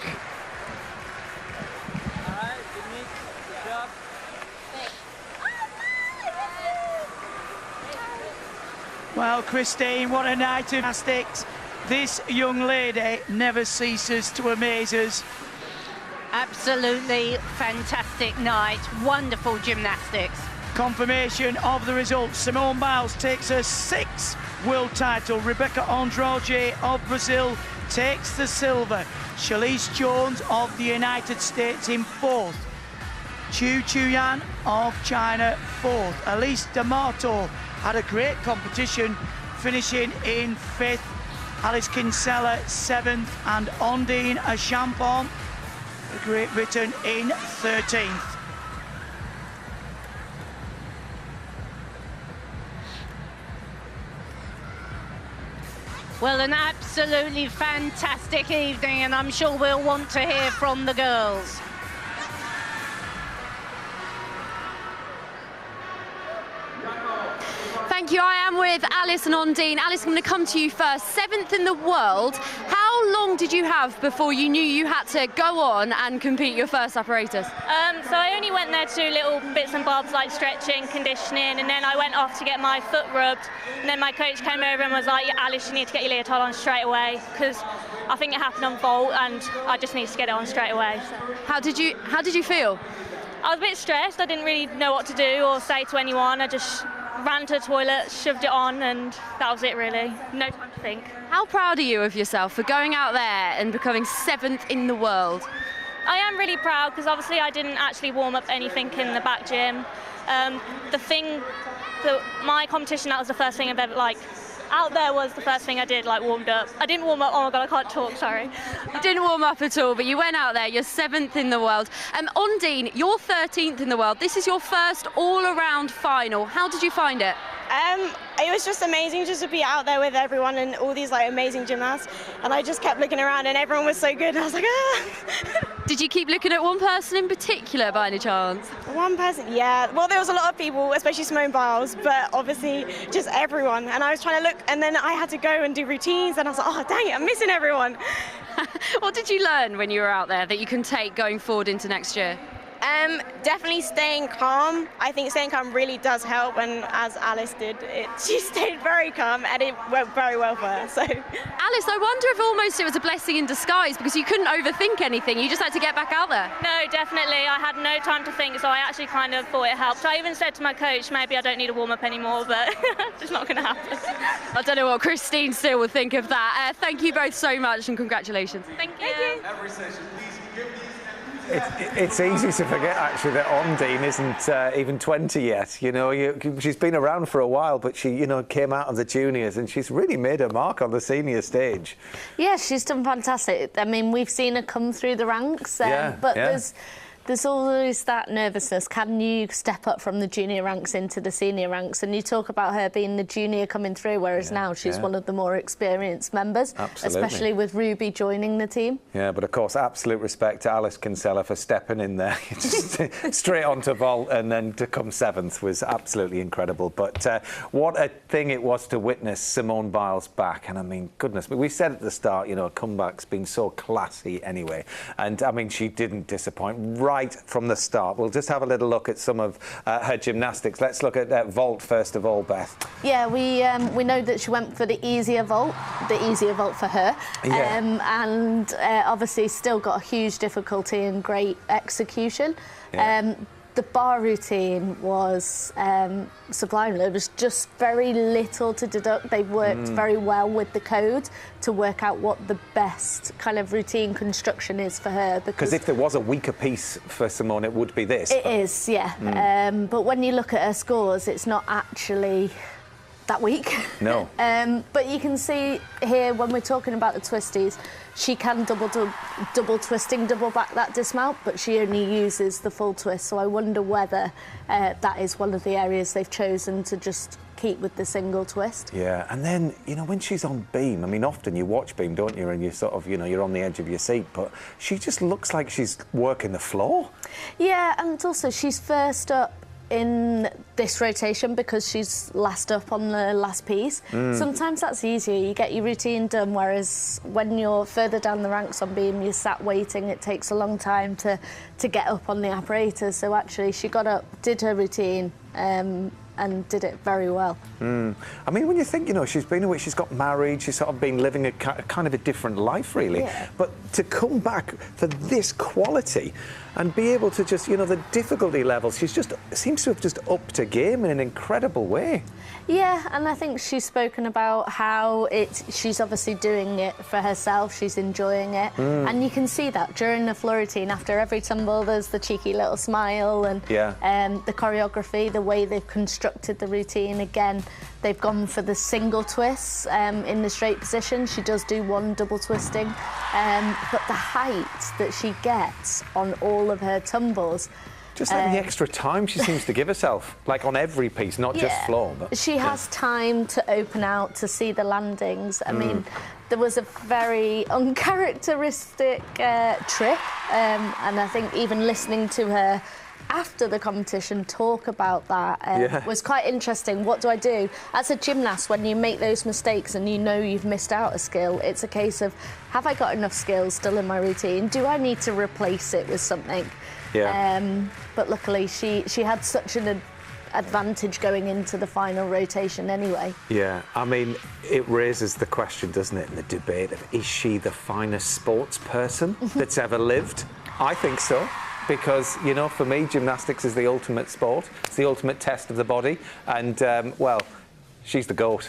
Well, Christine, what a night of gymnastics. This young lady never ceases to amaze us. Absolutely fantastic night. Wonderful gymnastics. Confirmation of the results. Simone Biles takes her 6th world title. Rebecca Andrade of Brazil takes the silver. Charlize Jones of the United States in 4th. Chu Chuyan of China 4th. Elise D'Amato had a great competition, finishing in 5th. Alice Kinsella 7th, and Ondine Champon, Great Britain, in 13th. Well, an absolutely fantastic evening, and I'm sure we'll want to hear from the girls. Thank you. I am with Alice and Ondine. Alice, I'm going to come to you first. 7th in the world. How long did you have before you knew you had to go on and compete your first apparatus? So I only went there to do little bits and bobs like stretching, conditioning, and then I went off to get my foot rubbed. And then my coach came over and was like, Alice, you need to get your leotard on straight away, because I think it happened on vault and I just need to get it on straight away. So. How did you feel? I was a bit stressed. I didn't really know what to do or say to anyone. I just ran to the toilet, shoved it on, and that was it really. No time to think. How proud are you of yourself for going out there and becoming 7th in the world? I am really proud because obviously I didn't actually warm up anything in the back gym. My competition, that was the first thing I've ever, out there was the first thing I did, warmed up. I didn't warm up, oh my God, I can't talk, sorry. You didn't warm up at all, but you went out there, you're 7th in the world. Ondine, you're 13th in the world. This is your first all-around final. How did you find it? It was just amazing just to be out there with everyone and all these amazing gymnasts, and I just kept looking around and everyone was so good and I was like, ah! Did you keep looking at one person in particular by any chance? One person, yeah. Well, there was a lot of people, especially Simone Biles, but obviously just everyone, and I was trying to look, and then I had to go and do routines and I was like, oh dang it, I'm missing everyone. What did you learn when you were out there that you can take going forward into next year? Definitely staying calm. I think staying calm really does help, and as Alice did, she stayed very calm and it went very well for her. So, Alice, I wonder if almost it was a blessing in disguise because you couldn't overthink anything. You just had to get back out there. No, definitely. I had no time to think, so I actually kind of thought it helped. I even said to my coach, maybe I don't need a warm-up anymore, but it's not going to happen. I don't know what Christine still would think of that. Thank you both so much and congratulations. Thank you. Every session, please give these. It's easy to forget, actually, that Ondine isn't even 20 yet. You know, she's been around for a while, but she, came out of the juniors and she's really made her mark on the senior stage. Yeah, she's done fantastic. I mean, we've seen her come through the ranks, but There's always that nervousness. Can you step up from the junior ranks into the senior ranks? And you talk about her being the junior coming through, whereas now she's one of the more experienced members, especially with Ruby joining the team. Yeah, but of course, absolute respect to Alice Kinsella for stepping in there. Just straight onto vault, and then to come 7th was absolutely incredible. But what a thing it was to witness Simone Biles back. And I mean, goodness, we said at the start, you know, a comeback's been so classy anyway. And I mean, she didn't disappoint right from the start. We'll just have a little look at some of her gymnastics. Let's look at vault first of all, Beth. Yeah, we know that she went for the easier vault for her. Yeah. And obviously still got a huge difficulty and great execution. Yeah. The bar routine was sublime. There was just very little to deduct. They worked very well with the code to work out what the best kind of routine construction is for her. Because if there was a weaker piece for Simone, it would be this. It is, yeah. But when you look at her scores, it's not actually that weak. No. But you can see here when we're talking about the twisties, she can double twisting, double back that dismount, but she only uses the full twist. So I wonder whether that is one of the areas they've chosen to just keep with the single twist. Yeah, and then, you know, when she's on beam, I mean, often you watch beam, don't you, and you sort of, you know, you're on the edge of your seat, but she just looks like she's working the floor. Yeah, and also she's first up in this rotation because she's last up on the last piece. Sometimes that's easier, you get your routine done, whereas when you're further down the ranks on beam, you're sat waiting, it takes a long time to get up on the apparatus. So actually she got up, did her routine, and did it very well. I mean, when you think, you know, she's been away, she's got married, she's sort of been living a kind of a different life, really. Yeah. But to come back for this quality and be able to just, you know, the difficulty levels, she's just seems to have just upped her game in an incredible way. Yeah, and I think she's spoken about how she's obviously doing it for herself, she's enjoying it, and you can see that during the floor routine. After every tumble, there's the cheeky little smile, and the choreography, the way they've constructed the routine. Again, they've gone for the single twists in the straight position. She does do one double twisting, but the height that she gets on all of her tumbles, just like the extra time she seems to give herself, like on every piece, not just floor. But, she has time to open out, to see the landings. I mean, there was a very uncharacteristic trip, and I think even listening to her after the competition talk about that was quite interesting. What do I do? As a gymnast, when you make those mistakes and you know you've missed out a skill, it's a case of, have I got enough skills still in my routine? Do I need to replace it with something? But luckily she had such an advantage going into the final rotation anyway. Yeah, I mean, it raises the question, doesn't it, in the debate of, is she the finest sports person that's ever lived? I think so. Because, you know, for me, gymnastics is the ultimate sport. It's the ultimate test of the body. And, well, she's the GOAT.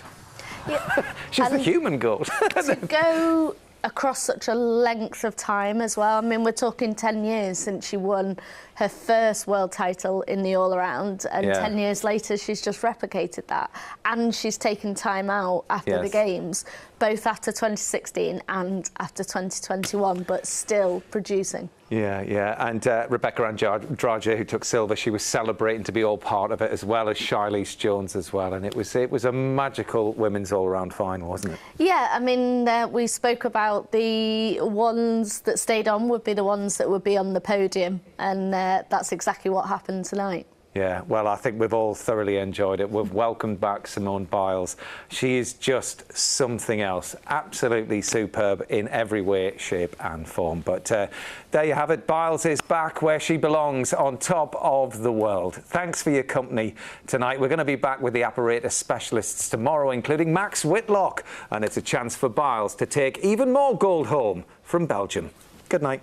Yeah. She's the human GOAT. To go across such a length of time as well. I mean, we're talking 10 years since she won her first world title in the all-around, and 10 years later she's just replicated that, and she's taken time out after the Games, both after 2016 and after 2021, but still producing. And Rebecca Andrade, who took silver, she was celebrating to be all part of it, as well as Charlize Jones as well, and it was a magical women's all-round final, wasn't it? Yeah, I mean, we spoke about the ones that stayed on would be the ones that would be on the podium, and that's exactly what happened tonight. Yeah, well, I think we've all thoroughly enjoyed it. We've welcomed back Simone Biles. She is just something else, absolutely superb in every way, shape and form. But there you have it. Biles is back where she belongs, on top of the world. Thanks for your company tonight. We're going to be back with the apparatus specialists tomorrow, including Max Whitlock. And it's a chance for Biles to take even more gold home from Belgium. Good night.